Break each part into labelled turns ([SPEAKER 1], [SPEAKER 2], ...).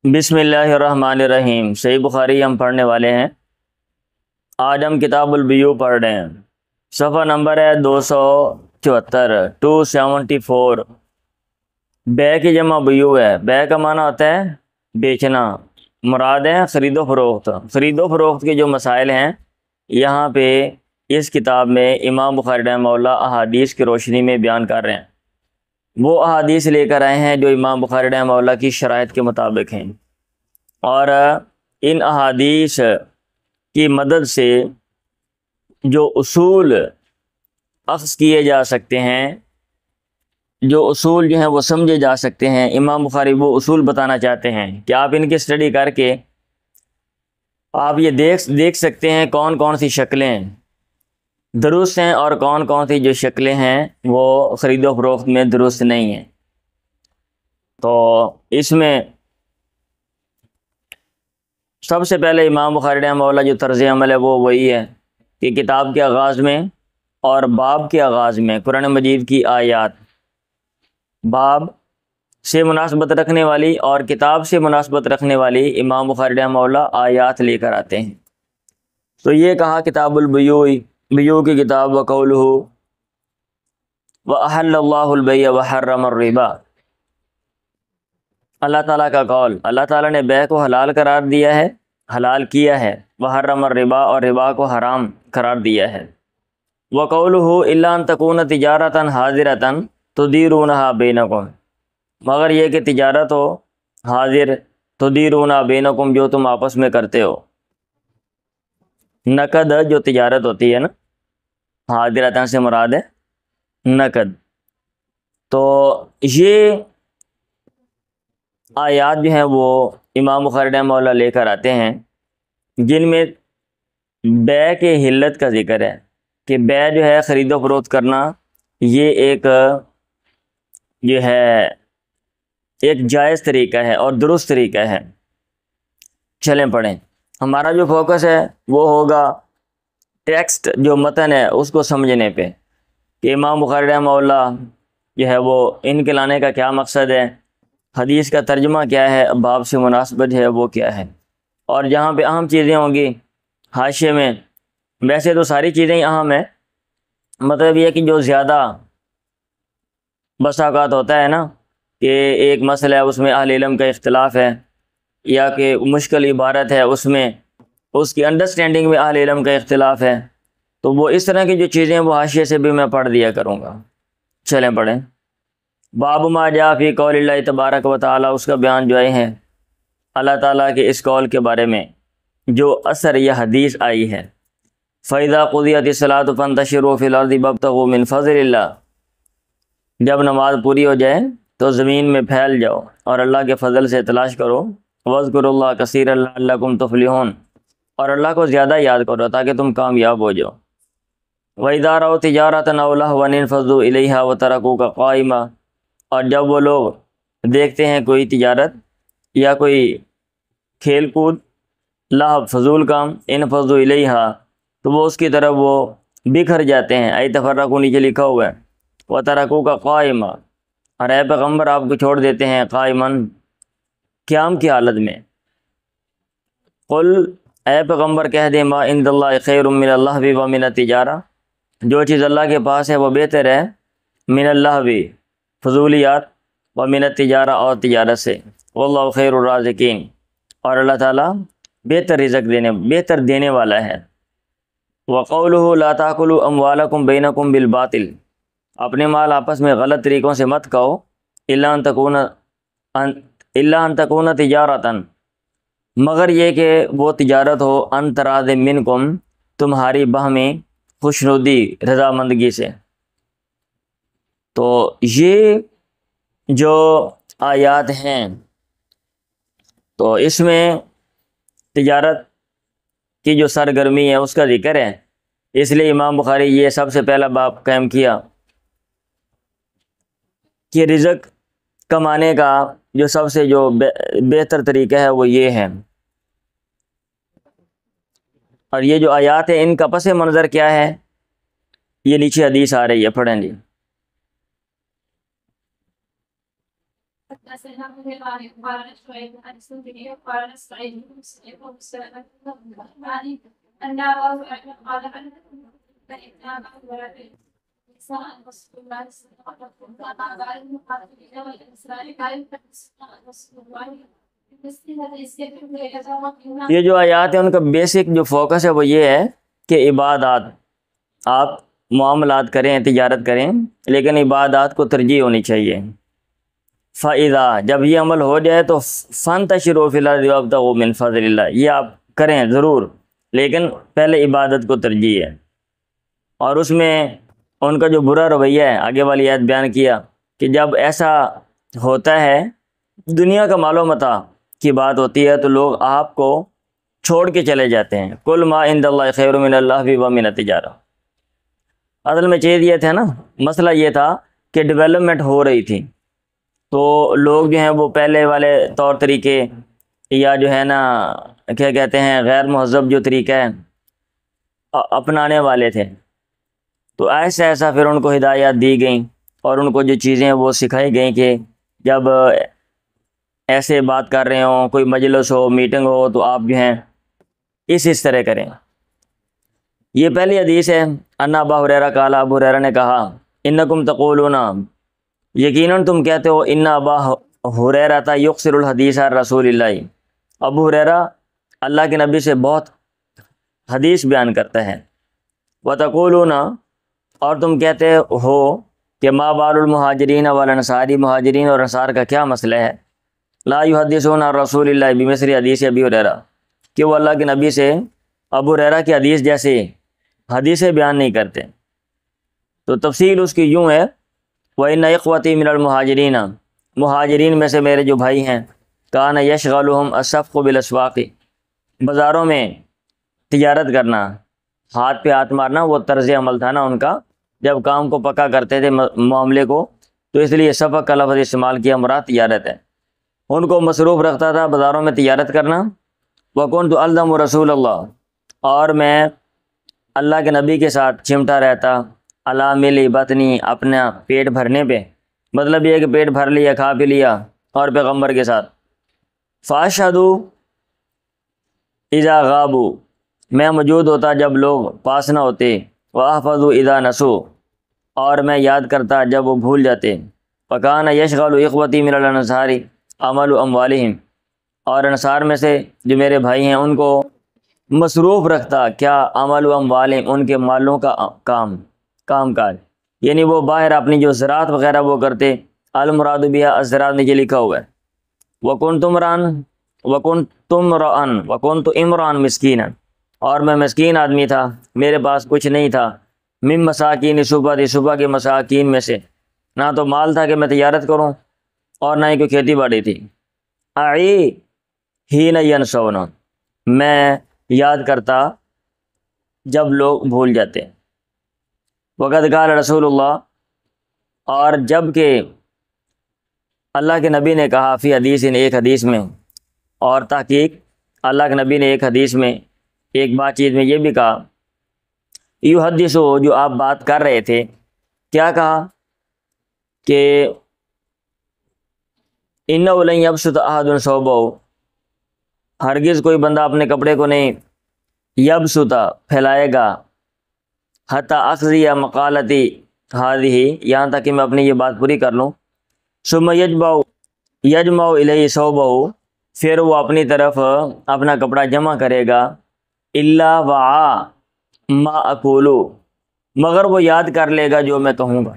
[SPEAKER 1] بسم اللہ الرحمن الرحیم۔ صحیح بخاری ہم پڑھنے والے ہیں۔ آج ہم کتاب البیوع پڑھ رہے ہیں۔ صفحہ نمبر ہے 274 274۔ بے کی جمع بیوع ہے۔ بے کا معنی ہوتا ہے بیچنا، مراد ہے خرید و فروخت۔ خرید و فروخت کے جو مسائل ہیں یہاں پہ اس کتاب میں امام بخاری رحمہ اللہ احادیث کی روشنی میں بیان کر رہے ہیں۔ وہ احادیث لے کر آئے ہیں جو امام بخاری رحمہ اللہ کی شرائط کے مطابق ہیں، اور ان احادیث کی مدد سے جو اصول اخذ کیے جا سکتے ہیں، جو اصول جو ہیں وہ سمجھے جا سکتے ہیں، امام بخاری وہ اصول بتانا چاہتے ہیں کہ آپ ان کی اسٹڈی کر کے آپ یہ دیکھ سکتے ہیں کون کون سی شکلیں درست ہیں اور کون کون سی جو شکلیں ہیں وہ خرید و فروخت میں درست نہیں ہیں۔ تو اس میں سب سے پہلے امام بخاری رحمہ اللہ جو طرز عمل ہے وہ وہی ہے کہ کتاب کے آغاز میں اور باب کے آغاز میں قرآن مجید کی آیات، باب سے مناسبت رکھنے والی اور کتاب سے مناسبت رکھنے والی امام بخاری رحمہ اللہ آیات لے کر آتے ہیں۔ تو یہ کہا کتاب البیوع، بیوع کی کتاب، وقولہ وَأَحَلَّ اللَّهُ الْبَيْعَ وَحَرَّمَ الرِّبَا، اللہ تعالیٰ کا قول، اللہ تعالیٰ نے بیع کو حلال قرار دیا ہے، حلال کیا ہے، وحرم الربا، اور ربا کو حرام قرار دیا ہے۔ وقولہ الا ان تکون تجارۃ حاضرۃ تدیرونھا بینکم، مگر یہ کہ تجارت ہو حاضر، تدیرونھا بینکم، جو تم آپس میں کرتے ہو۔ نقد جو تجارت ہوتی ہے نا، حاضرۃ سے مراد ہے نقد۔ تو یہ آیات جو ہیں وہ امام بخاری رحمہ اللہ لے کر آتے ہیں جن میں بیع کے حلت کا ذکر ہے کہ بیع جو ہے خرید و فروخت کرنا، یہ ایک جو ہے ایک جائز طریقہ ہے اور درست طریقہ ہے۔ چلیں پڑھیں۔ ہمارا جو فوکس ہے وہ ہوگا ٹیکسٹ جو متن ہے اس کو سمجھنے پہ کہ امام بخاری رحمہ اللہ جو ہے وہ ان کے لانے کا کیا مقصد ہے، حدیث کا ترجمہ کیا ہے، باب سے مناسبت جو ہے وہ کیا ہے، اور جہاں پہ اہم چیزیں ہوں گی حاشیے میں، ویسے تو ساری چیزیں ہی اہم ہیں، مطلب یہ کہ جو زیادہ بس اوقات ہوتا ہے نا کہ ایک مسئلہ ہے اس میں اہل علم کا اختلاف ہے، یا کہ مشکل عبارت ہے اس میں اس کی انڈرسٹینڈنگ میں اہل علم کا اختلاف ہے، تو وہ اس طرح کی جو چیزیں وہ حاشیے سے بھی میں پڑھ دیا کروں گا۔ چلیں پڑھیں۔ باب ما جاء فی قول اللہ تبارک و تعالی، اس کا بیان جو آئے ہیں اللہ تعالیٰ کے اس قول کے بارے میں جو اثر یا حدیث آئی ہے، فَإِذَا قُضِيَتِ الصَّلَاةُ فَانتَشِرُوا فِي الْأَرْضِ وَابْتَغُوا مِنْ فَضْلِ اللَّهِ، جب نماز پوری ہو جائے تو زمین میں پھیل جاؤ اور اللہ کے فضل سے تلاش کرو، وَاذْكُرُوا اللَّهَ كَثِيرًا لَعَلَّكُمْ تُفْلِحُونَ، اور اللہ کو زیادہ یاد کرو تاکہ تم کامیاب ہو جاؤ۔ وَإِذَا رَأَوْا تِجَارَةً أَوْ لَهْوًا انفَضُّوا إِلَيْهَا وَتَرَكُوكَ قَائِمًا، اور جب وہ لوگ دیکھتے ہیں کوئی تجارت یا کوئی کھیل کود، لہو فضول کام، انفضوا الیہا، تو وہ اس کی طرف وہ بکھر جاتے ہیں، ای تفرقوا نیچے لکھا ہوا ہے، وترکوک قائما، اور اے پیغمبر آپ کو چھوڑ دیتے ہیں قائما، قیام کی حالت میں۔ قل، اے پیغمبر کہہ دے، ما عند اللہ خیر من اللہو ومن التجارہ، جو چیز اللہ کے پاس ہے وہ بہتر ہے من اللہو فضولیات، ومن التجارہ اور تجارت سے، واللہ خیر الرازقین، اور اللہ تعالیٰ بہتر رزق بہتر دینے والا ہے۔ وقولہ لا تاکلوا اموالکم بینکم بالباطل، اپنے مال آپس میں غلط طریقوں سے مت کھاؤ، الا ان تکون تجارتا، مگر یہ کہ وہ تجارت ہو ان تراض منکم، تمہاری باہمی خوشنودی رضامندگی سے۔ تو یہ جو آیات ہیں تو اس میں تجارت کی جو سرگرمی ہے اس کا ذکر ہے، اس لیے امام بخاری یہ سب سے پہلا باب قائم کیا کہ رزق کمانے کا جو سب سے جو بہتر طریقہ ہے وہ یہ ہے۔ اور یہ جو آیات ہیں ان کا پس منظر کیا ہے، یہ نیچے حدیث آ رہی ہے، پڑھیں جی۔ یہ جو آیات ہیں ان کا بیسک جو فوکس ہے وہ یہ ہے کہ عبادات، آپ معاملات کریں، تجارت کریں، لیکن عبادات کو ترجیح ہونی چاہیے۔ فَإِذَا، جب یہ عمل ہو جائے تو فَانْتَشِرُوا فِي الْأَرْضِ وَابْتَغُوا مِنْ فَضْلِ اللَّهِ، یہ آپ کریں ضرور، لیکن پہلے عبادت کو ترجیح ہے۔ اور اس میں ان کا جو برا رویہ ہے، آگے والی آیت بیان کیا کہ جب ایسا ہوتا ہے، دنیا کا مال و متاع کی بات ہوتی ہے تو لوگ آپ کو چھوڑ کے چلے جاتے ہیں۔ کل ما عند اللہ خیر من اللہ و من التجارہ۔ اصل میں چیز یہ تھا نا، مسئلہ یہ تھا کہ ڈیولپمنٹ ہو رہی تھی، تو لوگ جو ہیں وہ پہلے والے طور طریقے یا جو ہے نا کیا کہتے ہیں غیر مہذب جو طریقہ ہے اپنانے والے تھے، تو ایسا ایسا پھر ان کو ہدایات دی گئیں اور ان کو جو چیزیں وہ سکھائی گئیں کہ جب ایسے بات کر رہے ہوں، کوئی مجلس ہو، میٹنگ ہو، تو آپ جو ہیں اس طرح کریں۔ یہ پہلی حدیث ہے، ان ابا ہریرہ قال، ابو ہریرہ نے کہا، انکم تقولون، یقیناً تم کہتے ہو، ان ابا ہریرہ یکثر الحدیث عن رسول اللہ، ابو ہریرہ اللہ کے نبی سے بہت حدیث بیان کرتا ہے۔ وتقولون، اور تم کہتے ہو کہ ما بال المہاجرین والانصار، مہاجرین اور انصار کا کیا مسئلہ ہے، لا یحدثون عن رسول اللہ بمثل حدیث ابی ہریرہ، کہ وہ اللہ کے نبی سے ابو ہریرہ کی حدیث جیسے حدیثیں بیان نہیں کرتے۔ تو تفصیل اس کی یوں ہے، وَإِنَّ إِخْوَتِي مِنَ الْمُهَاجِرِينَ، مہاجرین میں سے میرے جو بھائی ہیں، كَانَ يَشْغَلُهُمْ الصَّفْقُ بِالْأَسْوَاقِ، بازاروں میں تجارت کرنا، ہاتھ پہ ہاتھ مارنا، وہ طرز عمل تھا نا ان کا، جب کام کو پکا کرتے تھے معاملے کو، تو اس لیے صفق کا لفظ استعمال کیا، مراد تجارت ہے۔ ان کو مصروف رکھتا تھا بازاروں میں تجارت کرنا۔ وَكُنْتُ أَلْزَمُ رسول اللہ، اور میں اللہ کے نبی کے ساتھ چمٹا رہتا، علی مِلْءِ بطنی، اپنا پیٹ بھرنے پہ، مطلب یہ کہ پیٹ بھر لیا، کھا پی لیا، اور پیغمبر کے ساتھ۔ فَأَشْهَدُ إِذَا غَابُوا، میں موجود ہوتا جب لوگ پاس نہ ہوتے، وَأَحْفَظُ إِذَا نَسُوا، اور میں یاد کرتا جب وہ بھول جاتے۔ فَكَانَ يَشْغَلُ إِخْوَتِي مِنَ الْأَنصَارِ عَمَلُ أَمْوَالِهِمْ، اور انصار میں سے جو میرے بھائی ہیں ان کو مصروف رکھتا کیا، عمل اموالہم، ان کے مالوں کا کام کاج، یعنی وہ باہر اپنی جو زراعت وغیرہ وہ کرتے، المراد بها الزراعت نیچے لکھا ہوا ہے۔ وَكُنْتُ امران مسکینا، اور میں مسکین آدمی تھا، میرے پاس کچھ نہیں تھا، من مساکین صبح، صبح کے مساکین میں سے، نہ تو مال تھا کہ میں تجارت کروں اور نہ ہی کوئی کھیتی باڑی تھی۔ اعی حین ینسون، میں یاد کرتا جب لوگ بھول جاتے۔ وقد قال رسول اللہ، اور جب کہ اللہ کے نبی نے کہا، فی حدیث، ایک حدیث میں، اور تحقیق اللہ کے نبی نے ایک حدیث میں ایک بات چیز میں یہ بھی کہا، یحدثو، جو آپ بات کر رہے تھے، کیا کہا کہ انہ لن یبسط احد ثوبہ، ہرگز کوئی بندہ اپنے کپڑے کو نہیں یبسط پھیلائے گا، حتی اقضی مقالتی ہذہ، یہاں تک کہ میں اپنی یہ بات پوری کر لوں، ثم یجمع الیہ ثوبہ، پھر وہ اپنی طرف اپنا کپڑا جمع کرے گا، الا وعا ما اقولو، مگر وہ یاد کر لے گا جو میں کہوں گا۔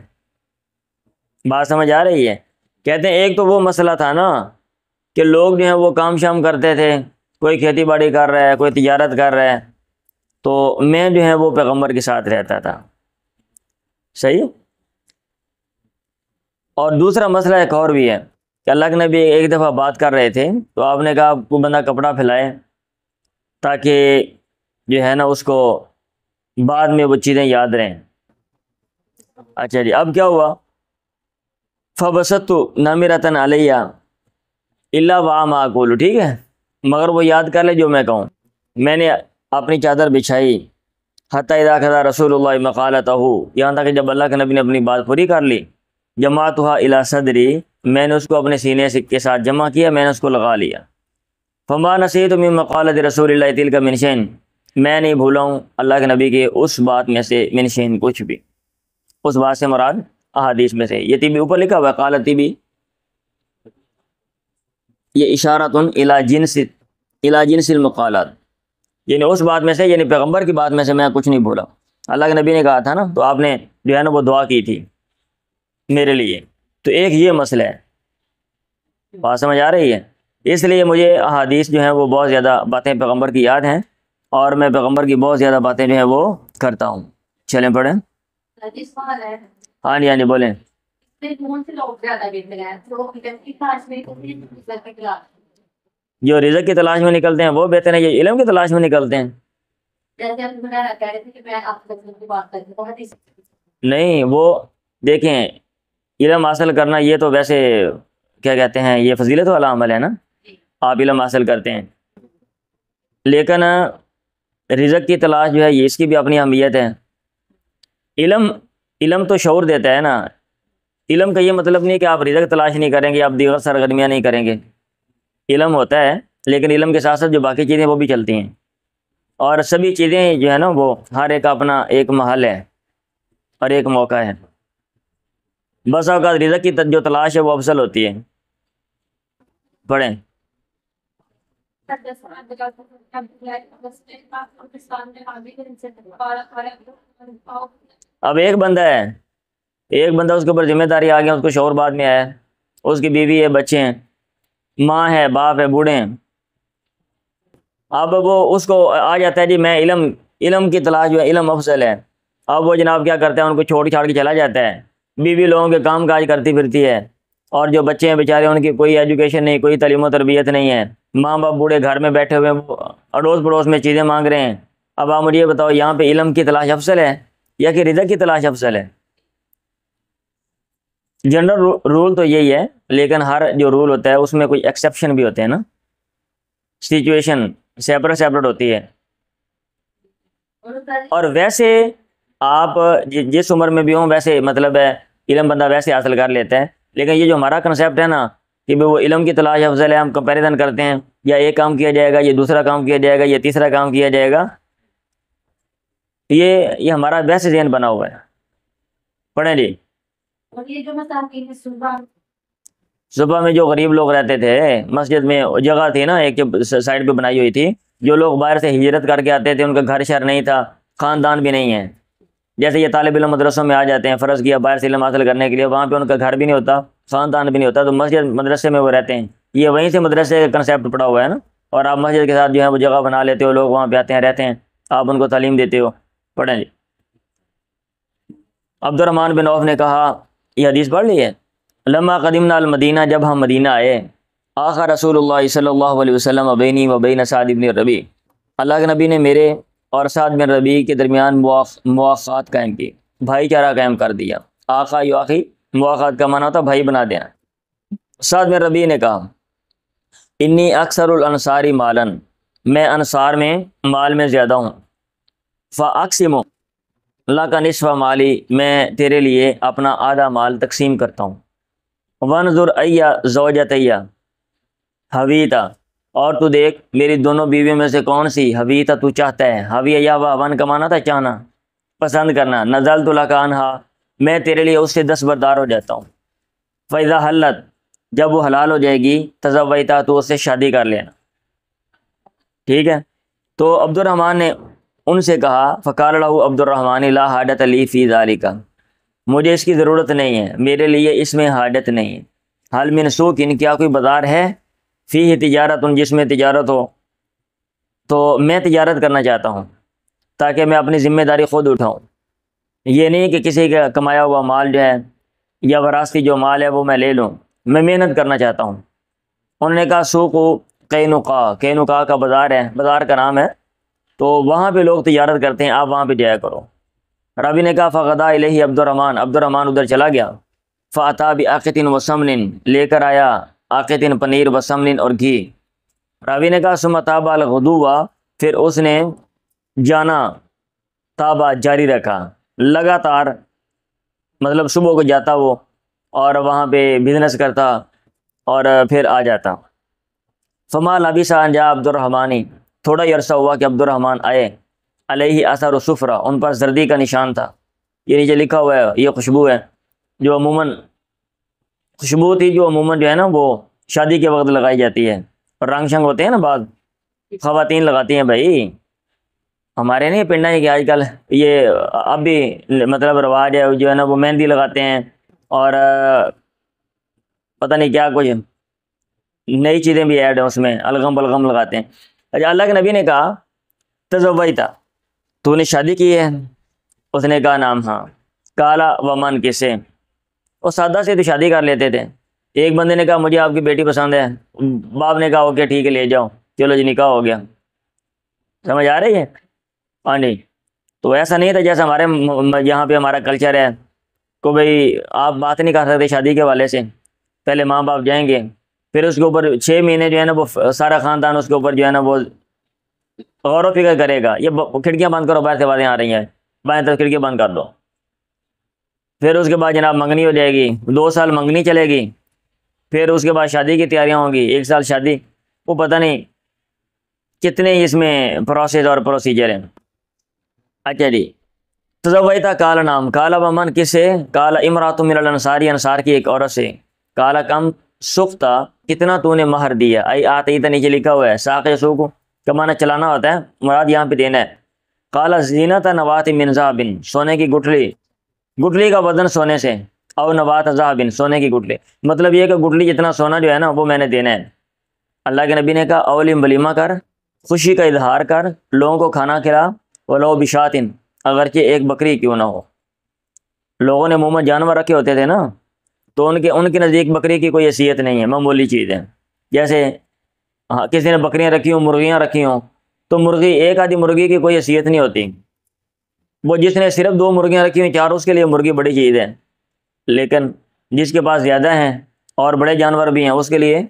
[SPEAKER 1] بات سمجھ آ رہی ہے؟ کہتے ہیں ایک تو وہ مسئلہ تھا نا کہ لوگ جو ہیں وہ کام شام کرتے تھے، کوئی کھیتی باڑی کر رہا ہے، کوئی تجارت کر رہا ہے، تو میں جو ہے وہ پیغمبر کے ساتھ رہتا تھا، صحیح۔ اور دوسرا مسئلہ ایک اور بھی ہے کہ اللہ کے نبی ایک دفعہ بات کر رہے تھے تو آپ نے کہا کوئی بندہ کپڑا پھیلائے تاکہ جو ہے نا اس کو بعد میں وہ چیزیں یاد رہیں۔ اچھا جی، اب کیا ہوا، فَبَسَطْتُ نَامِرَةً عَلَيَّ إِلَّا وَعَا مَا أَقُولُ، ٹھیک ہے، مگر وہ یاد کر لے جو میں کہوں۔ میں نے اپنی چادر بچھائی، حَتَّى إِذَا قَضَى رسول اللہ مقالتہ، یہاں تک کہ جب اللہ کے نبی نے اپنی بات پوری کر لی، جماعتها إِلَى صدری، میں نے اس کو اپنے سینے کے ساتھ جمع کیا، میں نے اس کو لگا لیا۔ فما نسیت من مقالۃ رسول اللہ تلک من شیء، میں نہیں بھولا ہوں اللہ کے نبی کے اس بات میں سے، من شیء کچھ بھی، اس بات سے مراد احادیث میں سے۔ یہ طبی اوپر لکھا ہوا ہے قال طبی، یہ اشارۃ الی جنس المقالات، یعنی اس بات میں سے، یعنی پیغمبر کی بات میں سے میں کچھ نہیں بولا۔ اللہ کے نبی نے کہا تھا نا، تو آپ نے جو ہے نا وہ دعا کی تھی میرے لیے، تو ایک یہ مسئلہ ہے، بات سمجھ آ رہی ہے؟ اس لیے مجھے احادیث جو ہیں وہ بہت زیادہ باتیں پیغمبر کی یاد ہیں، اور میں پیغمبر کی بہت زیادہ باتیں جو ہیں وہ کرتا ہوں۔ چلیں پڑھیں۔ ہاں جی ہاں جی بولیں۔ جو رزق کی تلاش میں نکلتے ہیں وہ بہتر ہیں، یہ علم کی تلاش میں نکلتے ہیں؟ نہیں، وہ دیکھیں، علم حاصل کرنا یہ تو ویسے کیا کہتے ہیں، یہ فضیلت والا عمل ہے نا، آپ علم حاصل کرتے ہیں، لیکن رزق کی تلاش جو ہے یہ اس کی بھی اپنی اہمیت ہے۔ علم تو شعور دیتا ہے نا، علم کا یہ مطلب نہیں کہ آپ رزق تلاش نہیں کریں گے، آپ دیگر سرگرمیاں نہیں کریں گے۔ علم ہوتا ہے، لیکن علم کے ساتھ ساتھ جو باقی چیزیں وہ بھی چلتی ہیں، اور سبھی چیزیں جو ہے نا وہ ہر ایک اپنا ایک محل ہے اور ایک موقع ہے۔ بس اوقات رزق کی جو تلاش ہے وہ افضل ہوتی ہے۔ پڑھیں۔ اب ایک بندہ اس کے اوپر ذمہ داری آ گیا، اس کو شعور بعد میں آیا، اس کی بیوی ہے، بچے ہیں، ماں ہے، باپ ہے، بوڑھے ہیں، اب وہ اس کو آ جاتا ہے جی میں علم کی تلاش جو ہے، علم افضل ہے۔ اب وہ جناب کیا کرتا ہے، ان کو چھوڑ چھاڑ کے چلا جاتا ہے، بیوی لوگوں کے کام کاج کرتی پھرتی ہے، اور جو بچے ہیں بیچارے ان کی کوئی ایجوکیشن نہیں، کوئی تعلیم و تربیت نہیں ہے، ماں باپ بوڑھے گھر میں بیٹھے ہوئے ہیں، اڑوس پڑوس میں چیزیں مانگ رہے ہیں۔ اب آپ مجھے یہ بتاؤ، یہاں پہ علم کی تلاش افضل ہے یا کہ رزق کی تلاش افضل ہے؟ جنرل رول تو یہی ہے، لیکن ہر جو رول ہوتا ہے اس میں کوئی ایکسیپشن بھی ہوتے ہیں نا، سچویشن سیپریٹ ہوتی ہے۔ اور ویسے آپ جس عمر میں بھی ہوں، ویسے مطلب ہے علم بندہ ویسے حاصل کر لیتا ہے، لیکن یہ جو ہمارا کنسیپٹ ہے نا کہ وہ علم کی تلاش افضل ہے، ہم کمپیریزن کرتے ہیں، یا ایک کام کیا جائے گا، یہ دوسرا کام کیا جائے گا، یہ تیسرا کام کیا جائے گا، یہ ہمارا ویسے ذہن بنا ہوا ہے۔ پڑھیں جی۔ صبح میں جو غریب لوگ رہتے تھے، مسجد میں جگہ تھی نا ایک سائڈ پہ بنائی ہوئی تھی، جو لوگ باہر سے ہجرت کر کے آتے تھے، ان کا گھر شہر نہیں تھا، خاندان بھی نہیں ہے، جیسے یہ طالب علم مدرسوں میں آ جاتے ہیں، فرض کیا باہر سے علم حاصل کرنے کے لیے، وہاں پہ ان کا گھر بھی نہیں ہوتا، خاندان بھی نہیں ہوتا، تو مسجد مدرسے میں وہ رہتے ہیں، یہ وہیں سے مدرسے کا کنسیپٹ پڑا ہوا ہے نا، اور آپ مسجد کے ساتھ جو ہے وہ جگہ بنا لیتے ہو، لوگ وہاں پہ آتے ہیں، رہتے ہیں، آپ ان کو تعلیم دیتے ہو۔ پڑھیں جی۔ عبد الرحمن بن عوف نے کہا، یہ حدیث پڑھ لی ہے، لما قدمنا المدینہ، جب ہم مدینہ آئے، آخر رسول اللہ صلی اللہ علیہ وسلم بینی و بین سعد بن ربیع، اللہ کے نبی نے میرے اور سعد بن ربیع کے درمیان مواخات قائم کی، بھائی چارہ قائم کر دیا۔ آقا یواخی، مواخات کا معنی ہوتا بھائی بنا دینا۔ سعد بن ربیع نے کہا، انی اکثر الانصاری مالن، میں انصار میں مال میں زیادہ ہوں، فاقسم لک نصف مالی، میں تیرے لیے اپنا آدھا مال تقسیم کرتا ہوں، وانظر ایا زوجتیا حویتا، اور تو دیکھ میری دونوں بیویوں میں سے کون سی حویتا تو چاہتا ہے، حوی یا ون کا معنی تھا چاہنا، پسند کرنا، نزلت لک عنہا، میں تیرے لیے اس سے دستبردار ہو جاتا ہوں، فاذا حلت، جب وہ حلال ہو جائے گی، تزویتا، تو اس سے شادی کر لینا، ٹھیک ہے۔ تو عبد الرحمن نے ان سے کہا، فقال له عبد الرحمن لا حاجت لی فی ذالک، مجھے اس کی ضرورت نہیں ہے، میرے لیے اس میں حاجت نہیں ہے، حل من سوق، کیا کوئی بازار ہے، فیہ تجارت، جس میں تجارت ہو، تو میں تجارت کرنا چاہتا ہوں تاکہ میں اپنی ذمہ داری خود اٹھاؤں، یہ نہیں کہ کسی کا کمایا ہوا مال جو ہے یا وراثتی جو مال ہے وہ میں لے لوں، میں محنت کرنا چاہتا ہوں۔ انہوں نے کہا سوق قینقاع، قینقاع کا بازار ہے، بازار کا نام ہے، تو وہاں پہ لوگ تجارت کرتے ہیں، آپ وہاں پہ جایا کرو۔ رابی نے کہا فغدا الیہ عبد الرحمن ادھر چلا گیا، فاتا بعقۃ وسمن، لے کر آیا عقۃ پنیر، وسمن اور گھی۔ راوی نے کہا ثم تابع الغدو، پھر اس نے جانا، تابع جاری رکھا، لگاتار، مطلب صبح کو جاتا وہ اور وہاں پہ بزنس کرتا اور پھر آ جاتا۔ فما لبث ان جاء عبد الرحمن، تھوڑا ہی عرصہ ہوا کہ عبد الرحمن آئے، علیہ اثر الصفرہ، ان پر زردی کا نشان تھا۔ یہ نیچے لکھا ہوا ہے یہ خوشبو ہے جو عموماً خوشبو تھی جو عموماً جو ہے نا وہ شادی کے وقت لگائی جاتی ہے، اور رنگ شنگ ہوتے ہیں نا بعض خواتین لگاتی ہیں بھائی، ہمارے نہیں پنڈا ہے کہ آج کل یہ اب بھی مطلب رواج ہے جو ہے نا وہ مہندی لگاتے ہیں اور پتہ نہیں کیا کچھ نئی چیزیں بھی ایڈ ہیں اس میں، الغم بلغم لگاتے ہیں۔ اچھا، اللہ کے نبی نے کہا تزوجتا، تو نے شادی کی ہے؟ اس نے کہا نام ہاں۔ کالا ومن، کس سے؟ وہ سادہ سے تو شادی کر لیتے تھے۔ ایک بندے نے کہا مجھے آپ کی بیٹی پسند ہے، باپ نے کہا اوکے ٹھیک ہے لے جاؤ، چلو جی نکاح ہو گیا۔ سمجھ آ رہی ہے؟ ہاں جی۔ تو ایسا نہیں تھا جیسا ہمارے یہاں پہ ہمارا کلچر ہے کو بھائی آپ بات نہیں کر سکتے شادی کے حوالے سے، پہلے ماں باپ جائیں گے، پھر اس کے اوپر 6 مہینے جو ہے نا وہ سارا خاندان اس کے اوپر جو ہے نا وہ غور و فکر کرے گا۔ یہ کھڑکیاں بند کرو، باہر سے باتیں آ رہی ہیں، بائیں طرف کھڑکی بند کر دو۔ پھر اس کے بعد جناب منگنی ہو جائے گی، 2 سال منگنی چلے گی، پھر اس کے بعد شادی کی تیاریاں ہوں گی، 1 سال شادی، وہ پتہ نہیں کتنے اس میں پروسیس اور پروسیجر ہیں۔ اچھا جی، تزوجتا، کالا نام، کالا ومن، کس سے؟ کالا امرات من الانصاری، انصار کی ایک عورت سے۔ کالا کم سختا، کتنا تو نے مہر دیا؟ آتی تو نیچے لکھا ہوا ہے ساق سوق کا معنی چلانا ہوتا ہے، مراد یہاں پہ دینا ہے۔ کالا زینت نوات من ذهب، سونے کی گٹھلی، گٹھلی کا وزن سونے سے، او نوات ذهب، سونے کی گٹھلی، مطلب یہ کہ گٹھلی جتنا سونا جو ہے نا وہ میں نے دینا ہے۔ اللہ کے نبی نے کہا اولم ولیمہ کر، خوشی کا اظہار کر، لوگوں کو کھانا کھلا، ولو بشاتن، اگرچہ ایک بکری کیوں نہ ہو۔ لوگوں نے عموماً جانور رکھے ہوتے تھے نا، تو ان کے نزدیک بکری کی کوئی حیثیت نہیں ہے، معمولی چیز ہے۔ جیسے کسی نے بکریاں رکھی ہوں، مرغیاں رکھی ہوں، تو مرغی، ایک آدھی مرغی کی کوئی حیثیت نہیں ہوتی، وہ جس نے صرف 2 مرغیاں رکھی ہوئی 4، اس کے لیے مرغی بڑی چیز ہے، لیکن جس کے پاس زیادہ ہیں اور بڑے جانور بھی ہیں اس کے لیے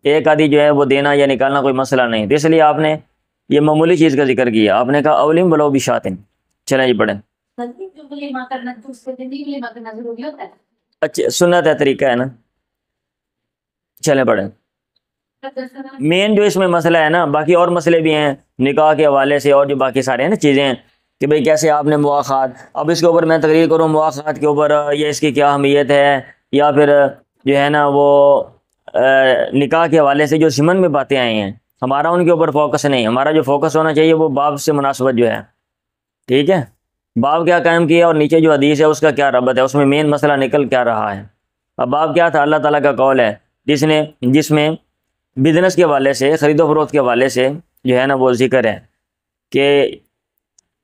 [SPEAKER 1] ایک آدھی جو ہے وہ دینا یا نکالنا کوئی مسئلہ نہیں، تو اس لیے آپ نے یہ معمولی چیز کا ذکر کیا، آپ نے کہا اولم ولو بشاتن۔ چلیں جی پڑھیں۔ اچھا، سنت ہے، طریقہ ہے نا، چلیں پڑھیں۔ مین جو اس میں مسئلہ ہے نا، باقی اور مسئلے بھی ہیں نکاح کے حوالے سے، اور جو باقی سارے ہیں نا چیزیں ہیں کہ بھئی کیسے آپ نے مواخات، اب اس کے اوپر میں تقریر کروں مواخات کے اوپر، یا اس کی کیا اہمیت ہے، یا پھر جو ہے نا وہ نکاح کے حوالے سے جو ضمن میں باتیں آئی ہیں، ہمارا ان کے اوپر فوکس نہیں، ہمارا جو فوکس ہونا چاہیے وہ باب سے مناسبت جو ہے، ٹھیک ہے، باب کیا قائم کیا اور نیچے جو حدیث ہے اس کا کیا ربط ہے، اس میں مین مسئلہ نکل کیا رہا ہے۔ اب باب کیا تھا؟ اللہ تعالیٰ کا قول ہے جس میں بزنس کے حوالے سے، خرید و فروخت کے حوالے سے جو ہے نا وہ ذکر ہے کہ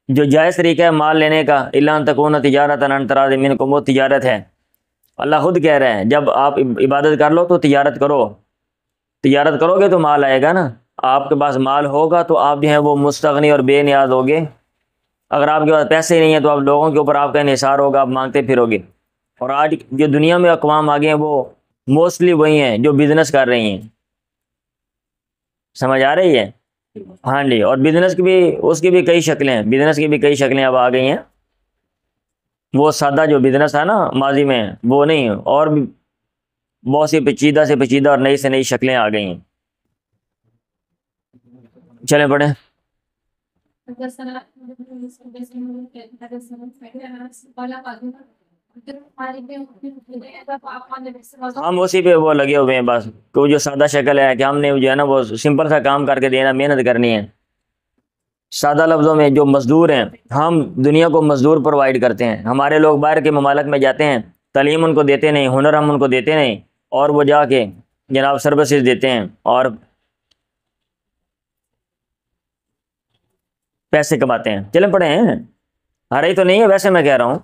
[SPEAKER 1] جو جائز طریقہ ہے مال لینے کا، الا ان تکون تجارت عن تراض منکم، وہ تجارت ہے۔ اللہ خود کہہ رہے ہیں جب آپ عبادت کر لو تو تجارت کرو، تجارت کرو گے تو مال آئے گا نا، آپ کے پاس مال ہوگا تو آپ جو ہے وہ مستغنی اور بے نیاز ہوگے، اگر آپ کے پاس پیسے نہیں ہیں تو آپ لوگوں کے اوپر آپ کا انحصار ہوگا، آپ مانگتے پھرو گے۔ اور آج جو دنیا میں اقوام آگے ہیں وہ موسٹلی وہی ہیں جو بزنس کر رہی ہیں، سمجھ آ رہی ہے؟ ہاں جی، اور بزنس کی بھی، اس کی بھی کئی شکلیں ہیں، بزنس کی بھی کئی شکلیں اب آ گئی ہیں، وہ سادہ جو بزنس تھا نا ماضی میں وہ نہیں، اور بھی بہت سی پیچیدہ سے پیچیدہ اور نئی سے نئی شکلیں آ گئی ہیں۔ چلیں پڑھیں۔ ہم اسی پہ وہ لگے ہوئے ہیں بس، کوئی جو سادہ شکل ہے کہ ہم نے جو ہے نا وہ سمپل سا کام کر کے دینا، محنت کرنی ہے۔ سادہ لفظوں میں جو مزدور ہیں، ہم دنیا کو مزدور پرووائڈ کرتے ہیں، ہمارے لوگ باہر کے ممالک میں جاتے ہیں، تعلیم ان کو دیتے نہیں، ہنر ہم ان کو دیتے نہیں، اور وہ جا کے جناب سروسز دیتے ہیں اور پیسے کماتے ہیں۔ چلیں پڑھیں، ہر ہی تو نہیں ہے ویسے میں کہہ رہا ہوں۔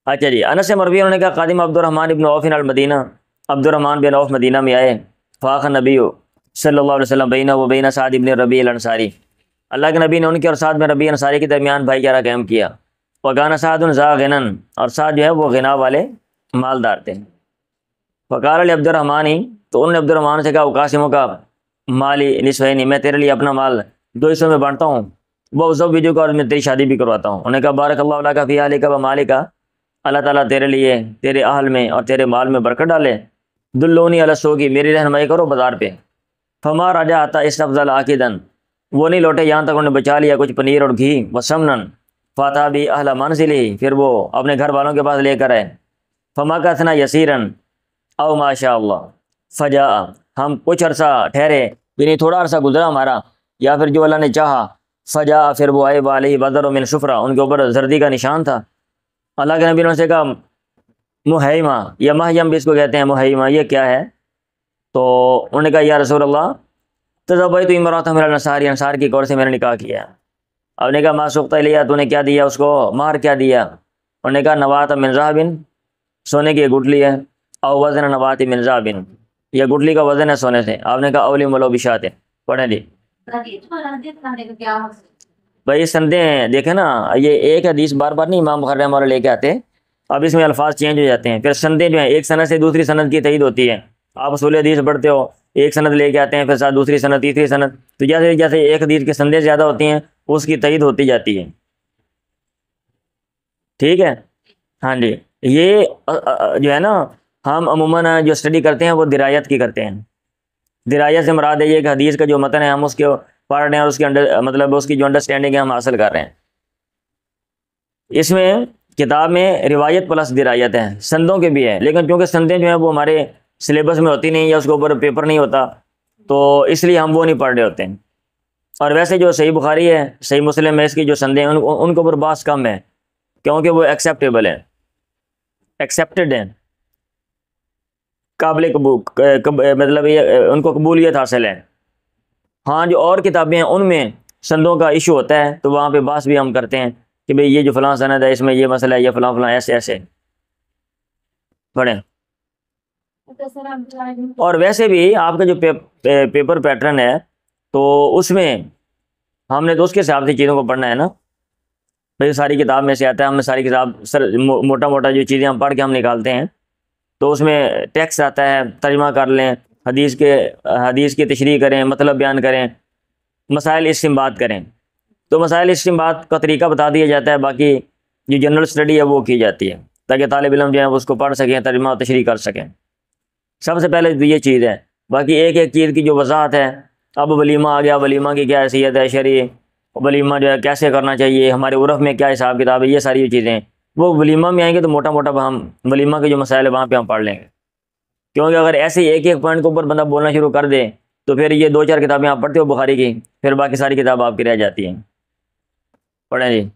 [SPEAKER 1] اچھا جی، انس سے مروی انہوں نے کہا قادم عبد الرحمن ابن عوف المدینہ، عبد الرحمن بن عوف مدینہ میں آئے، فاخ نبی صلی اللہ علیہ وسلم بینہ و بین سعد ابن ربیع الانصاری، اللہ کے نبی نے ان کے اور سعد بن ربیع انصاری کے درمیان بھائی چارہ قائم کیا۔ وکان سعد ذا غنن، اور سعد جو ہے وہ غنا والے مالدار تھے۔ فقال علی عبد الرحمن، تو انہوں نے عبد الرحمن سے کہا وقاسموں کا مالی نصفین، میں تیرے لیے اپنا مال 2 حصوں میں بانٹتا ہوں، وہ سب ویڈیو کا، اور میں تیری شادی بھی کرواتا ہوں۔ انہوں نے کہا بارک اللہ لک فی اہلک و مالک، اللہ تعالیٰ تیرے لیے تیرے اہل میں اور تیرے مال میں برکت ڈالے۔ دلونی علی السوق، میری رہنمائی کرو بازار پہ۔ فما رجع حتی استفضل عاقداً، وہ نہیں لوٹے یہاں تک انہوں نے بچا لیا کچھ پنیر اور گھی، وسمنن فاتح بھی اہل منزلی، پھر وہ اپنے گھر والوں کے پاس لے کر آئے۔ فما کثنا یسیرن او ما شاء اللہ فجاء، ہم کچھ عرصہ ٹھہرے یعنی تھوڑا عرصہ گزرا ہمارا، یا پھر جو اللہ نے چاہا، فجاء پھر وہ آئے علیہ بدر من شفرہ، ان کے اوپر زردی کا نشان تھا۔ اللہ کے نبی نے سے کہا مہیمہ یا مہیم بھی اس کو کہتے ہیں، مہیمہ یہ کیا ہے؟ تو انہوں نے کہا یا رسول اللہ تزوجت امرأۃ من الانصار، انصار کی کور سے میں نے نکاح کیا۔ اب نے کہا ما سقت لیا، تو نے کیا دیا اس کو، مہر کیا دیا؟ انہوں نے کہا نوات من ذهب، سونے کی گٹھلی ہے، او وزن نوات من ذهب، یہ گٹھلی کا وزن ہے سونے سے۔ آپ نے کہا اولی ملو بشات، پڑھیں جی بھائی سندیں ہیں، دیکھیں نا یہ ایک حدیث بار بار نہیں امام بخاری رحمہ اللہ لے کے آتے، اب اس میں الفاظ چینج ہو جاتے ہیں، پھر سندیں جو ہیں ایک سند سے دوسری سند کی تائید ہوتی ہے۔ آپ اصول حدیث پڑھتے ہو، ایک سند لے کے آتے ہیں، پھر ساتھ دوسری سند، تیسری سند، تو جیسے جیسے ایک حدیث کی سندیں زیادہ ہوتی ہیں اس کی تائید ہوتی جاتی ہے، ٹھیک ہے؟ ہاں جی، یہ جو ہے نا ہم عموماً جو اسٹڈی کرتے ہیں وہ درایت کی کرتے ہیں۔ درایت سے مراد ہے یہ کہ حدیث کا جو متن ہے ہم اس کے پڑھ رہے ہیں اور اس کے مطلب اس کی جو انڈرسٹینڈنگ ہے ہم حاصل کر رہے ہیں۔ اس میں کتاب میں روایت پلس درایت ہے، سندوں کے بھی ہے، لیکن چونکہ سندیں جو ہیں وہ ہمارے سلیبس میں ہوتی نہیں یا اس کے اوپر پیپر نہیں ہوتا، تو اس لیے ہم وہ نہیں پڑھ رہے ہوتے ہیں۔ اور ویسے جو صحیح بخاری ہے، صحیح مسلم ہے، اس کی جو سندیں ہیں ان کے اوپر بحث کم ہے، کیونکہ وہ ایکسیپٹیبل ہیں، ایکسیپٹڈ ہیں، قابل قبول، مطلب یہ ان کو قبولیت حاصل ہے۔ ہاں جو اور کتابیں ہیں ان میں سندوں کا ایشو ہوتا ہے، تو وہاں پہ بحث بھی ہم کرتے ہیں کہ بھئی یہ جو فلاں سند ہے اس میں یہ مسئلہ ہے، یہ فلاں فلاں ایسے ایسے پڑھیں۔ اور ویسے بھی آپ کا جو پیپر پیٹرن ہے تو اس میں ہم نے تو اس کے حساب سے چیزوں کو پڑھنا ہے نا، بھئی ساری کتاب میں سے آتا ہے، ہم نے ساری کتاب موٹا موٹا جو چیزیں ہم پڑھ کے ہم نکالتے ہیں، تو اس میں ٹیکسٹ آتا ہے، ترجمہ کر لیں، حدیث کی تشریح کریں، مطلب بیان کریں، مسائل استنباط کریں، تو مسائل استنباط کا طریقہ بتا دیا جاتا ہے، باقی جو جنرل اسٹڈی ہے وہ کی جاتی ہے تاکہ طالب علم جو ہے اس کو پڑھ سکیں، ترجمہ و تشریح کر سکیں۔ سب سے پہلے تو یہ چیز ہے، باقی ایک ایک چیز کی جو وضاحت ہے، اب ولیمہ آ گیا، ولیمہ کی کیا حیثیت ہے شرعی، ولیمہ جو ہے کیسے کرنا چاہیے، ہمارے عرف میں کیا حساب کتاب ہے، یہ ساری چیزیں وہ ولیمہ میں آئیں گے تو موٹا موٹا ہم ولیمہ کے جو مسائل ہے وہاں پہ ہم پڑھ لیں گے، کیونکہ اگر ایسے ایک ایک پوائنٹ کے اوپر بندہ بولنا شروع کر دے تو پھر یہ دو چار کتابیں آپ پڑھتے ہو بخاری کی، پھر باقی ساری کتاب آپ کی رہ جاتی ہیں۔ پڑھیں جی۔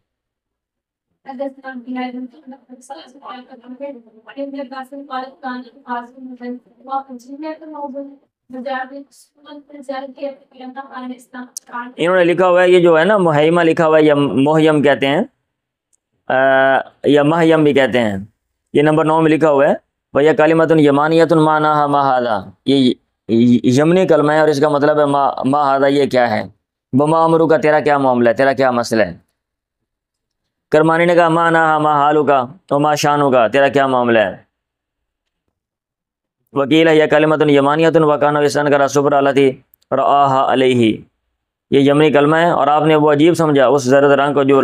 [SPEAKER 1] انہوں نے لکھا ہوا ہے یہ جو ہے نا مہیمہ لکھا ہوا ہے یا مہیم کہتے ہیں، یا مہیم بھی کہتے ہیں، یہ نمبر 9 میں لکھا ہوا ہے، وَيَا كَلِمَةٌ يَمَانِيَةٌ مَعْنَاهَا مَا هَذَا، یہ یمنی کلمہ ہے اور اس کا مطلب ہے ما هذا، یہ کیا ہے، بما امرو کا تیرا کیا معاملہ ہے، تیرا کیا مسئلہ ہے۔ کرمانی نے کہا ما نہا ما حالو کا تو ما شانو کا، تیرا کیا معاملہ ہے۔ وکیل ہے یا کلمۃ یمانیۃ وکانہ وسن کا صبر التی رآہا علیہ، یہ یمنی کلمہ ہے اور آپ نے وہ عجیب سمجھا اس زرد رنگ کو، جو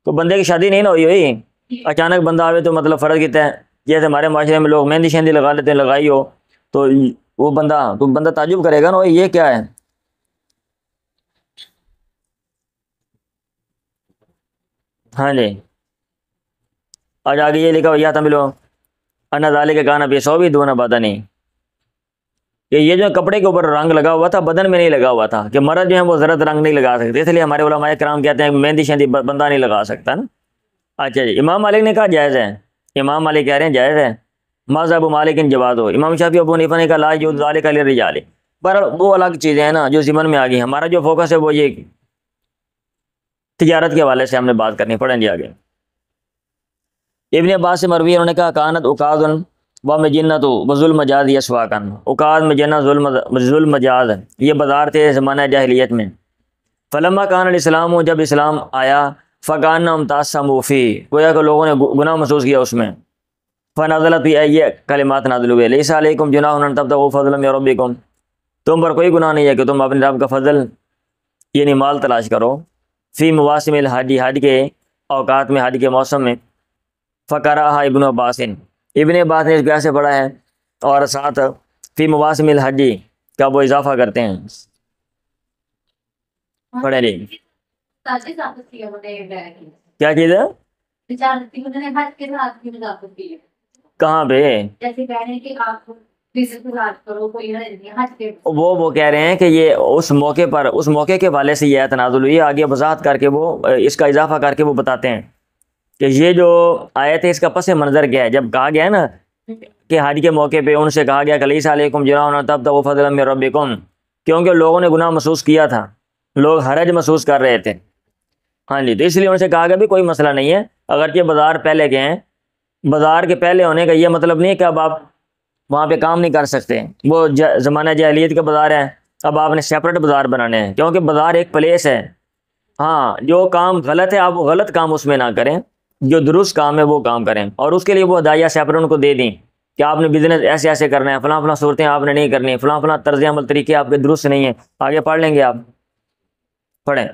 [SPEAKER 1] تو بندے کی شادی نہیں نا ہوئی ہوئی، اچانک بندہ آوے تو مطلب فرض کہتا ہے، جیسے ہمارے معاشرے میں لوگ مہندی شہندی لگا لیتے ہیں، لگائی ہو تو وہ بندہ تعجب کرے گا نا، یہ کیا ہے۔ ہاں جی، آج آگے یہ لکھا ہو یا تملو انا ذالک کان فی ثوب دون بدن، کہ یہ جو کپڑے کے اوپر رنگ لگا ہوا تھا بدن میں نہیں لگا ہوا تھا، کہ مرد جو ہے وہ زرد رنگ نہیں لگا سکتے، اس لیے ہمارے علماء کرام کہتے ہیں مہندی شہندی بندہ نہیں لگا سکتا نا۔ اچھا جی، امام مالک نے کہا جائز ہے، امام مالک کہہ رہے ہیں جائز ہے، مذہب مالک جواز ہو، امام شافعی ابو حنیفہ نے کہا لا یجوز ذالک للرجال، پر وہ الگ چیزیں ہیں نا جو ضمن میں آ گئی، ہمارا جو فوکس ہے وہ یہ تجارت کے حوالے سے ہم نے بات کرنی۔ پڑھیں جی آگے۔ ابن عباس سے مروی انہوں نے کہا کانت اقاذ و مجنت و ظلم مجاز یسواکن، اقاذ مجنت ظلم مجاز یہ بازار تھے زمانہ جاہلیت میں۔ فلما کان الاسلام، جب اسلام آیا، فکانہم تاسموا فیہ، گویا کہ لوگوں نے گناہ محسوس کیا اس میں۔ فنزلت یہ کلمات نازل ہوئے، لیس علیکم جناح ان تبتغوا فضلا من ربکم، تم پر کوئی گناہ نہیں ہے کہ تم اپنے رب کا فضل یعنی مال تلاش کرو، فی مواسم الحج، حج کے اوقات میں، حج کے موسم میں، فقرأها ابن عباس، ابن عباس نے اس کو ایسے پڑھا ہے، اور ساتھ فی مواسم الحج کا وہ اضافہ کرتے ہیں. پڑھے جی. کیا چیز ہے؟ کہاں پہ؟ وہ کہہ رہے ہیں کہ یہ اس موقع پر، اس موقع کے حوالے سے یہ تنازل ہوئی، آگے وضاحت کر کے وہ اس کا اضافہ کر کے وہ بتاتے ہیں کہ یہ جو آیت ہے اس کا پس منظر کیا ہے. جب کہا گیا ہے نا کہ حج کے موقع پہ ان سے کہا گیا کہ لیس علیکم جناح تبتغوا فضلا من ربکم، کیونکہ لوگوں نے گناہ محسوس کیا تھا، لوگ حرج محسوس کر رہے تھے. ہاں جی، تو اس لیے ان سے کہا گیا بھی کوئی مسئلہ نہیں ہے، اگرچہ بازار پہلے گئے ہیں، بازار کے پہلے ہونے کا یہ مطلب نہیں ہے کہ اب آپ وہاں پہ کام نہیں کر سکتے. وہ زمانہ جاہلیت کا بازار ہے، اب آپ نے سیپریٹ بازار بنانے ہیں، کیونکہ بازار ایک پلیس ہے. ہاں، جو کام غلط ہے آپ وہ غلط کام اس میں نہ کریں، جو درست کام ہے وہ کام کریں، اور اس کے لیے وہ ہدایات سیپریٹ ان کو دے دیں کہ آپ نے بزنس ایسے ایسے کرنا ہے، فلاں فلاں صورتیں آپ نے نہیں کرنی، فلاں فلاں طرز عمل طریقے آپ کے درست نہیں ہیں. آگے پڑھ لیں گے، آپ پڑھیں.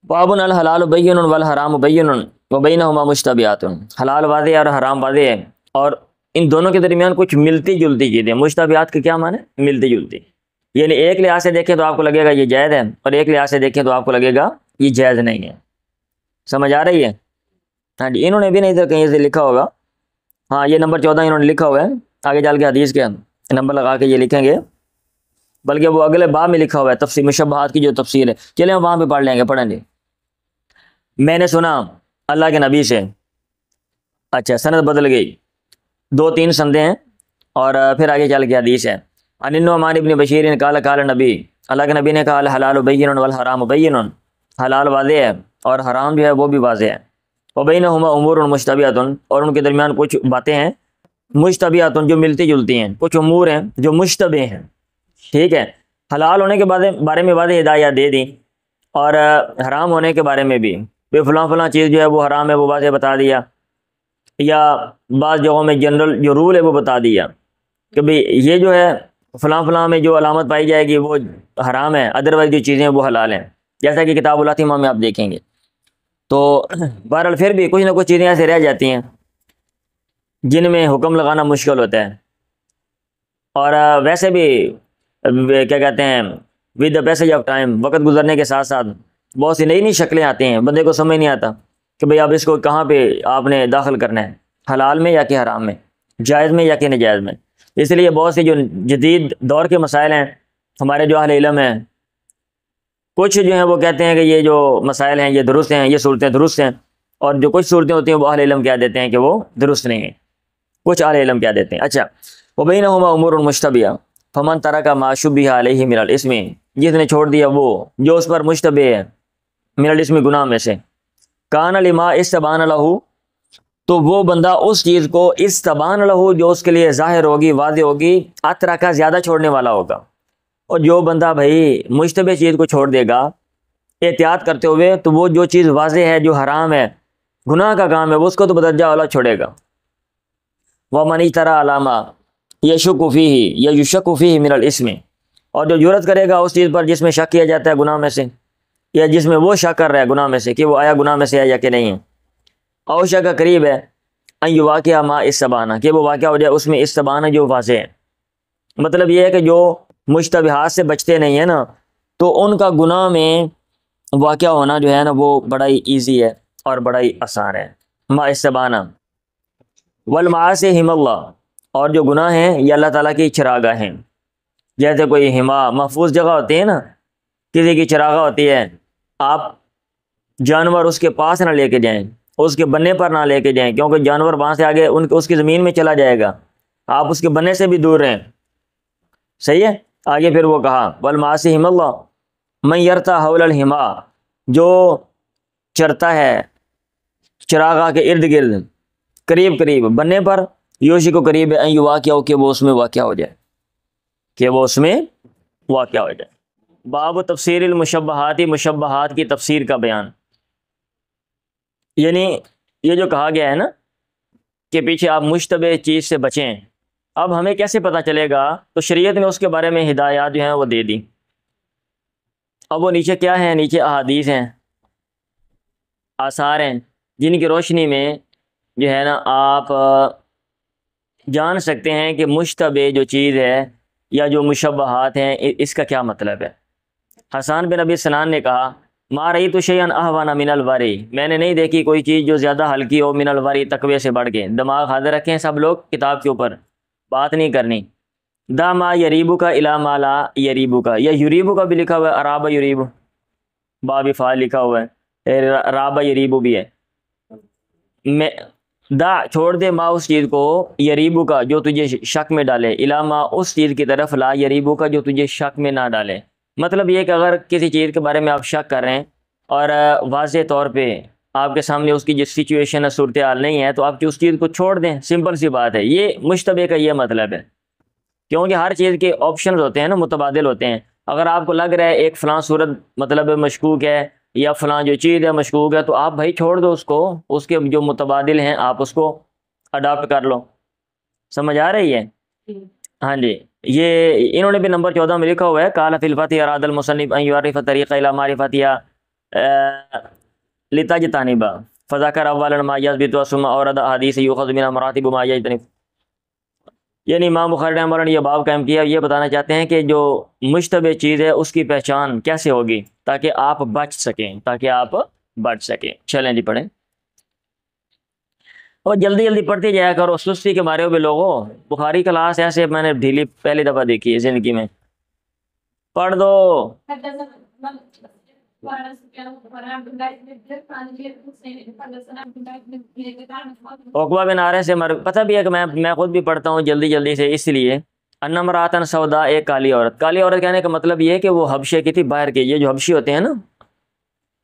[SPEAKER 1] باب الحلال بین والحرام بین وبینہما مشتبہات، حلال واضح ہے اور حرام واضح ہے، اور ان دونوں کے درمیان کچھ ملتی جلتی چیزیں. مشتبہات کے کیا معنی؟ ملتی جلتی، یعنی ایک لحاظ سے دیکھیں تو آپ کو لگے گا یہ جائز ہے، اور ایک لحاظ سے دیکھیں تو آپ کو لگے گا یہ جائز نہیں ہے. سمجھ آ رہی ہے؟ ہاں جی، انہوں نے بھی نہیں ادھر کہیں سے لکھا ہوگا. ہاں، یہ نمبر 14 انہوں نے لکھا ہوا ہے، آگے چل کے حدیث کے نمبر لگا کے یہ لکھیں گے، بلکہ وہ اگلے باب میں لکھا ہوا ہے تفسیر مشبہات کی جو تفسیر ہے. چلیں ہم وہاں پہ پڑھ لیں گے، پڑھیں گے. میں نے سنا اللہ کے نبی سے، اچھا سند بدل گئی، 2-3 سندیں ہیں، اور پھر آگے چل کے حدیث ہے. عن النعمان بن بشیر قال قال نبی، اللہ کے نبی نے کہا الحلال بین والحرام بین، حلال واضح ہے اور حرام جو ہے وہ بھی واضح ہے. وبینہما امور مشتبہات، اور ان کے درمیان کچھ باتیں ہیں مشتبہات جو ملتی جلتی ہیں، کچھ امور ہیں جو مشتبہ ہیں. ٹھیک ہے، حلال ہونے کے بارے میں واضح ہدایات دے دیں، اور حرام ہونے کے بارے میں بھی فلاں فلاں چیز جو ہے وہ حرام ہے وہ واضح بتا دیا، یا بعض جگہوں میں جنرل جو رول ہے وہ بتا دیا کہ بھئی یہ جو ہے فلاں فلاں میں جو علامت پائی جائے گی وہ حرام ہے، ادروائز جو چیزیں وہ حلال ہیں، جیسا کہ کتاب الاتمہ میں آپ دیکھیں گے. تو بہرحال پھر بھی کچھ نہ کچھ چیزیں ایسے رہ جاتی ہیں جن میں حکم لگانا مشکل ہوتا ہے، اور ویسے بھی کیا کہتے ہیں with the passage of time, وقت گزرنے کے ساتھ ساتھ بہت سی نئی نئی شکلیں آتی ہیں، بندے کو سمجھ نہیں آتا کہ بھئی اب اس کو کہاں پہ آپ نے داخل کرنا ہے، حلال میں یا کہ حرام میں، جائز میں یا کہ ناجائز میں. اس لیے بہت سی جو جدید دور کے مسائل ہیں، ہمارے جو اہل علم ہیں کچھ جو ہیں وہ کہتے ہیں کہ یہ جو مسائل ہیں یہ درست ہیں، یہ صورتیں درست ہیں، اور جو کچھ صورتیں ہوتی ہیں وہ اہل علم کہہ دیتے ہیں کہ وہ درست نہیں ہیں، کچھ اہل علم کہہ دیتے ہیں. اچھا، وبینہما امور مشتبہہ فمن ترک ما شبہ علیہ من الاسم، جس نے چھوڑ دیا وہ جو اس پر مشتبہ ہے من الاسم گناہ میں سے، کان لما استبان لہ، تو وہ بندہ اس چیز کو استبان لہ جو اس کے لیے ظاہر ہوگی واضح ہوگی، اترکا زیادہ چھوڑنے والا ہوگا. اور جو بندہ بھائی مشتبہ چیز کو چھوڑ دے گا احتیاط کرتے ہوئے، تو وہ جو چیز واضح ہے جو حرام ہے گناہ کا کام ہے وہ اس کو تو بدرجہ والا چھوڑے گا. ومن اجترأ علی ما یشک فیہ یا یشک فیہ من الاسم، اور جو جرأت کرے گا اس چیز پر جس میں شک کیا جاتا ہے گناہ میں سے، یا جس میں وہ شک کر رہا ہے گناہ میں سے کہ وہ آیا گناہ میں سے ہے یا کہ نہیں ہے، او شک کا قریب ہے ان یواقع ما استبانہ، کہ وہ واقعہ ہو جائے اس میں استبانہ جو واضح ہے. مطلب یہ ہے کہ جو مشتبہات سے بچتے نہیں ہیں نا، تو ان کا گناہ میں واقعہ ہونا جو ہے نا وہ بڑا ہی ایزی ہے اور بڑا ہی آسان ہے. ما استبانہ والمعاصی ہم اللہ، اور جو گناہ ہیں یہ اللہ تعالیٰ کی چراگاہ ہیں. جیسے کوئی ہما محفوظ جگہ ہوتی ہے نا، کسی کی چراگاہ ہوتی ہے، آپ جانور اس کے پاس نہ لے کے جائیں، اس کے بننے پر نہ لے کے جائیں، کیونکہ جانور وہاں سے آگے اس کی زمین میں چلا جائے گا، آپ اس کے بننے سے بھی دور رہیں. صحیح ہے. آگے پھر وہ کہا والمعاصی ہم اللہ من یرتا حول الحما، جو چرتا ہے چراغاہ کے ارد گرد قریب قریب بننے پر، یوشی کو قریب ہے ان یواقع ہو کہ وہ اس میں واقع ہو جائے، کہ وہ اس میں واقع ہو جائے. باب تفسیر المشبہات، مشبہات کی تفسیر کا بیان. یعنی یہ جو کہا گیا ہے نا کہ پیچھے آپ مشتبہ چیز سے بچیں، اب ہمیں کیسے پتہ چلے گا؟ تو شریعت نے اس کے بارے میں ہدایات جو ہیں وہ دے دی. اب وہ نیچے کیا ہیں؟ نیچے احادیث ہیں، آثار ہیں، جن کی روشنی میں جو ہے نا آپ جان سکتے ہیں کہ مشتبہ جو چیز ہے یا جو مشبہات ہیں اس کا کیا مطلب ہے۔ حسان بن ابی سنان نے کہا ما رأیت شیئا اہون من الوری، میں نے نہیں دیکھی کوئی چیز جو زیادہ ہلکی ہو من الوری، تقوی سے بڑھ کے۔ دماغ حاضر رکھیں سب لوگ کتاب کے اوپر، بات نہیں کرنی۔ دا ما یریبو کا الا ما لا یریبو کا، یا یریبو کا بھی لکھا ہوا ہے، ارابا یریبو، باب فعال لکھا ہوا ہے، رابا یریبو بھی ہے۔ میں دا چھوڑ دے ما اس چیز کو، یریبو کا جو تجھے شک میں ڈالے، الا ما اس چیز کی طرف، لا یریبو کا جو تجھے شک میں نہ ڈالے۔ مطلب یہ کہ اگر کسی چیز کے بارے میں آپ شک کر رہے ہیں اور واضح طور پہ آپ کے سامنے اس کی جو سچویشن ہے، صورتحال نہیں ہے، تو آپ اس چیز کو چھوڑ دیں، سمپل سی بات ہے۔ یہ مشتبہ کا یہ مطلب ہے، کیونکہ ہر چیز کے آپشنز ہوتے ہیں نا، متبادل ہوتے ہیں۔ اگر آپ کو لگ رہا ہے ایک فلاں صورت مطلب مشکوک ہے یا فلاں جو چیز ہے مشکوک ہے، تو آپ بھائی چھوڑ دو اس کو، اس کے جو متبادل ہیں آپ اس کو اڈاپٹ کر لو۔ سمجھ آ رہی ہے؟ ہاں جی، یہ انہوں نے بھی نمبر 14 میں لکھا ہوا ہے، قال فی الفتح اراد المصنف ان یعرف طریق الی معرفتها لتجتنب فذکر اولا ما یثبت ثم اورد احادیث یؤخذ منها مراتب ما یجتنب۔ یعنی امام بخاری رحمہ اللہ نے یہ باب قائم کیا، یہ بتانا چاہتے ہیں کہ جو مشتبہ چیز ہے اس کی پہچان کیسے ہوگی تاکہ آپ بچ سکیں، چلیں جی پڑھیں، اور جلدی جلدی پڑھتے جایا کرو، سستی کے مارے ہوئے لوگوں۔ بخاری کلاس ایسے میں نے ڈھیلی پہلی دفعہ دیکھی ہے زندگی میں، پڑھ دو۔ عقبہ بن حارث سے پتہ بھی ہے کہ میں خود بھی پڑھتا ہوں جلدی جلدی سے، اس لیے ان امرأۃ سوداء، ایک کالی عورت۔ کالی عورت کہنے کا مطلب یہ ہے کہ وہ حبشے کی تھی، باہر کے، یہ جو حبشی ہوتے ہیں نا،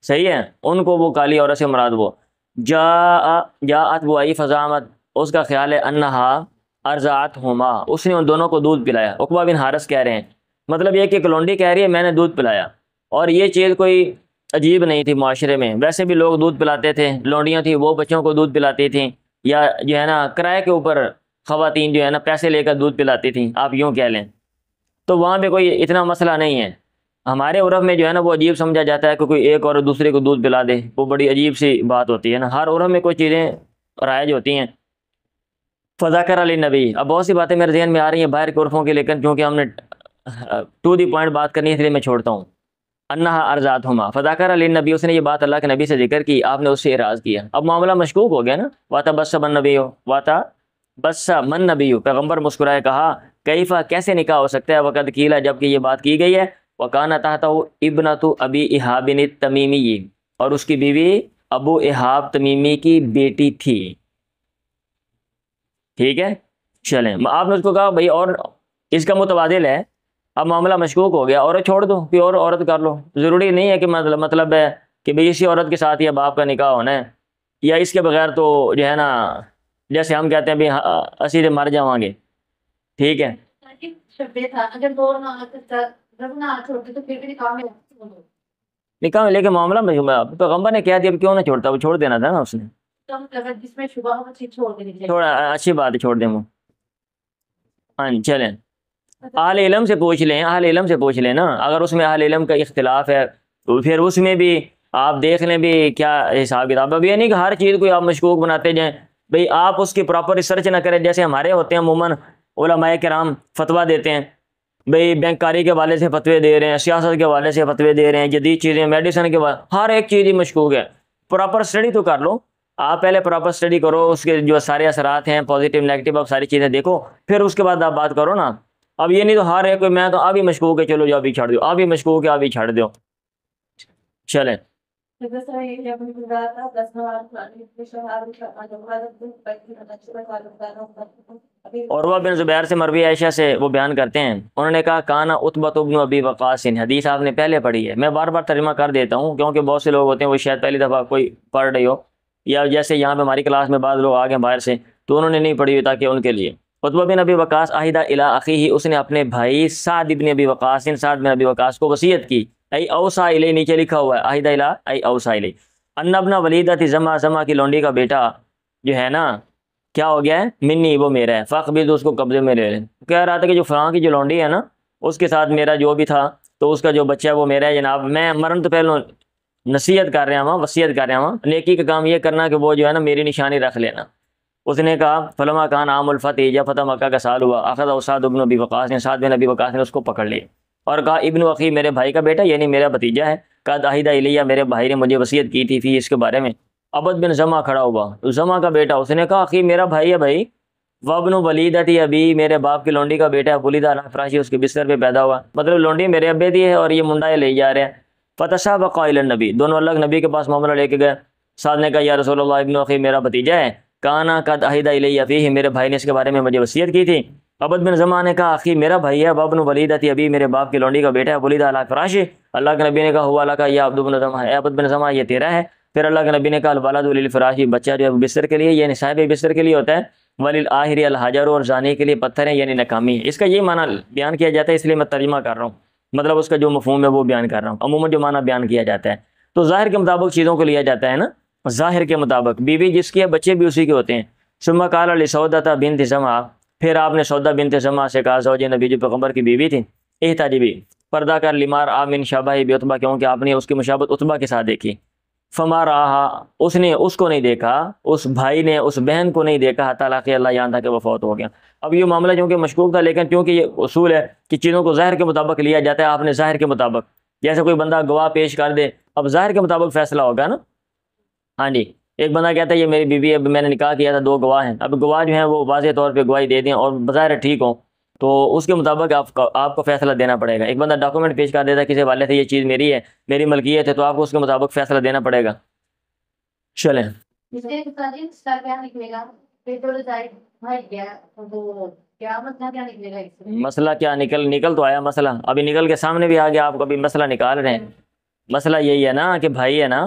[SPEAKER 1] صحیح ہے، ان کو وہ کالی عورت سے مراد وہ جاءت وہ آئی فزامت، اس کا خیال ہے انہا ارضعتہما، اس نے ان دونوں کو دودھ پلایا۔ عقبہ بن حارث کہہ رہے ہیں مطلب یہ کہ لونڈی کہہ رہی ہے میں نے دودھ پلایا، اور یہ چیز کوئی عجیب نہیں تھی معاشرے میں، ویسے بھی لوگ دودھ پلاتے تھے، لونڈیاں تھیں وہ بچوں کو دودھ پلاتی تھیں، یا جو ہے نا کرائے کے اوپر خواتین جو ہے نا پیسے لے کر دودھ پلاتی تھیں، آپ یوں کہہ لیں، تو وہاں پہ کوئی اتنا مسئلہ نہیں ہے۔ ہمارے عرف میں جو ہے نا وہ عجیب سمجھا جاتا ہے کہ کوئی ایک اور دوسرے کو دودھ پلا دے، وہ بڑی عجیب سی بات ہوتی ہے نا، ہر عرف میں کوئی چیزیں رائج ہوتی ہیں۔ فذکر علی نبی، اب بہت سی باتیں میرے ذہن میں آ رہی ہیں باہر کے عرفوں کی، لیکن چونکہ ہم نے ٹو دی پوائنٹ بات کرنی ہے اس لیے میں چھوڑتا ہوں۔ انہا ارضعتہما فذکر علی نبی، اس نے یہ بات اللہ کے نبی سے ذکر کی، آپ نے اس سے اعراض کیا، اب معاملہ مشکوک ہو گیا نا۔ وتبسم النبی، پیغمبر مسکرائے، کہا کیفا، کیسے نکاح ہو سکتا ہے، وقد قیل، جبکہ یہ بات کی گئی ہے، وکانہ تحتہ ابنۃ ابی احاب التمیمی، اور اس کی بیوی ابو احاب تمیمی کی بیٹی تھی، ٹھیک ہے۔ چلیں، آپ نے اس کو کہا بھائی اور اس کا متبادل ہے، اب معاملہ مشکوک ہو گیا، عورت چھوڑ دو، کوئی اور عورت کر لو، ضروری نہیں ہے کہ مطلب ہے کہ بھئی اسی عورت کے ساتھ یا باپ کا نکاح ہونا ہے، یا اس کے بغیر تو جو ہے نا جیسے ہم کہتے ہیں بھی اسی سے مر جاؤں گے، ٹھیک ہے۔ نکاح میں لے کے معاملہ میں پیغمبر نے کہہ دیا، کیوں نہ چھوڑتا، وہ چھوڑ دینا تھا نا اس نے، تھوڑا اچھی بات ہے، چھوڑ دیں وہ۔ ہاں چلیں، اہل علم سے پوچھ لیں، اہل علم سے پوچھ لیں نا، اگر اس میں اہل علم کا اختلاف ہے تو پھر اس میں بھی آپ دیکھ لیں بھی کیا حساب کتاب۔ اب یہ نہیں کہ ہر چیز کو آپ مشکوک بناتے جائیں، بھئی آپ اس کی پراپر ریسرچ نہ کریں، جیسے ہمارے ہوتے ہیں عموماً علماء کرام فتویٰ دیتے ہیں، بھئی بینک کاری کے حوالے سے فتوے دے رہے ہیں، سیاست کے حوالے سے فتوے دے رہے ہیں، جدید چیزیں، میڈیسن کے ہر ایک چیز ہی مشکوک ہے۔ پراپر اسٹڈی تو کر لو، آپ پہلے پراپر اسٹڈی کرو، اس کے جو سارے اثرات ہیں پازیٹیو نیگیٹو، آپ ساری چیزیں دیکھو، پھر اس کے بعد آپ بات کرو نا۔ اب یہ نہیں تو ہر ایک میں تو ابھی مشکوک ہے، چلو جو ابھی چھڑ دو، ابھی مشکوک ہے ابھی چھڑ دو، چلیں۔ عروہ بن زبیر سے مروی عائشہ سے وہ بیان کرتے ہیں، انہوں نے کہا کانا عتبہ بن ابی وقاص، حدیث آپ نے پہلے پڑھی ہے، میں بار بار ترجمہ کر دیتا ہوں کیونکہ بہت سے لوگ ہوتے ہیں وہ شاید پہلی دفعہ کوئی پڑھ رہی ہو، یا جیسے یہاں پہ ہماری کلاس میں بعض لوگ آ گئے باہر سے تو انہوں نے نہیں پڑھی ہوئی، تاکہ ان کے لیے عتبہ بن ابی وقاص عہد الی اخیہ، اس نے اپنے بھائی سعد بن ابی وقاص، سعد بن ابی وقاص کو وصیت کی، ای اوصا الی، نیچے لکھا ہوا ہے عہد الی ای اوصا الی، ان ابن ولیدۃ زما، زما کی لونڈی کا بیٹا جو ہے نا کیا ہو گیا ہے، منی، وہ میرا ہے، فقبض، اس کو قبضے میں لے لیں، کہہ رہا تھا کہ جو فلاں کی جو لونڈی ہے نا اس کے ساتھ میرا جو بھی تھا تو اس کا جو بچہ ہے وہ میرا ہے جناب، میں مرن تو پہلے نصیحت کر رہا ہوں، وصیت کر رہا ہوں، نیکی کا کام یہ کرنا کہ وہ جو ہے نا میری نشانی رکھ لینا، اس نے کہا فلما کان عام الفتح، جب فتح مکہ کا سال ہوا، اخذ سعد بن ابی وقاص نے، سعد بن ابی وقاص نے اس کو پکڑ لیا اور کہا ابن اخی، میرے بھائی کا بیٹا، یعنی میرا بھتیجا ہے، قد عہد الیہ، میرے بھائی نے مجھے وصیت کی تھی، فی اس کے بارے میں۔ عبد بن زمع کھڑا ہوا، زمع کا بیٹا، اس نے کہا اخی، میرا بھائی ہے بھائی، وابن ولیدتی ابی، میرے باپ کی لونڈی کا بیٹا ہے، ولد علی فراشی، اس کے بستر پہ پیدا ہوا، مطلب لونڈی میرے ابے دی ہے اور یہ منڈا یہ لے جا رہے ہیں۔ فتشابقا الی النبی، دونوں الگ نبی کے پاس معاملہ لے کے گئے۔ سعد نے کہا یا رسول اللہ، ابن اخی میرا بھتیجا ہے، کانا قد عہد الیہ فیہ، میرے بھائی نے اس کے بارے میں مجھے وصیت کی تھی۔ عبد بن زمع نے کہا اخی، میرا بھائی ہے، وابن ولیدتی ابی، میرے باپ کی لونڈی کا بیٹا ہے، ولد علی فراشی، اللہ کے نبی نے کہا ہوا لکا یا عبد بن زمع، اے عبد بن زمع یہ تیرا ہے۔ پھر اللہ کے نبی نے کہا الولد للفراشی، بچہ جو ہے بستر کے لیے، یعنی صاحب بستر کے لیے ہوتا ہے، وللآخر الحجر، اور زانی کے لیے پتھر ہیں، یعنی ناکامی ہے۔ اس کا یہ معنی بیان کیا جاتا ہے، اس لیے میں ترجمہ کر رہا ہوں، مطلب اس کا جو مفہوم ہے وہ بیان کر رہا ہوں، عموماً جو معنی بیان کیا جاتا ہے تو ظاہر کے مطابق چیزوں کو لیا جاتا ہے نا، ظاہر کے مطابق، بیوی جس کی ہے بچے بھی اسی کے ہوتے ہیں۔ ثم قال لسودۃ بنت زمع، پھر آپ نے سودہ بنت زمع سے کہا، زوج نبی جو پیغمبر کی بیوی تھی، احتجبی، پردہ کر، لمار آمن شبہ بعتبہ، کیونکہ آپ نے اس کی مشابہت عتبہ کے ساتھ دیکھی۔ فما رہا، اس نے اس کو نہیں دیکھا، اس بھائی نے اس بہن کو نہیں دیکھا، حتی لاقی اللہ، یہاں تھا کہ وہ فوت ہو گیا۔ اب یہ معاملہ چونکہ مشکوک تھا، لیکن کیونکہ یہ اصول ہے کہ چیزوں کو ظاہر کے مطابق لیا جاتا ہے، آپ نے ظاہر کے مطابق، جیسے کوئی بندہ گواہ پیش کر دے، اب ظاہر کے مطابق فیصلہ ہوگا نا۔ ہاں جی، ایک بندہ کہتا ہے یہ میری بیوی ہے، اب میں نے نکاح کیا تھا، دو گواہ ہیں، اب گواہ جو ہیں وہ واضح طور پہ گواہی دے دیں اور بظاہر ٹھیک ہوں، تو اس کے مطابق آپ کو فیصلہ دینا پڑے گا۔ ایک بندہ ڈاکومنٹ پیش کر دیتا ہے کسی والے سے، یہ چیز میری ہے، میری ملکیت ہے، تو آپ کو اس کے مطابق فیصلہ دینا پڑے گا۔ چلیں، مسئلہ کیا نکل تو آیا مسئلہ، ابھی نکل کے سامنے بھی آ گیا، آپ کو ابھی مسئلہ نکال رہے ہیں۔ مسئلہ یہی ہے نا کہ بھائی ہے نا،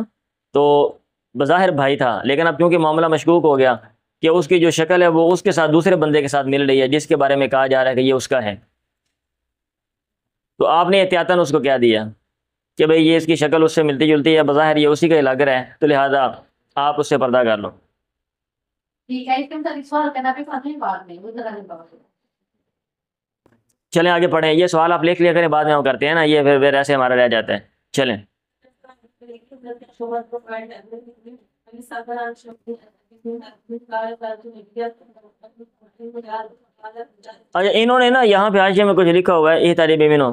[SPEAKER 1] تو بظاہر بھائی تھا، لیکن اب کیونکہ معاملہ مشکوک ہو گیا کہ اس کی جو شکل ہے وہ اس کے ساتھ دوسرے بندے کے ساتھ مل رہی ہے جس کے بارے میں کہا جا رہا ہے کہ یہ اس کا ہے، تو آپ نے احتیاطاً اس کو کیا دیا کہ بھئی یہ اس کی شکل اس سے ملتی جلتی ہے، بظاہر یہ اسی کا لگ رہا ہے، تو لہٰذا آپ اس سے پردہ کر لو۔ چلیں آگے پڑھیں، یہ سوال آپ لکھ لیا کریں، بعد میں ہم کرتے ہیں نا، یہ پھر ایسے ہمارا رہ جاتا ہے۔ چلیں، اچھا انہوں نے نا یہاں پہ حاشیے میں کچھ لکھا ہوا ہے، یہ طالب منو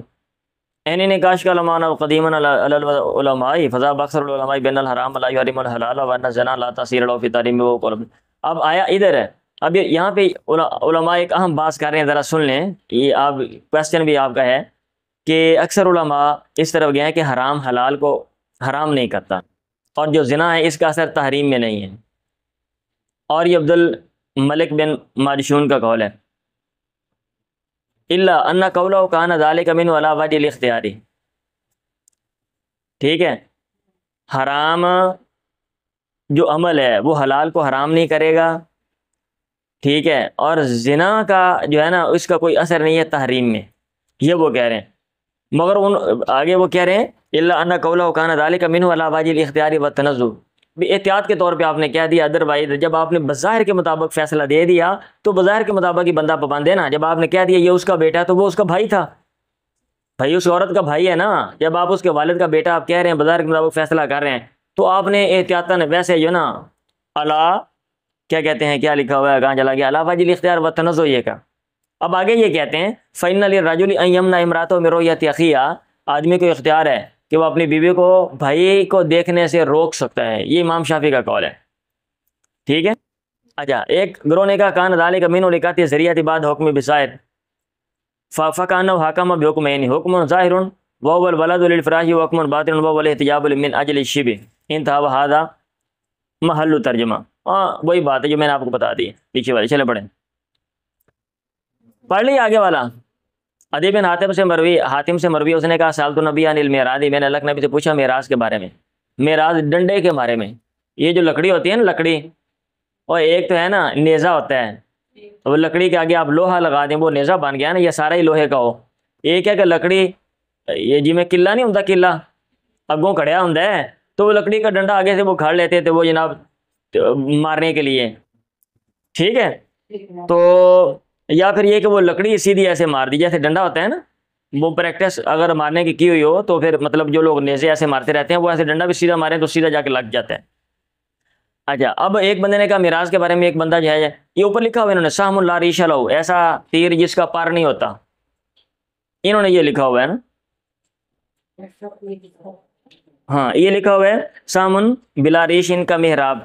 [SPEAKER 1] اینی نکاش کا علماء قدیما العلماء فضا بخر العلماء بین الحرام لا یحرم الحلال وان الزنا لا تاثیر له فی تعلیم و قلب۔ اب آیا ادھر ہے، اب یہاں پہ علماء ایک اہم بات کر رہے ہیں، ذرا سن لیں، یہ آپ کویسچن بھی آپ کا ہے کہ اکثر علماء اس طرف گئے ہیں کہ حرام حلال کو حرام نہیں کرتا، اور جو زنا ہے اس کا اثر تحریم میں نہیں ہے، اور یہ عبد الملک بن ماجشون کا قول ہے، الا ان قولہ کان ذلک من علی وجہ الاختیاری، ٹھیک ہے، حرام جو عمل ہے وہ حلال کو حرام نہیں کرے گا، ٹھیک ہے، اور زنا کا جو ہے نا اس کا کوئی اثر نہیں ہے تحریم میں، یہ وہ کہہ رہے ہیں، مگر آگے وہ کہہ رہے ہیں الا ان قولہ کان ذلک من علی وجہ الاختیاری والتنزہ، احتیاط کے طور پہ آپ نے کہہ دیا، ادروائز جب آپ نے بظاہر کے مطابق فیصلہ دے دیا تو بظاہر کے مطابق ہی بندہ پابند ہے نا، جب آپ نے کہہ دیا یہ اس کا بیٹا ہے تو وہ اس کا بھائی تھا، بھائی اس عورت کا بھائی ہے نا، جب آپ اس کے والد کا بیٹا آپ کہہ رہے ہیں، بظاہر کے مطابق فیصلہ کر رہے ہیں، تو آپ نے احتیاطاً ویسے جو نا اللہ کیا کہتے ہیں، کیا لکھا ہوا ہے کہاں چلا گیا، اللہ وجہ الاختیار والتنزہ یہ کا۔ اب آگے یہ کہتے ہیں فَإِنَّ لِلرَّجُلِ أَن يَمْنَعَ امْرَأَتَهُ مِن رُؤْيَةِ أَخِيهَا، آدمی کو اختیار ہے کہ وہ اپنی بیوی کو بھائی کو دیکھنے سے روک سکتا ہے، یہ امام شافعی کا قول ہے، ٹھیک ہے۔ اچھا، ایک گروہ نے کہا کان ذالک من لکات ذریعہ بعد حکم بصائر فکانہ حکم بحکمین، حکم ظاہر وهو الولد للفراش وحکم باطن وهو الاحتجاب من اجل الشبہ، انتہا وہذا محل ترجمہ۔ وہی بات ہے جو میں نے آپ کو بتا دی پیچھے والی، چلے پڑھیں، پڑھ لی آگے والا۔ عدی بن حاتم سے مروی اس نے کہا سالت النبی عن المعراج، میں نے اللہ کے نبی سے پوچھا معراج کے بارے میں، معراج ڈنڈے کے بارے میں، یہ جو لکڑی ہوتی ہے نا لکڑی، اور ایک تو ہے نا نیزہ ہوتا ہے، وہ لکڑی کے آگے آپ لوہا لگا دیں وہ نیزہ بن گیا نا، یہ سارا ہی لوہے کا ہو، ایک ہے کہ لکڑی یہ جی میں قلعہ نہیں ہوتا، قلعہ اگوں کھڑیا ہوں ہے، تو وہ لکڑی کا ڈنڈا آگے سے وہ کھڑ لیتے تھے وہ جناب مارنے کے لیے، ٹھیک ہے، تو یا پھر یہ کہ وہ لکڑی سیدھی ایسے مار دی جیسے ڈنڈا ہوتا ہے نا، وہ پریکٹس اگر مارنے کی ہوئی ہو تو پھر مطلب جو لوگ نیزے ایسے مارتے رہتے ہیں وہ ایسے ڈنڈا بھی سیدھا ماریں تو سیدھا جا کے لگ جاتا ہے۔ اچھا اب ایک بندے نے کہا میراث کے بارے میں، ایک بندہ جو ہے یہ اوپر لکھا ہوا ہے انہوں نے، سہم لا ریش لہو، ایسا تیر جس کا پر نہیں ہوتا، انہوں نے یہ لکھا ہوا ہے نا، ہاں یہ لکھا ہوا ہے سامن بلا ریش ان کا محراب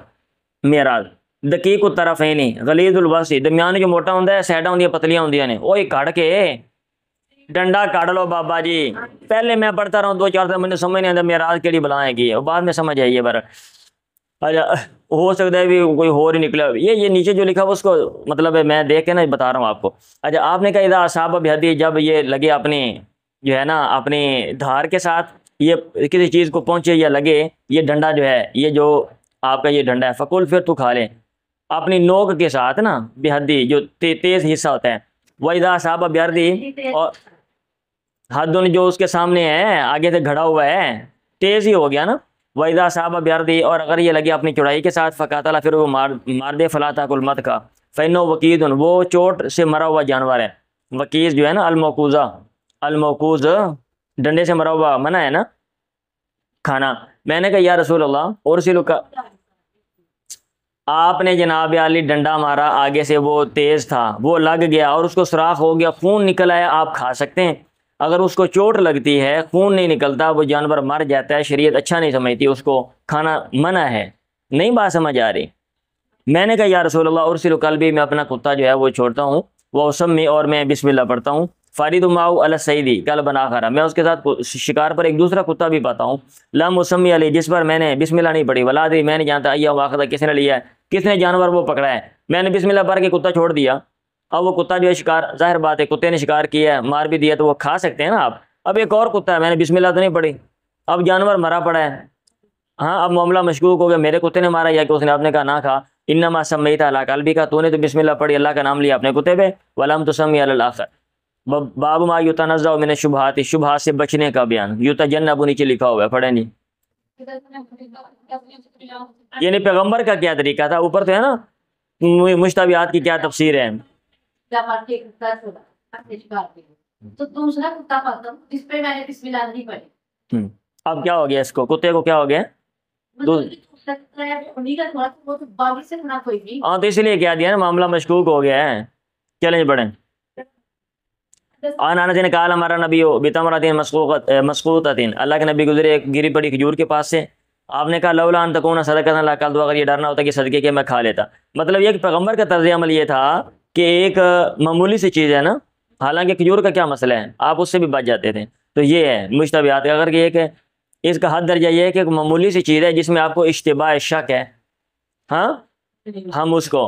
[SPEAKER 1] معراج دقیق الطرفین غلیظ الوسط، درمیان جو موٹا ہوندا ہے، سائڈاں ہوندیاں پتلیاں ہوندیاں نے، اوے کڑ کے ڈنڈا کاٹ لو بابا جی۔ پہلے میں پڑھتا رہا ہوں 2-4 دن، مجھے سمجھ نہیں آتا معراج کیڑی بلا ہے کی، اور بعد میں سمجھ آئی ہے بر۔ اچھا ہو سکتا ہے بھی کوئی اور ہی نکلا، یہ نیچے جو لکھا ہوا اس کو مطلب ہے میں دیکھ کے نا بتا رہا ہوں آپ کو۔ اچھا آپ نے کہا اذا اصاب بہدی، جب یہ لگے اپنے جو ہے نا اپنی دھار کے ساتھ، یہ کسی چیز کو پہنچے یا لگے، یہ ڈنڈا جو ہے، یہ جو آپ کا یہ ڈنڈا ہے، فکل پھر تو کھا لے اپنی نوک کے ساتھ نا، بہدی جو تیز حصہ ہوتا ہے، وَإِذَا أَصَابَ بِأَرْضِهِ، اور حدن جو اس کے سامنے ہے، آگے سے گھڑا ہوا ہے، تیز ہی ہو گیا نا، وَإِذَا أَصَابَ بِأَرْضِهِ، اور اگر یہ لگے اپنی چوڑائی کے ساتھ، فقاتل، پھر وہ مار دے، فلا تاکل، مت کا، فإنه وقید، وہ چوٹ سے مرا ہوا جانور ہے، وقیز جو ہے نا الموقوزہ، الموقوز ڈنڈے سے مرا ہوا منع ہے نا کھانا۔ میں نے کہا یا رسول اللہ ارسلو کا، آپ نے جناب علی ڈنڈا مارا، آگے سے وہ تیز تھا، وہ لگ گیا اور اس کو سوراخ ہو گیا، خون نکل آیا، آپ کھا سکتے ہیں؟ اگر اس کو چوٹ لگتی ہے، خون نہیں نکلتا، وہ جانور مر جاتا ہے، شریعت اچھا نہیں سمجھتی، اس کو کھانا منع ہے، نہیں بات سمجھ آ رہی؟ میں نے کہا یا رسول اللہ ارسلو کلبی، میں اپنا کتا جو ہے وہ چھوڑتا ہوں، وہ اسمی، اور میں بسم اللہ پڑھتا ہوں، فارد ماؤ السیدی کل بنا خرا، میں اس کے ساتھ شکار پر ایک دوسرا کتا بھی پاتا ہوں، لم اسمی علی، جس پر میں نے بسم اللہ نہیں پڑھی، ولادی، میں نہیں جانتا ایا واخذہ، کس نے لیا ہے، کس نے جانور وہ پکڑا ہے، میں نے بسم اللہ پڑھ کے کتا چھوڑ دیا، اب وہ کتا جو ہے شکار، ظاہر بات ہے کتے نے شکار کیا ہے، مار بھی دیا تو وہ کھا سکتے ہیں نا آپ، اب ایک اور کتا ہے، میں نے بسم اللہ تو نہیں پڑھی، اب جانور مرا پڑا ہے، ہاں اب معاملہ مشکوک ہو گیا، میرے کتے نے مارا یا کہ اس نے، آپ نے کہا نہ کھا، انما سمیت علی قلبی کا، تو نے تو بسم اللہ پڑھی، اللہ کا نام لیا اپنے کتے پہ، ولم تسمی علی الاخر۔ باب ما یتنزع من الشبہات، شبہات سے بچنے کا بیان، یتجنب نیچے لکھا ہوا ہے، پڑھیں جی۔ یعنی پیغمبر کا کیا طریقہ تھا، اوپر تو ہے نا مشتبہات کی کیا تفسیر ہے۔
[SPEAKER 2] تو دوسرا کتا پاتا ہوں جس پہ میں نے بسم اللہ نہیں پڑھی،
[SPEAKER 1] اب کیا ہو گیا اس کو، کتے کو کیا ہو گیا؟ ہاں تو اس لیے کیا دیا نا، معاملہ مشکوک ہو گیا ہے۔ چلیں جی پڑھیں۔ انس نے کہا ہمارا نبی بتمرۃ مسقوطۃ، اللہ کے نبی گزرے ایک گری پڑی کھجور کے پاس سے، آپ نے کہا لولا ان تکون صدقۃ لاکلت، اگر یہ ڈرنا ہوتا کہ صدقے کے میں کھا لیتا، مطلب یہ کہ پیغمبر کا طرز عمل یہ تھا کہ ایک معمولی سی چیز ہے نا، حالانکہ کھجور کا کیا مسئلہ ہے، آپ اس سے بھی بچ جاتے تھے، تو یہ ہے مشتبہات، اگر یہ کہ اس کا حد درجہ یہ ہے کہ ایک معمولی سی چیز ہے جس میں آپ کو اشتباہ شک ہے، ہاں ہم اس کو،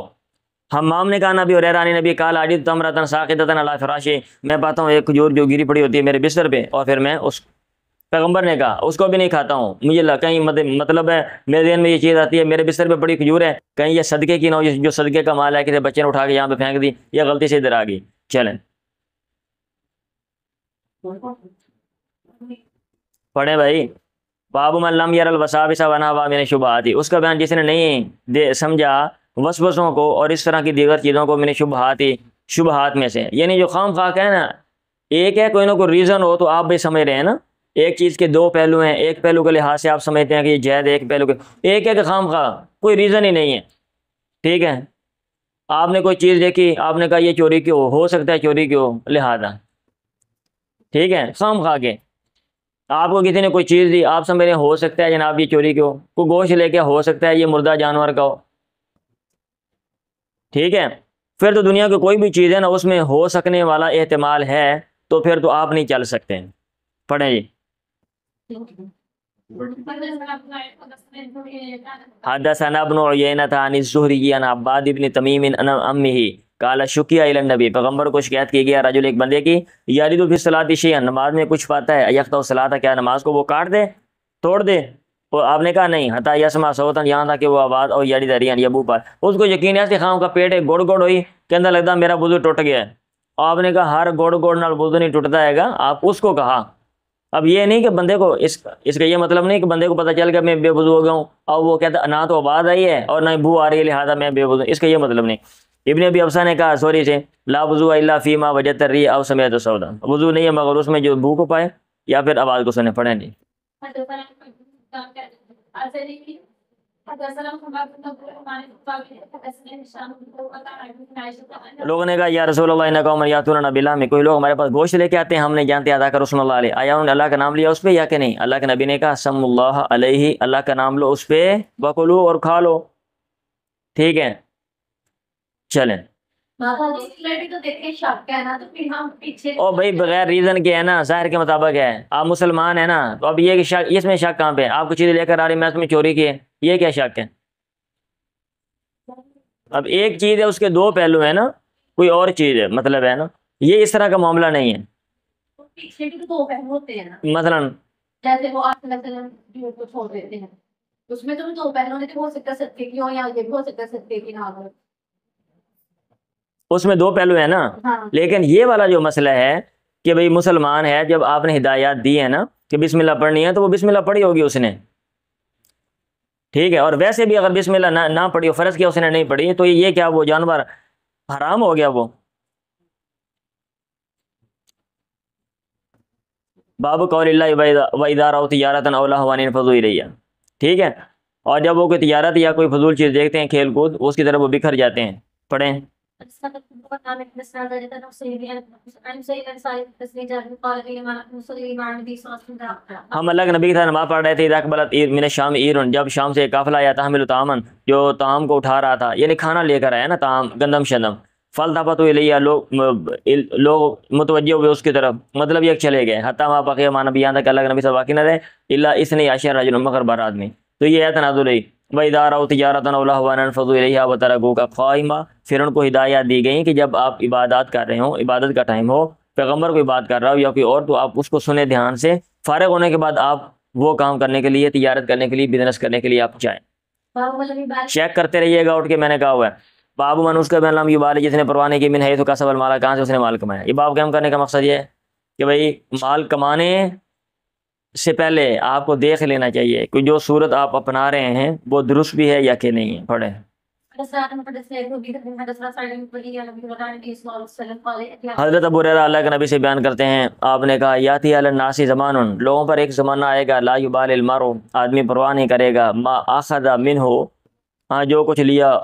[SPEAKER 1] حمام نے کہا نبی ہریرہ عن نبی قال اجد تمرۃ ساقطۃ علی فراشی، میں پاتا ہوں ایک کھجور جو گری پڑی ہوتی ہے میرے بستر پہ، اور پھر میں اس، پیغمبر نے کہا اس کو بھی نہیں کھاتا ہوں، مجھے کہیں مطلب ہے میرے ذہن میں یہ چیز آتی ہے، میرے بستر پہ پڑی کھجور ہے، کہیں یہ صدقے کی نہ ہو، جو صدقے کا مال ہے کسی بچے نے اٹھا کے یہاں پہ پھینک دی، یا غلطی سے ادھر آ گئی۔ چلیں پڑھیں بھائی۔ باب من لم یر الوساوس ونحوها من الشبہات، اس کا بیان جس نے نہیں سمجھا وسوسوں کو اور اس طرح کی دیگر چیزوں کو، من الشبہات، شبہات میں سے، یعنی جو خام خواہ ہے نا، ایک ہے کوئی نہ کوئی ریزن ہو تو آپ بھی سمجھ رہے ہیں نا، ایک چیز کے دو پہلو ہیں، ایک پہلو کے لحاظ سے آپ سمجھتے ہیں کہ یہ جائز ہے، ایک پہلو کے، ایک ہے کہ خام خواہ کوئی ریزن ہی نہیں ہے، ٹھیک ہے، آپ نے کوئی چیز دیکھی، آپ نے کہا یہ چوری کیوں ہو سکتا ہے، چوری کیوں لہذا، ٹھیک ہے، خام خواہ کے، آپ کو کسی نے کوئی چیز دی، آپ سمجھ رہے ہیں ہو سکتا ہے جناب یہ چوری کیوں، کوئی گوشت لے کے ہو سکتا ہے یہ مردہ جانور کا ہو، ٹھیک ہے، پھر تو دنیا کی کوئی بھی چیز ہے نا اس میں ہو سکنے والا احتمال ہے، تو پھر تو آپ نہیں چل سکتے۔ پڑھیں جی۔ حدثنا ابن عیینۃ عن الزہری عن عباد بن تمیم عن امہ قال شکی الی النبی، پیغمبر کو شکایت کی گیا رجل، ایک بندے کی، یرید فی الصلاۃ شیئا، نماز میں کچھ پاتا ہے، یقطع الصلاۃ، کیا نماز کو وہ کاٹ دے، توڑ دے، اور آپ نے کہا نہیں، حتی یسمع صوتا، یہاں تھا کہ وہ آواز، اور یرید ریان، یبو پر، اس کو یقین ہے کہ خام کا پیٹ ایک گڑ گڑ ہوئی کہ اندر لگتا میرا وضو ٹوٹ گیا ہے، آپ نے کہا ہر گڑ گڑ نال وضو نہیں ٹوٹتا ہے گا، آپ اس کو کہا، اب یہ نہیں کہ بندے کو اس کا یہ مطلب نہیں کہ بندے کو پتہ چل گیا میں بے وضو ہو گیا ہوں، اور وہ کہتا نہ تو آواز آئی ہے اور نہ بو آ رہی ہے لہٰذا میں بے وضو، اس کا یہ مطلب نہیں۔ ابن ابی افسا نے کہا سوری سے، لا وضو الا فیما وجدت الريح او سمعت صوتا، وضو نہیں ہے مگر اس میں جو بو کو پائے یا پھر آواز کو سنے۔ پڑھیں جی۔ لوگوں نے کہا یا رسول اللہ انکم قوم یاتون باللحم، کوئی لوگ ہمارے پاس گوشت لے کے آتے ہیں، ہم نہیں جانتے ادا کر رسول اللہ علیہ، آیا انہوں نے اللہ کا نام لیا اس پہ یا کہ نہیں؟ اللہ کے نبی نے کہا سم اللہ علیہ، اللہ کا نام لو اس پہ، وکلو اور کھا لو، ٹھیک ہے چلیں۔ او بھائی بغیر ریزن کے ہے نا، ظاہر کے مطابق ہے، آپ مسلمان ہیں نا، تو اب یہ کہ شک، اس میں شک کہاں پہ؟ آپ کو چیزیں لے کر آ رہی میں تمہیں چوری کی ہے، یہ کیا شک ہے؟ اب ایک چیز ہے اس کے دو پہلو ہیں نا، کوئی اور چیز ہے مطلب ہے نا، یہ اس طرح کا معاملہ نہیں ہے۔
[SPEAKER 2] پیچھے بھی تو دو پہلو ہوتے ہیں نا،
[SPEAKER 1] مثلاً
[SPEAKER 2] جیسے وہ آپ کو چھوڑ دیتے ہیں، اس میں تو دو پہلو ہوتے، ہو سکتا ہے صدقے کی ہو یا یہ بھی ہو سکتا ہے صدقے کی نہ ہو،
[SPEAKER 1] اس میں دو پہلو ہیں نا، لیکن یہ والا جو مسئلہ ہے کہ بھئی مسلمان ہے، جب آپ نے ہدایات دی ہے نا کہ بسم اللہ پڑھنی ہے تو وہ بسم اللہ پڑھی ہوگی اس نے، ٹھیک ہے، اور ویسے بھی اگر بسم اللہ نہ پڑھی ہو، فرض کیا اس نے نہیں پڑھی، تو یہ کیا وہ جانور حرام ہو گیا وہ؟ باب قول اللہ وَإِذَا رَأَوْا تِجَارَةً أَوْ لَهْوًا انفضوا إِلَيْهَا، ٹھیک ہے، اور جب وہ کوئی تجارت یا کوئی فضول چیز دیکھتے ہیں کھیل کود، اس کی طرف وہ بکھر جاتے ہیں۔ پڑھیں۔ ہم اللہ کے نبی کے ساتھ نماز پڑھ رہے تھے، اذا اقبلت عیر من الشام عیرن، جب شام سے ایک قافلہ آیا، تحمل طعاما، جو طعام کو اٹھا رہا تھا، یعنی کھانا لے کر آیا نا، طعام گندم شندم، فالتفتوا الیہ، لوگ متوجہ ہوئے اس کی طرف، مطلب یہ چلے گئے، حتیٰ ما بقی ما نبی، یہاں تک کہ اللہ کے نبی سے باقی نہ رہے، الا اثنی عشر رجل، مگر 12 آدمی، تو یہ ہے تنازل ہوئی، وَإِذَا رَأَوْا تِجَارَةً أَوْ لَهْوًا انفضوا إِلَيْهَا وَتَرَكُوكَ قَائِمًا، پھر ان کو ہدایات دی گئیں کہ جب آپ عبادات کر رہے ہوں، عبادت کا ٹائم ہو، پیغمبر کوئی بات کر رہا ہو یا کوئی اور، تو آپ اس کو سنیں دھیان سے، فارغ ہونے کے بعد آپ وہ کام کرنے کے لیے، تجارت کرنے کے لیے، بزنس کرنے کے لیے آپ جائیں، چیک کرتے رہیے گا اٹھ کے، میں نے کہا ہوا ہے باب من اس کا بین لم یبال، جس نے پرواہ نہیں کی، من حیث کسب المال، کہاں سے اس نے مال کمایا۔ یہ باب قائم کرنے کا مقصد یہ ہے کہ بھئی مال کمانے سے پہلے آپ کو دیکھ لینا چاہیے کہ جو صورت آپ اپنا رہے ہیں وہ درست بھی ہے یا کہ نہیں ہے۔ پڑھیں۔ حضرت ابو ہریرہ اللہ کے نبی سے بیان کرتے ہیں، آپ نے کہا یاتی علی الناس زمان، لوگوں پر ایک زمانہ آئے گا، لا یبال المرء، آدمی پرواہ نہیں کرے گا، ما اخذ منہ، ہاں جو کچھ لیا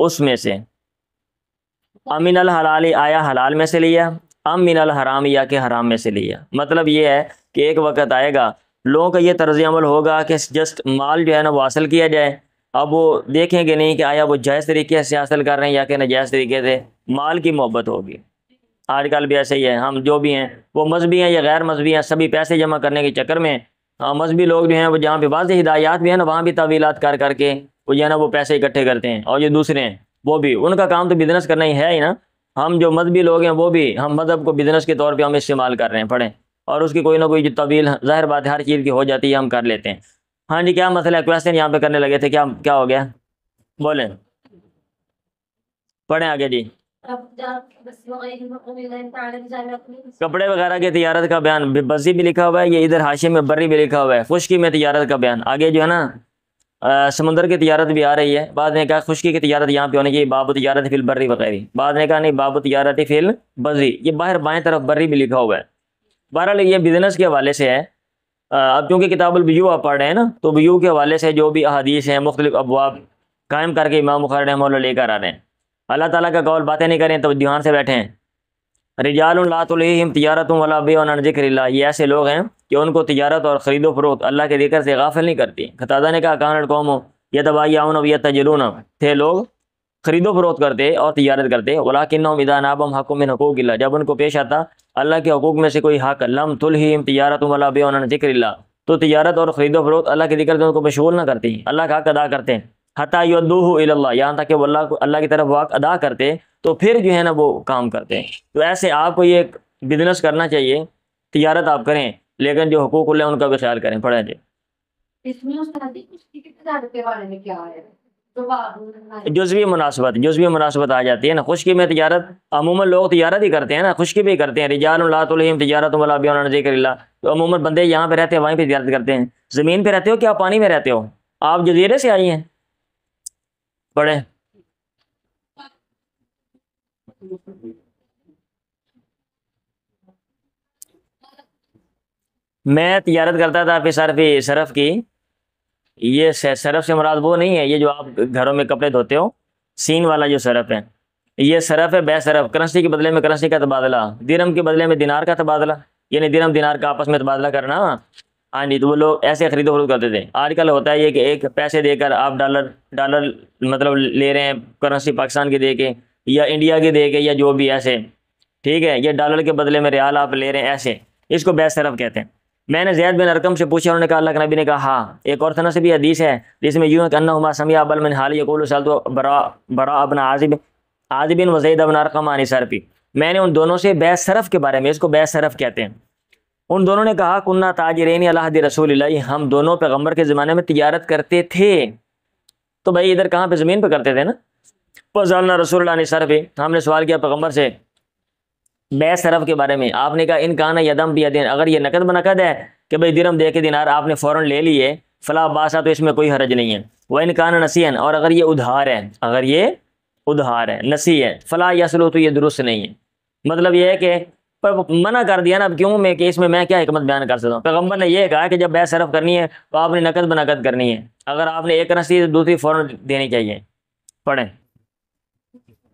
[SPEAKER 1] اس میں سے، امن الحلال، آیا حلال میں سے لیا، ام من الحرام، یا کہ حرام میں سے لیا۔ مطلب یہ ہے کہ ایک وقت آئے گا لوگوں کا یہ طرز عمل ہوگا کہ جسٹ مال جو ہے نا وہ حاصل کیا جائے، اب وہ دیکھیں گے نہیں کہ آیا وہ جائز طریقے سے حاصل کر رہے ہیں یا کہ ناجائز طریقے سے، مال کی محبت ہوگی۔ آج کل بھی ایسے ہی ہے، ہم جو بھی ہیں وہ مذہبی ہیں یا غیر مذہبی ہیں، سبھی پیسے جمع کرنے کے چکر میں، مذہبی لوگ جو ہیں وہ جہاں پہ بعض ہدایات بھی ہیں نا، وہاں بھی تعویلات کر کے وہ جو ہے نا وہ پیسے اکٹھے کرتے ہیں، اور جو دوسرے ہیں وہ بھی، ان کا کام تو بزنس کرنا ہی ہے ہی نا، ہم جو مذہبی لوگ ہیں وہ بھی، ہم مذہب کو بزنس کے طور پہ ہم استعمال کر رہے ہیں۔ پڑھیں۔ اور اس کی کوئی نہ کوئی جو طویل، ظاہر بات ہے ہر چیز کی ہو جاتی ہے، ہم کر لیتے ہیں۔ ہاں جی، کیا مسئلہ ہے؟ کویسچن یہاں پہ کرنے لگے تھے، کیا ہو گیا؟ بولیں، پڑھیں آگے جی۔ کپڑے وغیرہ کی تجارت کا بیان، بزی بھی لکھا ہوا ہے، یہ ادھر حاشیے میں بری بھی لکھا ہوا ہے، خشکی میں تجارت کا بیان، آگے جو ہے نا سمندر کی تجارت بھی آ رہی ہے، بعد نے کہا خشکی کی تجارت یہاں پہ ہونے کی، باب تجارت فی البری وغیرہ، بعد نے کہا نہیں باب تجارت فی البری، یہ باہر بائیں طرف بری بھی لکھا ہوا ہے۔ بہرحال یہ بزنس کے حوالے سے ہے، اب کیونکہ کتاب البیوع آپ پڑھ رہے ہیں نا، تو بیوع کے حوالے سے جو بھی احادیث ہیں، مختلف ابواب قائم کر کے امام بخاری رحمہ اللہ لے کر آ رہے ہیں۔ اللہ تعالیٰ کا قول، باتیں نہیں کریں تو دھیان سے بیٹھیں۔ رجال لا تلہیہم تجارت ولا بیع عن ذکر اللہ، یہ ایسے لوگ ہیں کہ ان کو تجارت اور خرید و فروخت اللہ کے ذکر سے غافل نہیں کرتی۔ قتادہ نے کہا کان القوم یتبایعون ویتجرون، تھے لوگ خرید و فروخت کرتے اور تجارت کرتے، ولکنہم اذا نابہم حق من حقوق اللہ، جب ان کو پیش آتا اللہ کے حقوق میں سے کوئی حق، لم تلہیہم تجارت ولا بیع عن ذکر اللہ، تو تجارت اور خرید و فروخت اللہ کے ذکر سے ان کو مشغول نہ کرتی، اللہ کا حق ادا کرتے ہیں، حتی یؤدوہ الی اللہ، یہاں تک کہ وہ اللہ کی طرف وہ حق ادا کرتے، تو پھر جو ہے نا وہ کام کرتے ہیں۔ تو ایسے آپ کو یہ بزنس کرنا چاہیے، تجارت آپ کریں، لیکن جو حقوق اللہ ان کا بھی خیال کریں۔ پڑھیں جی۔
[SPEAKER 2] اس میں تجارت کے بارے میں کیا ہے؟
[SPEAKER 1] جزوی مناسبت آ جاتی ہے نا، خشکی میں تجارت، عموماً لوگ تجارت ہی کرتے ہیں نا، خشکی بھی کرتے ہیں، رجال لا تلہیہم تجارت ولا بیع عن ذکر اللہ، تو عموماً بندے یہاں پہ رہتے ہیں وہیں پہ تجارت کرتے ہیں۔ زمین پہ رہتے ہو کیا پانی میں رہتے ہو؟ آپ جزیرے سے آئی ہیں؟ پڑھیں۔ میں تجارت کرتا تھا پھر صرف کی، یہ سرف سے مراد وہ نہیں ہے یہ جو آپ گھروں میں کپڑے دھوتے ہو، سین والا جو سرف ہے، یہ سرف ہے بے سرف، کرنسی کے بدلے میں کرنسی کا تبادلہ، درہم کے بدلے میں دینار کا تبادلہ، یعنی درہم دینار کا آپس میں تبادلہ کرنا۔ ہاں جی، تو وہ لوگ ایسے خرید و فروخت کرتے تھے۔ آج کل ہوتا ہے یہ کہ ایک پیسے دے کر آپ ڈالر مطلب لے رہے ہیں، کرنسی پاکستان کی دے کے یا انڈیا کی دے کے یا جو بھی ایسے، ٹھیک ہے، یہ ڈالر کے بدلے میں ریال آپ لے رہے ہیں، ایسے اس کو بے صرف کہتے ہیں۔ میں نے زید بن ارقم سے پوچھا، انہوں نے کہا اللہ کے نبی نے کہا ہاں۔ ایک اور سند سے بھی حدیث ہے جس میں یوں ہے کہ انہما سمع بل من حال یقول سالت براء ابن عازب و زید بن ارقم عن صرف، میں نے ان دونوں سے بے صرف کے بارے میں، اس کو بے صرف کہتے ہیں، ان دونوں نے کہا کننا تاجرین علی عہد رسول اللہ، ہم دونوں پیغمبر کے زمانے میں تجارت کرتے تھے۔ تو بھائی ادھر کہاں پہ؟ زمین پہ کرتے تھے نا۔ فسألنا رسول اللہ عن صرف، ہم نے سوال کیا پیغمبر سے بے صرف کے بارے میں۔ آپ نے کہا ان کان یدم بیدین، اگر یہ نقد بنقد ہے کہ بھائی درہم دے کے دینار آپ نے فوراً لے لیے، فلا باسا، تو اس میں کوئی حرج نہیں ہے۔ وہ ان کان نسین، اور اگر یہ ادھار ہے، اگر یہ ادھار ہے، نسی ہے، فلا یسلو، تو یہ درست نہیں ہے۔ مطلب یہ ہے کہ منع کر دیا نا، اب کیوں میں کہ اس میں کیا حکمت بیان کر سکتا ہوں۔ پیغمبر نے یہ کہا کہ جب بے صرف کرنی ہے تو آپ نے نقد بنقد کرنی ہے، اگر آپ نے ایک رسی دوسری فوراً دینی چاہیے۔ پڑھیں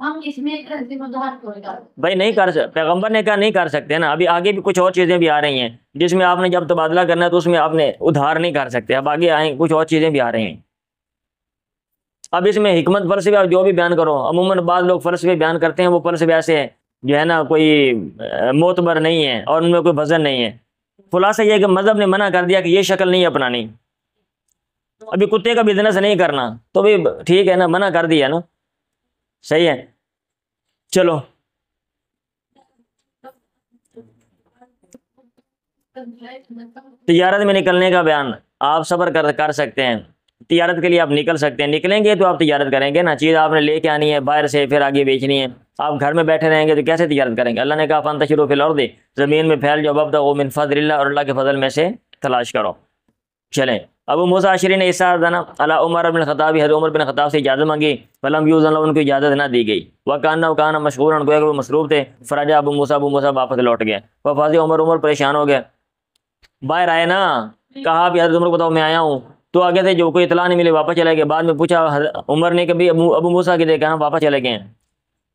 [SPEAKER 2] ہم اس میں کرنسی میں ادھار کیوں نکالتے؟
[SPEAKER 1] بھائی نہیں کر سکتے، پیغمبر نے کہا نہیں کر سکتے نا۔ ابھی آگے بھی کچھ اور چیزیں بھی آ رہی ہیں جس میں آپ نے جب تبادلہ کرنا ہے تو اس میں آپ نے ادھار نہیں کر سکتے۔ اب آگے آئیں کچھ اور چیزیں بھی آ رہی ہیں۔ اب اس میں حکمت فلسفہ جو بھی بیان کرو، عموماً بعض لوگ فلسفے بیان کرتے ہیں، وہ فلسفے ایسے جو ہے نا کوئی معتبر نہیں ہے اور ان میں کوئی وزن نہیں ہے۔ خلاصہ یہ ہے کہ مذہب نے منع کر دیا کہ یہ شکل نہیں اپنانی۔ ابھی کتے کا بزنس نہیں کرنا تو بھی ٹھیک ہے نا، منع کر دیا نا، صحیح ہے۔ چلو تجارت میں نکلنے کا بیان، آپ صبر کر سکتے ہیں، تجارت کے لیے آپ نکل سکتے ہیں، نکلیں گے تو آپ تجارت کریں گے نا، چیز آپ نے لے کے آنی ہے باہر سے پھر آگے بیچنی ہے۔ آپ گھر میں بیٹھے رہیں گے تو کیسے تجارت کریں گے؟ اللہ نے کہا فانتشروا فی الارض، زمین میں پھیل جاؤ، وابتغوا من فضل اللہ، اور اللہ کے فضل میں سے تلاش کرو۔ چلیں، ابو موسیٰ اشعری نے استاذن علی عمر بن الخطاب، حضرت عمر بن خطاب سے اجازت مانگی، فلم یؤذن له، ان کو اجازت نہ دی گئی، وکان مشغورا، گویا کہ وہ مصروف تھے، فرجع ابو موسیٰ واپس لوٹ گئے، وفاض عمر پریشان ہو گئے، باہر آئے نا، کہا بھی حضرت عمر کو بتاؤ میں آیا ہوں، تو آگے سے جو کوئی اطلاع نہیں ملی واپس چلے گئے۔ بعد میں پوچھا عمر نے کہ بھی ابو موسیٰ کی دیکھا، ہاں واپس چلے گئے ہیں،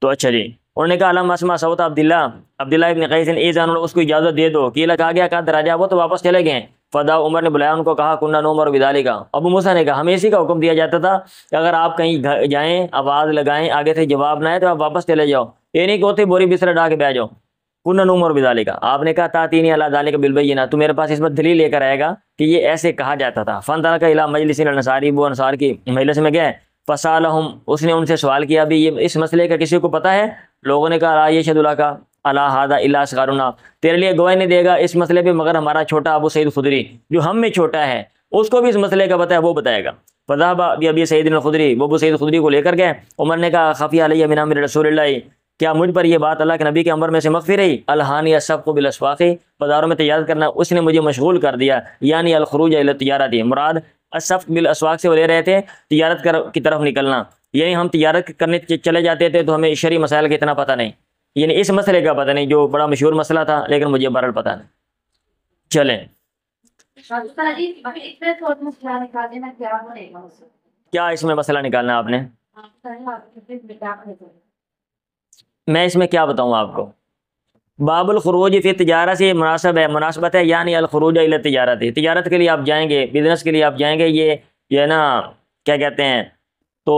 [SPEAKER 1] تو اچھا جی۔ انہوں نے کہا علم اسمع صوت عبداللہ ابن قیس ایذن، اس کو اجازت دے دو، کیلا کہا گیا کہا دراجہ، وہ تو واپس چلے گئے ہیں۔ فدا عمر نے بلایا ان کو، کہا کننا نؤمر بذالک، ابو موسیٰ نے کہا ہمیں اسی کا حکم دیا جاتا تھا کہ اگر آپ کہیں جائیں آواز لگائیں آگے سے جواب نہ آئے تو آپ واپس چلے جاؤ، یہ نہیں کہ ہوتے بوری بستر ڈا کے بیٹھ جاؤ۔ کننا نؤمر بذالک، آپ نے کہا تاتینی علی ذالک بالبینہ، تو میرے پاس اس پر دلیل لے کر آئے گا کہ یہ ایسے کہا جاتا تھا۔ فانطلق الی مجلس الانصاری، وہ انصار کی مجلس میں گئے، فسالہم، اس نے ان سے سوال کیا بھی یہ اس مسئلے کا کسی کو پتہ ہے؟ لوگوں نے کہا لا یشہد لک علی ھذا الا اصغرنا، تیرے لیے گواہی نہیں دے گا اس مسئلے پہ مگر ہمارا چھوٹا ابو سعید خدری جو ہم میں چھوٹا ہے، اس کو بھی اس مسئلے کا پتہ ہے، وہ بتائے گا۔ فذهب بأبي سعید الخدری، وہ ابو سعید خدری کو لے کر گئے۔ عمر نے کہا خفی علی من امر رسول اللہ، کیا مجھ پر یہ بات اللہ کے نبی کے امر میں سے مخفی رہی؟ الہانی السبق بالاسواق، بازاروں میں تجارت کرنا اس نے مجھے مشغول کر دیا، یعنی الخروج الی التجارت، مراد السبق بالاسواق سے وہ لے رہے تھے تجارت کی طرف نکلنا، یعنی ہم تجارت کرنے چلے جاتے تھے تو ہمیں شرعی مسائل کا اتنا پتہ نہیں، یعنی اس مسئلے کا پتہ نہیں جو بڑا مشہور مسئلہ تھا لیکن مجھے بہرحال پتہ نہیں۔ چلیں کیا اس میں مسئلہ نکالنا آپ نے؟ میں اس میں کیا بتاؤں آپ کو؟ باب الخروج فی تجارت سے مناسبت ہے، یعنی الخروج الی تجارت، تجارت کے لیے آپ جائیں گے، بزنس کے لیے آپ جائیں گے، یہ ہے نا کیا کہتے ہیں، تو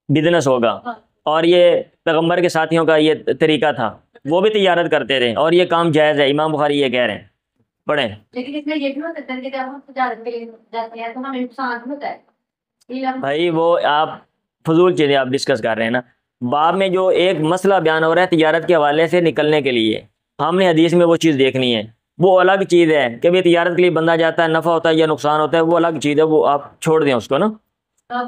[SPEAKER 1] بزنس ہوگا، اور یہ پیغمبر کے ساتھیوں کا یہ طریقہ تھا، وہ بھی تجارت کرتے رہے اور یہ کام جائز ہے، امام بخاری یہ کہہ رہے ہیں۔ پڑھیں۔
[SPEAKER 2] لیکن اس میں یہ بھی ہو سکتا ہے کہ جب ہم تجارت کے لیے جاتے ہیں تو ہمیں نقصان ہوتا ہے۔
[SPEAKER 1] بھائی وہ آپ فضول چیزیں آپ ڈسکس کر رہے ہیں نا، باب میں جو ایک مسئلہ بیان ہو رہا ہے تجارت کے حوالے سے نکلنے کے لیے، ہم نے حدیث میں وہ چیز دیکھنی ہے، وہ الگ چیز ہے کہ بھی تجارت کے لیے بندہ جاتا ہے نفع ہوتا ہے یا نقصان ہوتا ہے، وہ الگ چیز ہے، وہ آپ چھوڑ دیں اس کو نا۔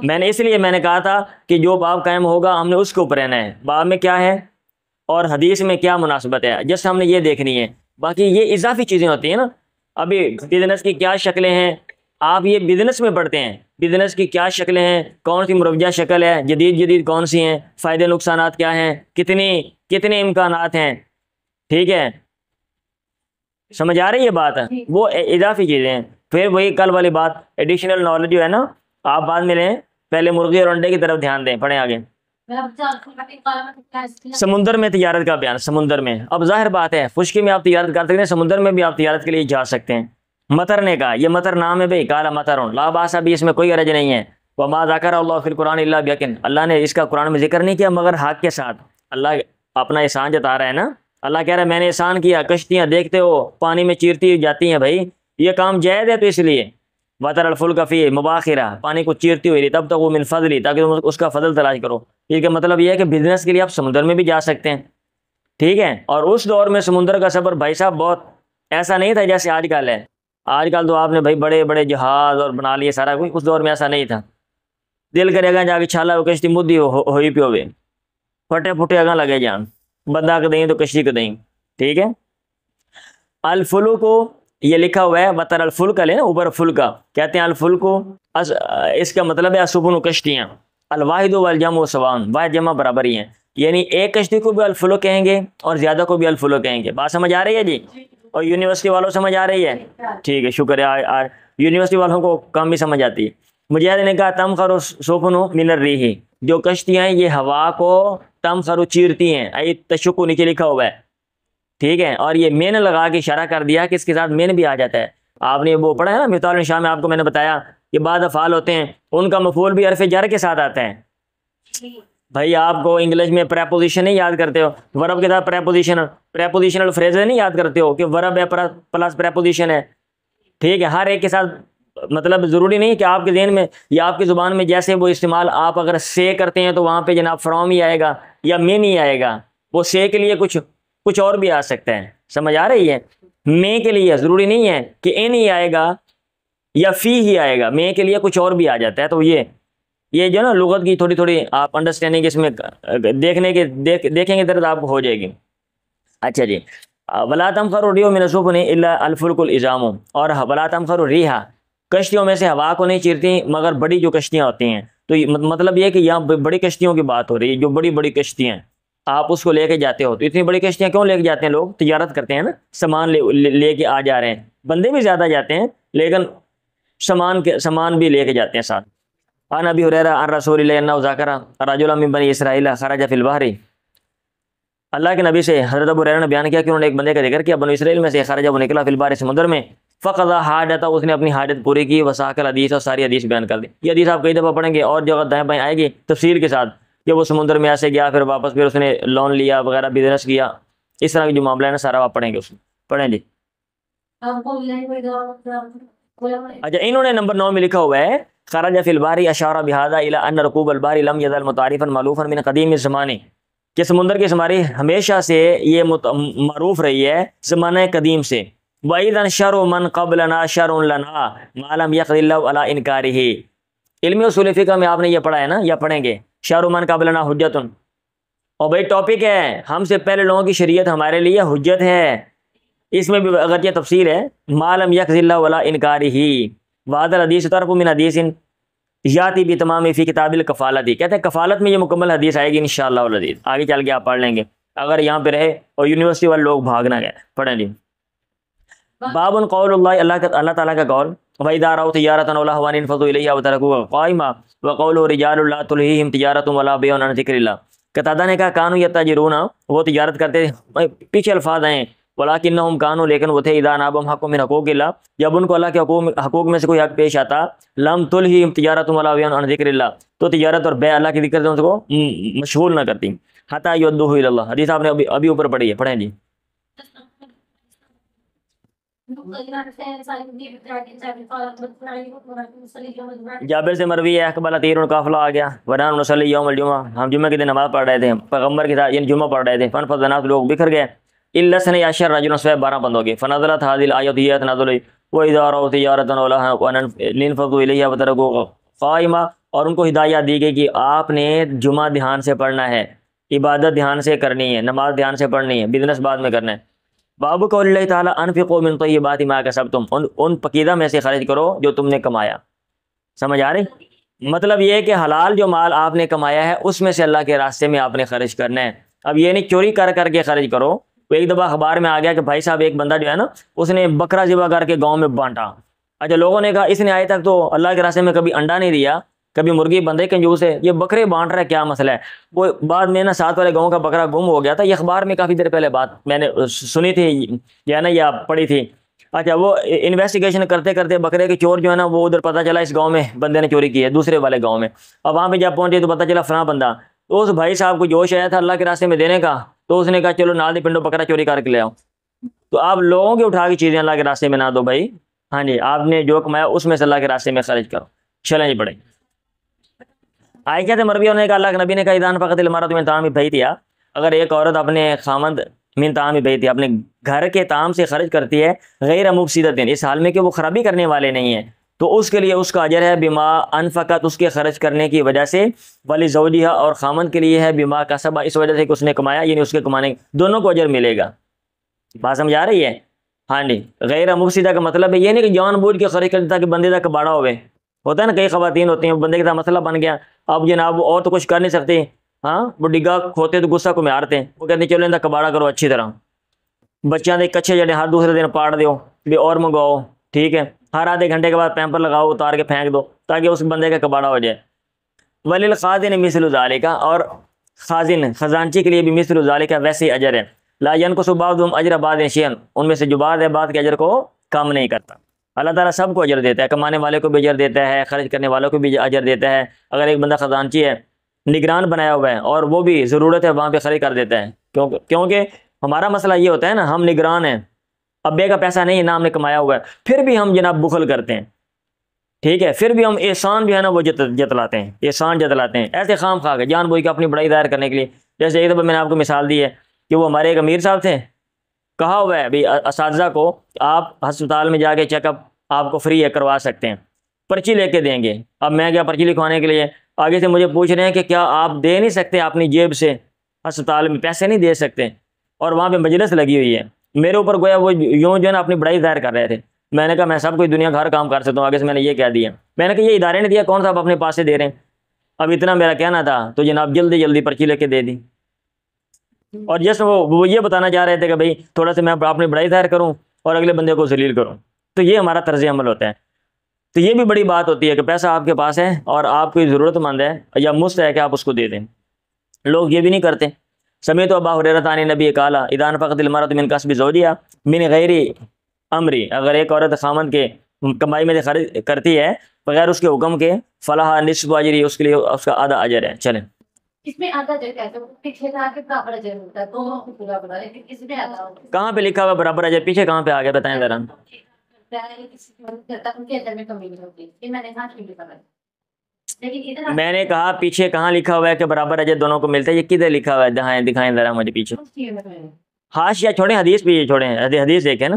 [SPEAKER 1] میں نے اس لیے میں نے کہا تھا کہ جو باب قائم ہوگا ہم نے اس کے اوپر رہنا ہے، باب میں کیا ہے اور حدیث میں کیا مناسبت ہے، جیسے ہم نے یہ دیکھنی ہے، باقی یہ اضافی چیزیں ہوتی ہیں نا۔ ابھی بزنس کی کیا شکلیں ہیں، آپ یہ بزنس میں پڑھتے ہیں، بزنس کی کیا شکلیں ہیں، کون سی مروجہ شکل ہے، جدید کون سی ہیں، فائدے نقصانات کیا ہیں، کتنے امکانات ہیں، ٹھیک ہے، سمجھ آ رہی ہے بات؟ وہ اضافی چیزیں ہیں۔ پھر وہی کل والی بات، ایڈیشنل نالج جو ہے نا آپ بعد میں لیں، پہلے مرغی اور انڈے کی طرف دھیان دیں. پڑھیں آگے. سمندر میں تجارت کا بیان. سمندر میں اب ظاہر بات ہے خشکی میں آپ تجارت کر سکتے ہیں، سمندر میں بھی آپ تجارت کے لیے جا سکتے ہیں. مطر نے کہا، یہ مطر نام ہے بھائی، کالا مطر لا باس، ابھی اس میں کوئی عرض نہیں ہے. وما ذکر اللہ فی القرآن الا بیقین، اللہ نے اس کا قرآن میں ذکر نہیں کیا مگر حق کے ساتھ. اللہ اپنا احسان جتا رہا ہے نا. اللہ کہہ رہا ہے میں نے احسان کیا، کشتیاں دیکھتے ہو پانی میں چیرتی جاتی ہیں، بھائی یہ کام جائز ہے تو اس لیے. وتر الفلک فیہ مباخرہ، پانی کو چیرتی ہوئی، تب تک وہ من فضلی، تاکہ تم اس کا فضل تلاش کرو. یہ کا مطلب یہ ہے کہ بزنس کے لیے آپ سمندر میں بھی جا سکتے ہیں. ٹھیک ہے. اور اس دور میں سمندر کا سفر بھائی صاحب بہت ایسا نہیں تھا جیسے آج کل ہے. آج کل تو آپ نے بھائی بڑے بڑے جہاز اور بنا لیے سارا کچھ، اس دور میں ایسا نہیں تھا. دل کرے گا جا کے چھالا وہ کشتی مدی ہوئی پیوے پھٹے پھٹے اگاں لگے جان، بندہ کے دیں تو کشتی کے دیں. ٹھیک ہے. الفلو کو یہ لکھا ہوا ہے وتر الفل کا لے نا اوپر فل کا کہتے ہیں الفل کو، اس کا مطلب ہے سبن کشتیاں. الواحد والجمع سواء، واحد جمع برابر ہی ہیں، یعنی ایک کشتی کو بھی الفلو کہیں گے اور زیادہ کو بھی الفلو کہیں گے. بات سمجھ آ رہی ہے جی؟ اور یونیورسٹی والوں سمجھ آ رہی ہے؟ ٹھیک ہے، شکر ہے. یونیورسٹی والوں کو کم بھی سمجھ آتی ہے. مجاہد نے کہا تمخر سفن من الریح، جو کشتیاں ہیں یہ ہوا کو تمخر چیرتی ہیں، ای تشکو نیچے لکھا ہوا ہے. ٹھیک ہے. اور یہ مین لگا کے اشارہ کر دیا کہ اس کے ساتھ مین بھی آ جاتا ہے. آپ نے وہ پڑھا ہے نا مثال الانشاء میں، آپ کو میں نے بتایا کہ بعض افعال ہوتے ہیں ان کا مفعول بھی حرف جر کے ساتھ آتا ہے. بھائی آپ کو انگلش میں پریپوزیشن نہیں یاد کرتے ہو، ورب کے ساتھ پریپوزیشنل فریز نہیں یاد کرتے ہو کہ ورب ہے پلس پریپوزیشن ہے. ٹھیک ہے. ہر ایک کے ساتھ مطلب ضروری نہیں کہ آپ کے ذہن میں یا آپ کی زبان میں جیسے وہ استعمال آپ اگر سے کرتے ہیں تو وہاں پہ جناب فرام ہی آئے گا یا مین ہی آئے گا. وہ سے کے لیے کچھ اور بھی آ سکتا ہے. سمجھ آ رہی ہے؟ میں کے لیے ضروری نہیں ہے کہ این ہی آئے گا یا فی ہی آئے گا، میں کے لیے کچھ اور بھی آ جاتا ہے. تو یہ جو نا لغت کی تھوڑی تھوڑی آپ انڈرسٹینڈنگ اس میں دیکھیں گے درد آپ کو ہو جائے گی. اچھا جی. ولا تمخر الریح من السفن الا الفلک العظام، اور ولا تمخر الریح، کشتیوں میں سے ہوا کو نہیں چیرتی مگر بڑی جو کشتیاں ہوتی ہیں. تو مطلب یہ کہ یہاں بڑی کشتیوں کی بات ہو رہی ہے، جو بڑی بڑی کشتیاں ہیں آپ اس کو لے کے جاتے ہو. تو اتنی بڑی کشتیاں کیوں لے کے جاتے ہیں لوگ؟ تجارت کرتے ہیں نا، سامان لے کے آ جا رہے ہیں. بندے بھی زیادہ جاتے ہیں لیکن سامان بھی لے کے جاتے ہیں ساتھ. عن ابی ہریرہ عن رسول اللہ انہ ذکر رجلا من بنی اسرائیل خرج فی البحر، اللہ کے نبی سے حضرت ابو ہریرہ نے بیان کیا کہ انہوں نے ایک بندے کا ذکر کیا بنی اسرائیل میں سے، خرج وہ نکلا فی البحر سمندر میں، فقضى حاجتہ، اس نے اپنی حاجت پوری کی، وساق الحدیث، اور ساری حدیث بیان کر دی. یہ حدیث آپ کئی دفعہ پڑھیں گے اور جگہ دائیں بائیں آئے گی تفصیل کے ساتھ کہ وہ سمندر میں ایسے گیا پھر واپس پھر اس نے لون لیا وغیرہ بزنس کیا، اس طرح کے جو معاملہ ہے نا سارا آپ پڑھیں گے اس میں. پڑھیں جی. اچھا انہوں نے نمبر 9 میں لکھا ہوا ہے خرج فی البحر اشار بہذا الی ان رکوب البحر لم یزل متعارفا مالوفا من قدیم الزمان، کہ سمندر کی سواری ہمیشہ سے یہ معروف رہی ہے زمانہ قدیم سے. وَإِذَا شَرُ مَنْ قَبْلَنَا شَرٌ لَنَا مَا لَمْ يَقْدِ اللَّهُ عَلَىٰ إِنْكَارِهِ. علم اصول فقہ میں آپ نے یہ پڑھا ہے نا، یا پڑھیں گے شَرُ مَنْ قَبْلَنَا حُجَّةٌ، اور بھائی ٹاپک ہے ہم سے پہلے لوگوں کی شریعت ہمارے لیے حجت ہے. اس میں بھی اگر یہ تفسیر ہے مَا لَمْ يَقْدِ اللَّهُ عَلَىٰ إِنْكَارِهِ. وَهَذَا الْحَدِيثُ طَرْفٌ مِنْ حَدِيثٍ یاتی بتمام فی کتاب الکفالت، کہتے ہیں کفالت میں یہ مکمل حدیث آئے گی انشاءاللہ العزیز، آگے چل کے آپ پڑھ لیں گے اگر یہاں پہ رہے اور یونیورسٹی والے لوگ بھاگنا گئے. پڑھیں جی. باب قول اللہ تعالیٰ کا قول وَإِذَا رَأَوْا تِجَارَةً أَوْ لَهْوًا انفَضُّوا إِلَيْهَا وَتَرَكُوكَ قَائِمًا وَقَوْلُهُ رِجَالٌ لَا تُلْهِيهِمْ تِجَارَةٌ وَلَا بَيْعٌ عَنْ ذِكْرِ اللَّهِ. قتادہ نے کہا کانوا یتاجرون، وہ تجارت کرتے تھے، پیچھے الفاظ ہیں وَلَٰكِنَّهُمْ كَانُوا، لیکن وہ تھے اذا نابهم حق من حقوق اللہ، جب ان کو اللہ کے حقوق میں سے کوئی حق پیش آتا، لم تلہم تجارت ولا بیع عن ذکر اللہ، تو تجارت اور بیع اللہ کی ذکر سے ان کو مشغول نہ کرتی. حتی یؤدوہ الی اللہ، حدیث آپ نے ابھی اوپر پڑھی ہے. پڑھیں جی. جابر سے مروی ہے اقبال تیر قافلہ آ گیا ونحن نصلی یوم الجمعہ، ہم جمعہ کے دن نماز پڑھ رہے تھے پیغمبر کے ساتھ، یعنی جمعہ پڑھ رہے تھے. فانفض الناس، لوگ بکھر گئے. الا اثنی عشر رجلا، 12 بند ہو گئے. فنزلت هذه الآیۃ، یہ آیت نازل ہوئی وَإِذَا رَأَوْا تِجَارَةً أَوْ لَهْوًا انفَضُّوا إِلَيْهَا وَتَرَكُوكَ قَائِمًا، اور ان کو ہدایت دی گئی کہ آپ نے جمعہ دھیان سے پڑھنا ہے، عبادت دھیان سے کرنی ہے، نماز دھیان سے پڑھنی ہے، بزنس بعد میں کرنا ہے. باب قول اللہ تعالیٰ انفقوا من طیبات ما کسبتم، ان پکیدہ میں سے خرچ کرو جو تم نے کمایا. سمجھ آ رہی؟ مطلب یہ کہ حلال جو مال آپ نے کمایا ہے اس میں سے اللہ کے راستے میں آپ نے خرچ کرنا ہے. اب یہ نہیں چوری کر کے خرچ کرو. ایک دفعہ اخبار میں آ گیا کہ بھائی صاحب ایک بندہ جو ہے نا اس نے بکرا ذبح کر کے گاؤں میں بانٹا. اچھا لوگوں نے کہا اس نے آج تک تو اللہ کے راستے میں کبھی انڈا نہیں دیا, کبھی مرغی, بندے کنجوس ہے, یہ بکرے بانٹ رہا ہے, کیا مسئلہ ہے؟ وہ بعد میں نا 7 والے گاؤں کا بکرا گم ہو گیا تھا, یہ اخبار میں کافی دیر پہلے بات میں نے سنی تھی یا نا یا پڑھی تھی. اچھا وہ انویسٹیگیشن کرتے کرتے بکرے کے چور جو ہے نا وہ ادھر پتہ چلا اس گاؤں میں بندے نے چوری کی ہے, دوسرے والے گاؤں میں. اب وہاں پہ جب پہنچے تو پتہ چلا فلاں بندہ. تو اس بھائی صاحب کو جوش آیا تھا اللہ کے راستے میں دینے کا, تو اس نے کہا چلو نال دی پنڈوں بکرا چوری کر کے لے آؤ. تو آپ لوگوں کے اٹھا کی چیزیں اللہ کے راستے میں نہ دو بھائی, ہاں جی, آپ نے جو کمایا اس میں سے اللہ کے راستے میں خرچ کرو. چلیں جی پڑھیں. آئی کیا تھے مربی نے کہا اللہ کے نبی نے کہا ایدان فقط المرأۃ من طعام بیتہا, اگر ایک عورت اپنے خامند من طعام بیتہا اپنے گھر کے طعام سے خرچ کرتی ہے غیر مفسدۃ, اس حال میں کہ وہ خرابی کرنے والے نہیں ہیں, تو اس کے لیے اس کا اجر ہے بما انفقت, اس کے خرچ کرنے کی وجہ سے, ولزوجہا اور خامند کے لیے ہے بما کسب, اس وجہ سے کہ اس نے کمایا, یعنی اس کے کمانے دونوں کو اجر ملے گا. بات سمجھ آ رہی ہے؟ ہاں جی. غیر مفسدہ کا مطلب ہے یہ نہیں کہ جان بوجھ کے خرچ کر دیتا کہ بندے کا کباڑا ہوئے. ہوتا ہے نا کئی خواتین ہوتی ہیں بندے کے ساتھ مسئلہ بن گیا, اب جناب وہ اور تو کچھ کر نہیں سکتے, ہاں وہ ڈگا کھوتے تو غصہ کو مارتے ہیں, وہ کہتے ہیں چلو ان کا کباڑا کرو اچھی طرح, بچیاں دے کچھے جڑے ہر دوسرے دن پاڑ دیو بھی اور منگواؤ, ٹھیک ہے, ہر آدھے گھنٹے کے بعد پیمپر لگاؤ اتار کے پھینک دو تاکہ اس بندے کا کباڑا ہو جائے. وللخازن مثل ذالک, اور خازن خزانچی کے لیے بھی مثل ذالک ویسے ہی اجر ہے. لا ينقص بعضهم اجر بعض شيئا, ان میں سے جو بعض ہے بعض کے اجر کو کم نہیں کرتا. اللہ تعالیٰ سب کو اجر دیتا ہے, کمانے والے کو بھی اجر دیتا ہے, خرچ کرنے والوں کو بھی اجر دیتا ہے. اگر ایک بندہ خزانچی ہے, نگران بنایا ہوا ہے, اور وہ بھی ضرورت ہے وہاں پہ خرچ کر دیتا ہے, کیونکہ ہمارا مسئلہ یہ ہوتا ہے نا, ہم نگران ہیں, ابے کا پیسہ نہیں ہے نہ ہم نے کمایا ہوا ہے, پھر بھی ہم جناب بخل کرتے ہیں, ٹھیک ہے, پھر بھی ہم احسان جو ہے نا وہ جتلاتے ہیں, احسان جتلاتے ہیں ایسے خام خواہ کے جان بوجھ کے اپنی بڑائی ظاہر کرنے کے لیے. جیسے ایک دفعہ میں نے آپ کو مثال دی ہے کہ وہ ہمارے ایک امیر صاحب تھے, کہا ہوا ہے بھی اساتذہ کو آپ ہسپتال میں جا کے چیک اپ آپ کو فری ہے کروا سکتے ہیں, پرچی لے کے دیں گے. اب میں گیا پرچی لکھوانے کے لیے, آگے سے مجھے پوچھ رہے ہیں کہ کیا آپ دے نہیں سکتے اپنی جیب سے, ہسپتال میں پیسے نہیں دے سکتے, اور وہاں پہ مجلس لگی ہوئی ہے. میرے اوپر گویا وہ یوں جو ہے نا اپنی بڑائی ظاہر کر رہے تھے. میں نے کہا میں سب کوئی دنیا کا ہر کام کر سکتا ہوں, آگے سے میں نے یہ کہہ دیا, میں نے کہا یہ ادارے نے دیا, کون صاحب اپنے پاس سے دے رہے ہیں, اب اتنا میرا کہنا تھا تو جناب جلدی جلدی پرچی لے کے دے دی. اور جس وہ یہ بتانا چاہ رہے تھے کہ بھائی تھوڑا سا میں اپنی بڑائی ظاہر کروں اور اگلے بندے کو ذلیل کروں, تو یہ ہمارا طرز عمل ہوتا ہے. تو یہ بھی بڑی بات ہوتی ہے کہ پیسہ آپ کے پاس ہے اور آپ کوئی ضرورت مند ہے یا مفت ہے کہ آپ اس کو دے دیں. لوگ یہ بھی نہیں کرتے. سمیت ابا ہریرہ عن نبی قال اذا انفقت المرأة من کسب زوجها من غیر امری, اگر ایک عورت خامند کے کمائی میں سے خرچ کرتی ہے بغیر اس کے حکم کے, فلاح نصف اجری, اس کے لیے اس کا آدھا اجر ہے. چلیں
[SPEAKER 2] اس میں آدھا اجر کہتے ہیں, پیچھے کا کے برابر اجر ہوتا ہے, دونوں کو پورا بڑا, لیکن اس میں آدھا ہوتا ہے.
[SPEAKER 1] کہاں پہ لکھا ہوا برابر اجر, پیچھے کہاں پہ آ گیا بتائیں ذرا.
[SPEAKER 2] ان کے اجر میں کمی نہیں ہوتی, یہ میں نے ہاں نہیں لکھا ہے, لیکن ادھر
[SPEAKER 1] میں نے کہا پیچھے کہاں لکھا ہوا ہے کہ برابر اجر دونوں کو ملتا ہے, یہ کدھر لکھا ہوا ہے, دکھائیں ذرا مجھے پیچھے. حاشیہ چھوڑیں, حدیث بھی چھوڑیں, حدیث دیکھیں نا,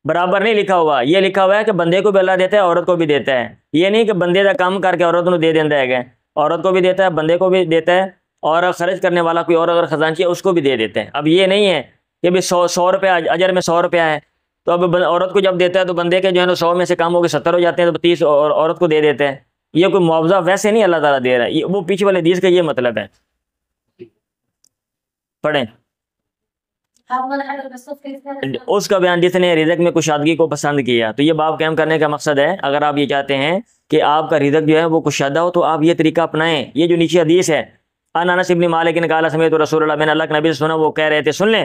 [SPEAKER 1] برابر نہیں لکھا ہوا, یہ لکھا ہوا ہے کہ بندے کو بھی اللہ دیتا ہے عورت کو بھی دیتا ہے. یہ نہیں کہ بندے کا کام کر کے عورت کو دے دینا ہے, کہ عورت کو بھی دیتا ہے بندے کو بھی دیتا ہے, اور خرچ کرنے والا کوئی اور اگر خزانچی ہے اس کو بھی دے دیتے ہیں. اب یہ نہیں ہے کہ بھی 100 روپیہ اجر میں 100 روپیہ ہے, تو اب عورت کو جب دیتا ہے تو بندے کے جو ہے نا 100 میں سے کام ہو کے 70 ہو جاتے ہیں, تو 30 اور عورت کو دے دیتے ہیں. یہ کوئی معاوضہ ویسے نہیں اللہ تعالیٰ دے رہا ہے, وہ پیچھے والے حدیث کا یہ مطلب ہے. پڑھیں اس کا بیان جس نے رزق میں کشادگی کو پسند کیا. تو یہ باب قائم کرنے کا مقصد ہے, اگر آپ یہ چاہتے ہیں کہ آپ کا رزق جو ہے وہ کشادہ ہو تو آپ یہ طریقہ اپنائیں. یہ جو نیچے حدیث ہے, انس بن مالک نے قال سمعت رسول اللہ, میں نے اللہ کے نبی سے سنا, وہ کہہ رہے تھے, سن لیں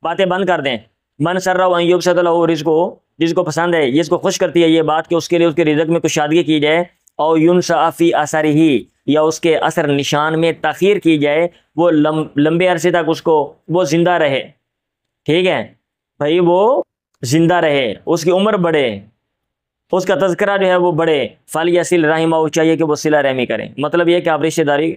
[SPEAKER 1] باتیں بند کر دیں, من سرہ ان یبسط لہ رزقہ, جس کو پسند ہے, جس کو خوش کرتی ہے یہ بات کہ اس کے لیے اس کے رزق میں کشادگی کی جائے, او ینسأ فی اثرہ, یا اس کے اثر نشان میں تاخیر کی جائے, وہ لمبے عرصے تک اس کو وہ زندہ رہے, ٹھیک ہے بھائی, وہ زندہ رہے, اس کی عمر بڑھے, اس کا تذکرہ جو ہے وہ بڑھے, فلیصل رحمہ, چاہیے کہ وہ صلہ رحمی کریں. مطلب یہ کہ آپ رشتہ داری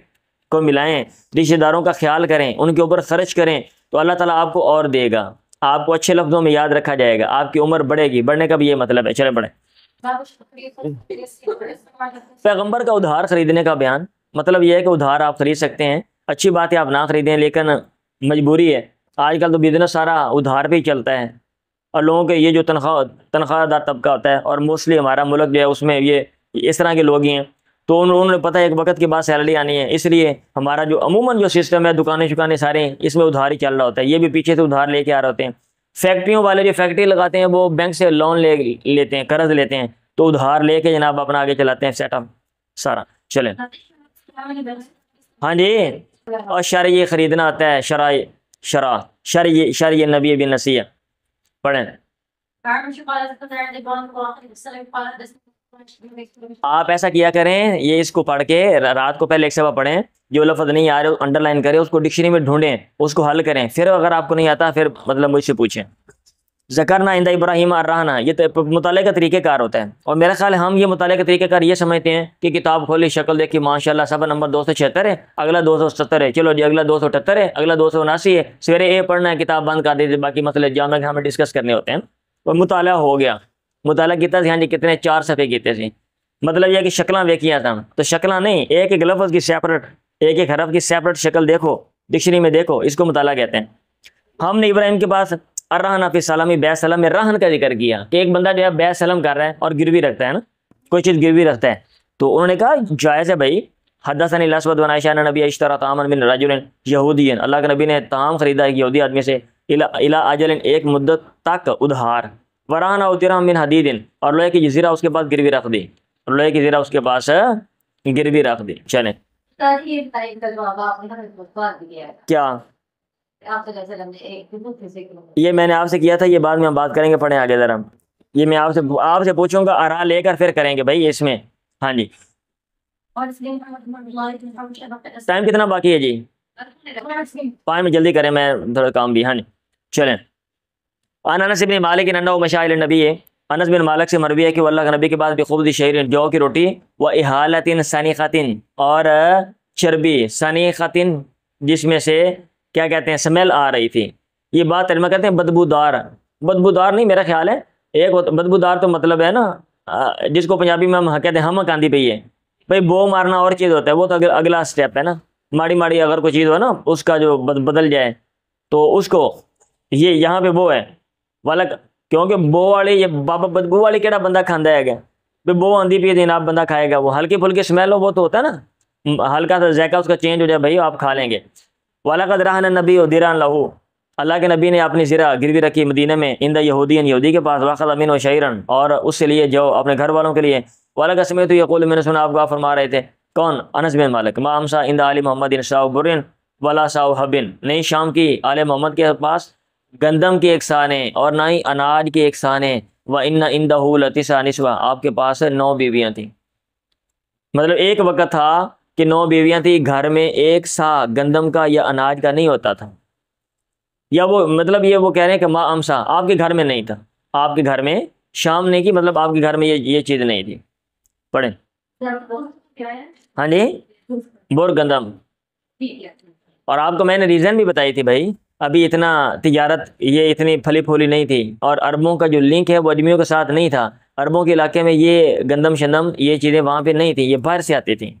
[SPEAKER 1] کو ملائیں, رشتہ داروں کا خیال کریں, ان کے اوپر خرچ کریں, تو اللہ تعالیٰ آپ کو اور دے گا, آپ کو اچھے لفظوں میں یاد رکھا جائے گا, آپ کی عمر بڑھے گی. بڑھنے کا بھی یہ مطلب ہے. چلیں پڑھیں. پیغمبر کا ادھار خریدنے کا بیان, مطلب یہ ہے کہ ادھار آپ خرید سکتے ہیں, اچھی بات ہے آپ نہ خریدیں, لیکن مجبوری ہے. آج کل تو بزنس سارا ادھار پہ ہی چلتا ہے, اور لوگوں کے یہ جو تنخواہ دار طبقہ ہوتا ہے, اور موسٹلی ہمارا ملک جو ہے اس میں یہ اس طرح کے لوگ ہی ہیں, تو انہوں نے پتہ ہے ایک وقت کے بعد سیلری آنی ہے, اس لیے ہمارا جو عموماً جو سسٹم ہے دکانیں شکانیں سارے اس میں ادھار ہی چل رہا ہوتا ہے. یہ بھی پیچھے سے ادھار لے کے آ رہے ہوتے ہیں. فیکٹریوں والے جو فیکٹری لگاتے ہیں وہ بینک سے لون لیتے ہیں، قرض لیتے ہیں، تو ادھار لے کے جناب اپنا آگے چلاتے ہیں سیٹ اپ سارا. چلیں ہاں جی. اور شرع خریدنا آتا ہے، شرع نبی بن نصیح پڑھیں. آپ ایسا کیا کریں، یہ اس کو پڑھ کے رات کو پہلے ایک صفحہ پڑھیں، جو لفظ نہیں آ رہے انڈر لائن کریں، اس کو ڈکشنری میں ڈھونڈیں، اس کو حل کریں، پھر اگر آپ کو نہیں آتا پھر مطلب مجھ سے پوچھیں. ذکرنا عند ابراہیم الرہنا، یہ تو مطالعے کا طریقہ کار ہوتا ہے. اور میرا خیال ہے ہم یہ مطالعے کا طریقہ کار یہ سمجھتے ہیں کہ کتاب کھولی، شکل دیکھی، ماشاءاللہ صفحہ نمبر 276 ہے، اگلا 270 ہے، چلو جی اگلا 278 ہے، اگلا 279 ہے، سویرے اے پڑھنا ہے، کتاب بند کر دیتے، باقی مسئلے جامع ہمیں ڈسکس کرنے ہوتے ہیں. اور مطالعہ ہو گیا، مطالعہ کیتا سی، ہاں جی کتنے 4 صفحے کیتے سی. مطلب یہ کہ شکلاں ویکھیاں تھا، تو شکلاں نہیں، ایک ایک لفظ کی سیپریٹ، ایک ایک حرف کی سیپریٹ شکل دیکھو، ڈکشنری میں دیکھو، اس کو مطالعہ کہتے ہیں. ہم نے ابراہیم کے پاس الرہن فی السلام، بیت سلام میں رہن کا ذکر کیا کہ ایک بندہ جو ہے بیت سلام کر رہا ہے اور گروی رکھتا ہے نا، کوئی چیز گروی رکھتا ہے، تو انہوں نے کہا جائز ہے بھائی. حدثنی الاسود بن عائشہ ان نبی اشترى طعاما من رجل یہودی، اللہ کے نبی نے طعام خریدا ایک یہودی آدمی سے، الی اجل، ایک مدت تک ادھار، ورہن او درہم من حدید، اور لوہے کی جزیرہ اس کے پاس گروی رکھ دی، لوہے کی جزیرہ اس کے پاس گروی رکھ دی. چلیں کیا یہ میں نے آپ سے کیا تھا، یہ بعد میں ہم بات کریں گے، پڑھیں آگے ذرا. یہ میں آپ سے پوچھوں گا، آرا لے کر پھر کریں گے بھائی اس میں. ہاں جی ٹائم کتنا باقی ہے جی؟ 5 میں جلدی کریں، میں تھوڑا کام بھی. ہاں جی چلیں. انس بن مالک انه مشى الى النبي، انس بن مالک سے مروی ہے کہ وہ اللہ کے نبی کے بعد بخبز شعیر، جو کی روٹی، و احالۃ سنیخۃ، اور چربی، سنیخۃ جس میں سے کیا کہتے ہیں سمیل آ رہی تھی. یہ بات ترجمہ کہتے ہیں بدبودار، بدبودار نہیں میرا خیال ہے، ایک بدبودار تو مطلب ہے نا جس کو پنجابی میں ہم کہتے ہیں ہمک آندھی پئی ہے بھائی، بو مارنا اور چیز ہوتا ہے، وہ تو اگلا سٹیپ ہے نا. ماڑی ماڑی اگر کوئی چیز ہو نا اس کا جو بدل جائے تو اس کو، یہ یہاں پہ بو ہے والا، کیونکہ بو والی، یہ بابا بدبو والی کیڑا بندہ کھاندا ہے گا بھائی، بو آندھی پی جناب بندہ کھائے گا، وہ ہلکی پھلکی سمیل ہو وہ تو ہوتا ہے نا، ہلکا سا ذائقہ اس کا چینج ہو جائے بھائی آپ کھا لیں گے. وَلَقَدْ رَهَنَ النَّبِيُّ دِرْعًا لَهُ، اللہ کے نبی نے اپنی زرہ گروی رکھی مدینہ میں، عند یہودین، یہودی کے پاس، وَأَخَذَ مِنْهُ شَعِيرًا، اور اس سے لیے جو اپنے گھر والوں کے لیے. وَلَقَدْ سَمِعْتُ يَقُولُ، میں نے سنا آپ کو فرما رہے تھے، کون؟ انس بن مالک، مَا أَمْسَىٰ عِنْدَ آلِ مُحَمَّدٍ سَاعُ بُرٍّ وَلَا سَاعُ حَبٍّ، نہیں شام کی آل محمد کے پاس گندم کے ایک سانے اور نہ ہی اناج کے ایک سانے، وَإِنَّ عِنْدَهُ لَتِسْعَ نِسْوَةً، آپ کے پاس 9 بیویاں تھیں. مطلب ایک وقت تھا کہ 9 بیویاں تھیں، گھر میں ایک سا گندم کا یا اناج کا نہیں ہوتا تھا. یا وہ مطلب یہ وہ کہہ رہے ہیں کہ ما امسا، آپ کے گھر میں نہیں تھا، آپ کے گھر میں شام نہیں کی، مطلب آپ کے گھر میں یہ چیز نہیں تھی. پڑھیں. ہاں جی بور گندم. اور آپ کو میں نے ریزن بھی بتائی تھی بھائی، ابھی اتنا تجارت یہ اتنی پھلی پھولی نہیں تھی، اور عربوں کا جو لنک ہے وہ اجمیوں کے ساتھ نہیں تھا. عربوں کے علاقے میں یہ گندم شندم یہ چیزیں وہاں پہ نہیں تھیں، یہ باہر سے آتی تھیں.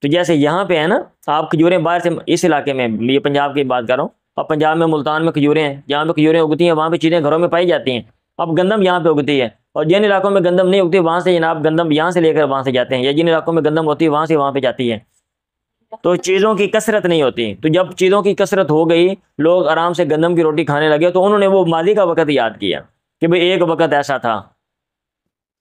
[SPEAKER 1] تو جیسے یہاں پہ ہے نا آپ کھجوریں باہر سے، اس علاقے میں یہ پنجاب کی بات کر رہا ہوں، اب پنجاب میں ملتان میں کھجوریں ہیں، جہاں پہ کھجوریں اگتی ہیں وہاں پہ چیزیں گھروں میں پائی جاتی ہیں. اب گندم یہاں پہ اگتی ہے، اور جن علاقوں میں گندم نہیں اگتی وہاں سے جناب گندم یہاں سے لے کر وہاں سے جاتے ہیں، یا جن علاقوں میں گندم ہوتی ہے وہاں سے وہاں پہ جاتی ہے. تو چیزوں کی کثرت نہیں ہوتی، تو جب چیزوں کی کثرت ہو گئی، لوگ آرام سے گندم کی روٹی کھانے لگے، تو انہوں نے وہ ماضی کا وقت یاد کیا کہ بھئی ایک وقت ایسا تھا،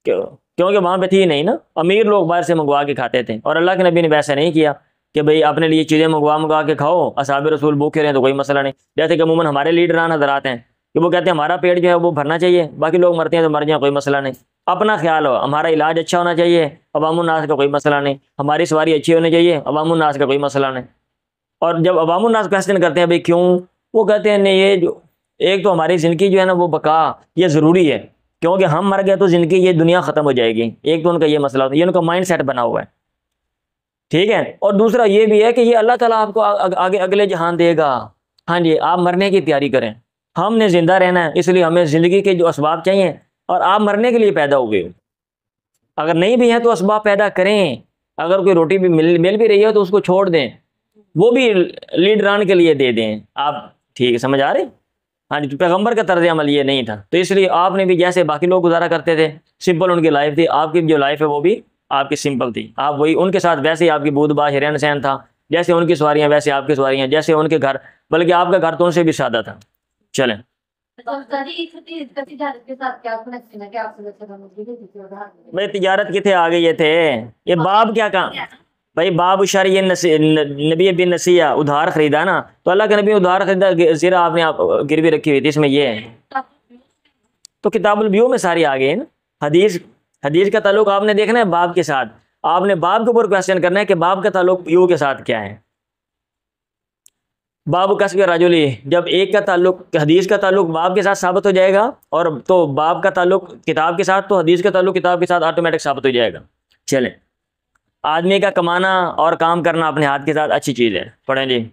[SPEAKER 1] کیونکہ وہاں پہ تھی نہیں نا، امیر لوگ باہر سے منگوا کے کھاتے تھے. اور اللہ کے نبی نے ویسا نہیں کیا کہ بھئی اپنے لیے چیزیں منگوا کے کھاؤ، اصحاب رسول بھوکے رہیں تو کوئی مسئلہ نہیں. جیسے کہ عموماً ہمارے لیڈران حضرات ہیں کہ وہ کہتے ہیں ہمارا پیٹ جو ہے وہ بھرنا چاہیے، باقی لوگ مرتے ہیں تو مر جائیں کوئی مسئلہ نہیں، اپنا خیال ہو، ہمارا علاج اچھا ہونا چاہیے، عوام الناس کا کوئی مسئلہ نہیں، ہماری سواری اچھی ہونی چاہیے، عوام الناس کا کوئی مسئلہ نہیں. اور جب عوام الناس کویسچن کرتے ہیں بھئی کیوں، وہ کہتے ہیں نہیں، یہ جو ایک تو ہماری زندگی جو ہے نا وہ بقا یہ ضروری ہے، کیونکہ ہم مر گئے تو زندگی یہ دنیا ختم ہو جائے گی. ایک تو ان کا یہ مسئلہ ہوتا ہے، یہ ان کا مائنڈ سیٹ بنا ہوا ہے، ٹھیک ہے. اور دوسرا یہ بھی ہے کہ یہ اللہ تعالیٰ آپ کو آگے اگلے جہان دے گا. ہاں جی آپ مرنے کی تیاری کریں، ہم نے زندہ رہنا ہے، اس لیے ہمیں زندگی کے جو اسباب چاہیے، اور آپ مرنے کے لیے پیدا ہوئے، اگر نہیں بھی ہیں تو اسباب پیدا کریں. اگر کوئی روٹی بھی مل بھی رہی ہے تو اس کو چھوڑ دیں، وہ بھی لیڈران کے لیے دے دیں آپ، ٹھیک ہے سمجھ آ رہے. ہاں جی پیغمبر کا طرز عمل یہ نہیں تھا، تو اس لیے آپ نے بھی جیسے باقی لوگ گزارا کرتے تھے، سمپل ان کی لائف تھی، آپ کی جو لائف ہے وہ بھی آپ کی سمپل تھی. آپ وہی ان کے ساتھ ویسے ہی آپ کی بود باش رہن سہن تھا، جیسے ان کی سواریاں ویسے آپ کی سواریاں، جیسے ان کے گھر، بلکہ آپ کا گھر تو ان سے بھی سادہ تھا. چلیں بھائی تجارت کتنے آ گئی تھے یہ باب کیا کہا بھائی باب اشار یہ نبی بن نسیہ ادھار خریدا نا تو اللہ کے نبی ادھار خریدا زیرہ آپ نے گروی رکھی ہوئی تھی اس میں یہ ہے تو کتاب البیو میں ساری آ گئی نا حدیث کا تعلق آپ نے دیکھنا ہے باب کے ساتھ آپ نے باب کے اوپر کوشچن کرنا ہے کہ باب کا تعلق بیو کے ساتھ کیا ہے باب کسب رجلی جب ایک کا تعلق حدیث کا تعلق باب کے ساتھ ثابت ہو جائے گا اور تو باب کا تعلق کتاب کے ساتھ تو حدیث کا تعلق کتاب کے ساتھ آٹومیٹک ثابت ہو جائے گا چلیں آدمی کا کمانا اور کام کرنا اپنے ہاتھ کے ساتھ اچھی چیز ہے پڑھیں جی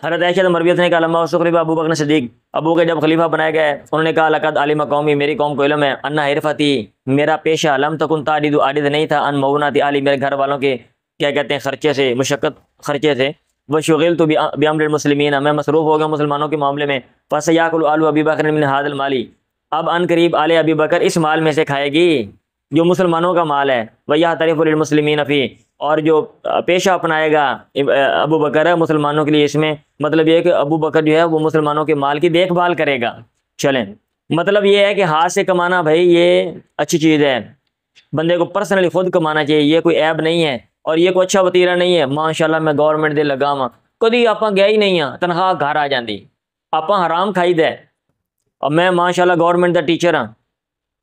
[SPEAKER 1] حضرت عائشہ مربیت نے کہا لما خلیفہ ابو بکر صدیق ابو کے جب خلیفہ بنائے گئے انہوں نے کہا لقد علم قومی میری قوم کو علم ہے انا حرفتی میرا پیشہ لم تکن تعدد عادد نہیں تھا ان موناتی علی میرے گھر والوں کے کیا کہتے ہیں خرچے سے مشقت خرچے سے وہ شغل تو بیامر المسلمین میں مصروف ہو گیا مسلمانوں کے معاملے میں فسیاکل آل ابی بکر من هذا المالی اب ان قریب آل ابی بکر اس مال میں سے کھائے گی جو مسلمانوں کا مال ہے وَيَا طریف للمسلمین فی اور جو پیشہ اپنائے گا ابو بکر ہے مسلمانوں کے لیے اس میں مطلب یہ ہے کہ ابو بکر جو ہے وہ مسلمانوں کے مال کی دیکھ بھال کرے گا چلیں مطلب یہ ہے کہ ہاتھ سے کمانا بھائی یہ اچھی چیز ہے بندے کو پرسنلی خود کمانا چاہیے یہ کوئی عیب نہیں ہے اور یہ کوئی اچھا وتیرہ نہیں ہے ماشاءاللہ میں گورنمنٹ دے لگا ہاں کدی آپ گیا ہی نہیں ہاں تنخواہ گھر آ جاندی آپ حرام کھائی دے اور میں ماشاءاللہ گورنمنٹ دا ٹیچر ہاں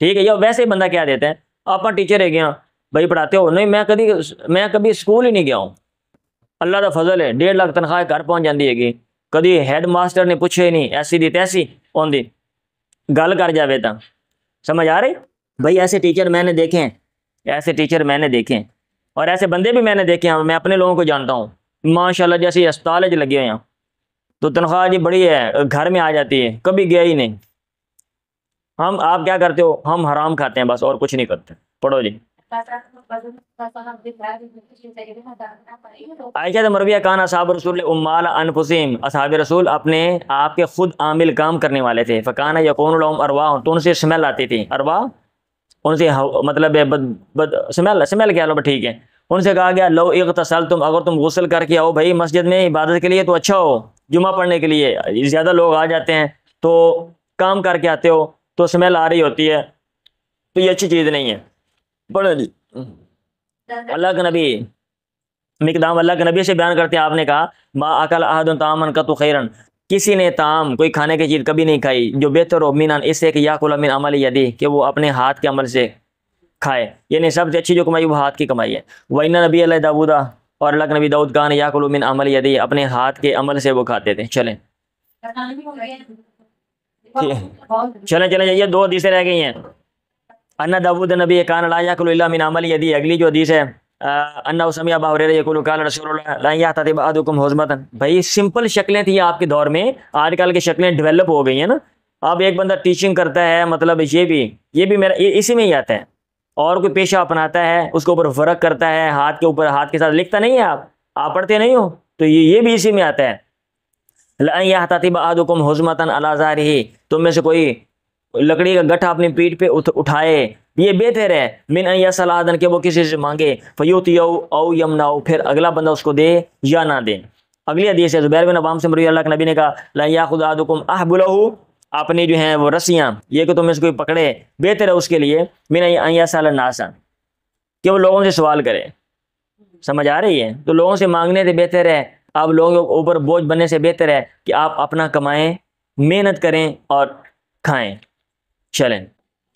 [SPEAKER 1] ٹھیک ہے یا ویسے ہی بندہ کیا دیتا ہے آپ ٹیچر ہے گیا بھائی پڑھاتے ہو نہیں میں کبھی اسکول ہی نہیں گیا ہوں اللہ دا فضل ہے 1.5 لاکھ تنخواہ گھر پہنچ جاندی ہے گی کدی ہیڈ ماسٹر نے پوچھے ہی نہیں ایسی دی تیسی آندی گل کر جاوے تا سمجھ آ رہی بھائی ایسے ٹیچر میں نے دیکھیں اور ایسے بندے بھی میں نے دیکھے ہیں میں اپنے لوگوں کو جانتا ہوں ماشاءاللہ جیسے اسپتال لگے ہوئے ہیں تو تنخواہ جی بڑی ہے گھر میں آ جاتی ہے کبھی گیا ہی نہیں آپ کیا کرتے ہو ہم حرام کھاتے ہیں بس اور کچھ نہیں کرتے پڑھو جی عائشہ مرویہ کان اصحاب رسول امال انفسہم اصحاب رسول اپنے آپ کے خود عامل کام کرنے والے تھے فکان یکون لهم ارواح تو ان سے سمیل آتی تھی ارواح ان سے مطلب سمیل کیا لو ٹھیک ہے ان سے کہا گیا لو اغتسلتم اگر تم غسل کر کے آؤ بھائی مسجد میں عبادت کے لیے تو اچھا ہو جمعہ پڑھنے کے لیے زیادہ لوگ آ جاتے ہیں تو کام کر کے آتے ہو تو سمیل آ رہی ہوتی ہے تو یہ اچھی چیز نہیں ہے پڑھو جی اللہ کے نبی مقدام اللہ کے نبی سے بیان کرتے ہیں آپ نے کہا ما اکل احد طعاما قط خیرا کسی نے طعام کوئی کھانے کی چیز کبھی نہیں کھائی جو بہتر ہو مینان اس سے کہ یاکل من عمل یدی کہ وہ اپنے ہاتھ کے عمل سے کھائے یعنی سب سے اچھی جو کمائی وہ ہاتھ کی کمائی ہے وَإِنَّ نبی اللہ داؤد اور اللہ کے نبی داؤد کان یاکل من عمل یدی اپنے ہاتھ کے عمل سے وہ کھاتے تھے چلیں یہ 2 حدیثیں رہ گئی ہیں ان داؤد نبی کان لا یاکل الا من عمل یدی اگلی جو حدیث ہے انہ سمع ابا ہریرہ یقول قال رسول اللہ لا یحتطب احدکم حزمۃ بھائی سمپل شکلیں تھیں آپ کے دور میں آج کل کی شکلیں ڈیولپ ہو گئی ہیں نا اب ایک بندہ ٹیچنگ کرتا ہے مطلب یہ بھی میرا اسی میں ہی آتا ہے اور کوئی پیشہ اپناتا ہے اس کے اوپر فرق کرتا ہے ہاتھ کے اوپر ہاتھ کے ساتھ لکھتا نہیں ہے آپ پڑھتے نہیں ہو تو یہ بھی اسی میں آتا ہے لا یحتطب احدکم حزمۃ علی ظہرہ تم میں سے کوئی لکڑی کا گٹھا اپنی پیٹھ پہ اٹھائے یہ بہتر ہے من ان یسأل احدن کہ وہ کسی سے مانگے فیؤتیہ او یمنع پھر اگلا بندہ اس کو دے یا نہ دے اگلی حدیث ہے زبیر بن عوام سے مروی اللہ کے نبی نے کہا لا یاخذ احدکم احبلہ اپنی جو ہیں وہ رسیاں یہ کہ تم اس کو پکڑے بہتر ہے اس کے لیے من ان یسأل الناس کہ وہ لوگوں سے سوال کرے سمجھ آ رہی ہے تو لوگوں سے مانگنے سے بہتر ہے آپ لوگوں کے اوپر بوجھ بننے سے بہتر ہے کہ آپ اپنا کمائیں محنت کریں اور کھائیں چلیں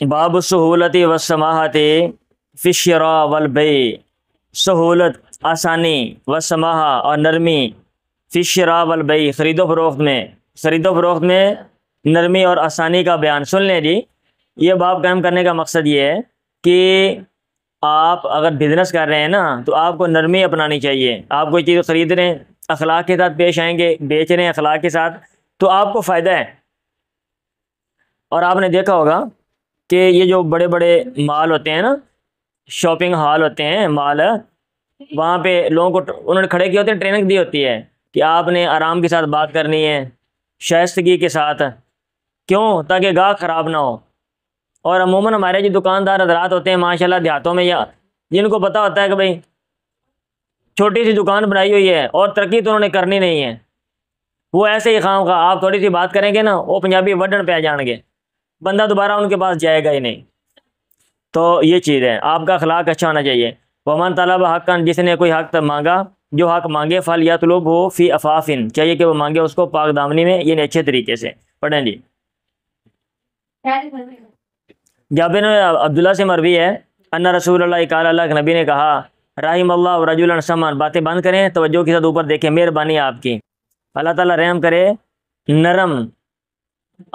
[SPEAKER 1] باب السہولت والسماحت فی الشراء والبیع سہولت آسانی والسماحہ اور نرمی فی الشراء والبیع خرید و فروخت میں نرمی اور آسانی کا بیان سن لیں جی یہ باب قائم کرنے کا مقصد یہ ہے کہ آپ اگر بزنس کر رہے ہیں نا تو آپ کو نرمی اپنانی چاہیے آپ کوئی چیز خرید رہے ہیں اخلاق کے ساتھ پیش آئیں گے بیچ رہے ہیں اخلاق کے ساتھ تو آپ کو فائدہ ہے اور آپ نے دیکھا ہوگا کہ یہ جو بڑے بڑے مال ہوتے ہیں نا شاپنگ ہال ہوتے ہیں مال وہاں پہ لوگوں کو انہوں نے کھڑے کیے ہوتے ہیں ٹریننگ دی ہوتی ہے کہ آپ نے آرام کے ساتھ بات کرنی ہے شائستگی کے ساتھ کیوں تاکہ گاہک خراب نہ ہو اور عموماً ہمارے جو دکاندار حضرات ہوتے ہیں ماشاءاللہ دیہاتوں میں یا جن کو پتہ ہوتا ہے کہ بھائی چھوٹی سی دکان بنائی ہوئی ہے اور ترقی تو انہوں نے کرنی نہیں ہے وہ ایسے ہی خام خواہ آپ تھوڑی سی بات کریں گے نا وہ پنجابی وڈن پہ جان گے، بندہ دوبارہ ان کے پاس جائے گا ہی نہیں۔ تو یہ چیز ہے، آپ کا اخلاق اچھا ہونا چاہیے۔ ومن طلب حقاً، جس نے کوئی حق مانگا، جو حق مانگے، فل یطلب ہو فی عفافن، چاہیے کہ وہ مانگے اس کو پاک دامنی میں، یعنی اچھے طریقے سے۔ پڑھیں جی۔ جابر عبداللہ سے مروی ہے ان رسول اللہ قال، اللہ کے نبی نے کہا، رحم اللہ رجلا سمعن، باتیں بند کریں، توجہ کے ساتھ اوپر دیکھیں، مہربانی آپ کی، اللہ تعالیٰ رحم کرے نرم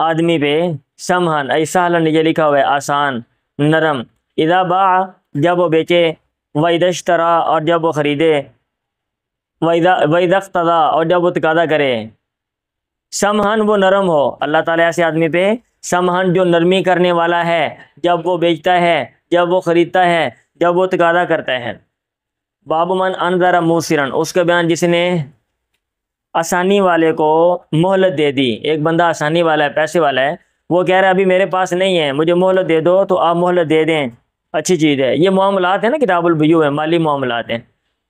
[SPEAKER 1] آدمی پہ، سمحن ای سہلن، یہ لکھا ہوا ہے آسان، نرم، اذا باع، جب وہ بیچے، واذا اشترى، اور جب وہ خریدے، واذا اقتضى، اور جب وہ تقاضا کرے۔ سمحن وہ نرم ہو، اللہ تعالیٰ ایسے آدمی پہ سمحن جو نرمی کرنے والا ہے، جب وہ بیچتا ہے، جب وہ خریدتا ہے، جب وہ تقاضا کرتا ہے۔ باب من انذر موسرن، اس کا بیان جس نے آسانی والے کو مہلت دے دی۔ ایک بندہ آسانی والا ہے، پیسے والا ہے، وہ کہہ رہا ہے ابھی میرے پاس نہیں ہے، مجھے مہلت دے دو، تو آپ مہلت دے دیں، اچھی چیز ہے۔ یہ معاملات ہیں نا، کتاب البیوع ہے، مالی معاملات ہیں،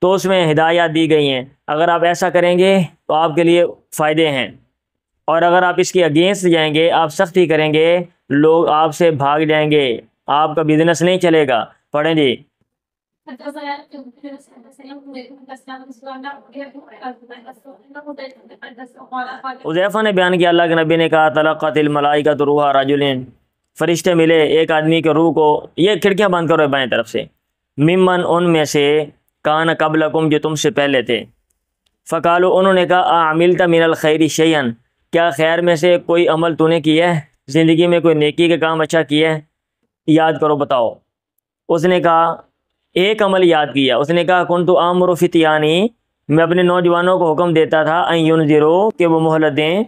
[SPEAKER 1] تو اس میں ہدایات دی گئی ہیں، اگر آپ ایسا کریں گے تو آپ کے لیے فائدے ہیں، اور اگر آپ اس کے اگینسٹ جائیں گے، آپ سختی کریں گے، لوگ آپ سے بھاگ جائیں گے، آپ کا بزنس نہیں چلے گا۔ پڑھیں جی۔ حذیفہ نے بیان کیا، اللہ کے نبی نے کہا، تلقت الملائکۃ روح رجل، فرشتے ملے ایک آدمی کے روح کو، یہ کھڑکیاں بند کرو بائیں طرف سے، ممن، ان میں سے، کان قبلکم، جو تم سے پہلے تھے، فقالو، انہوں نے کہا، اعملت من الخیر شیئا، کیا خیر میں سے کوئی عمل تو نے کیا ہے، زندگی میں کوئی نیکی کا کام اچھا کیا ہے، یاد کرو بتاؤ۔ اس نے کہا ایک عمل یاد کیا، اس نے کہا، کنت آمر فتیانی، میں اپنے نوجوانوں کو حکم دیتا تھا، ان ینذروا، کہ وہ مہلت دیں،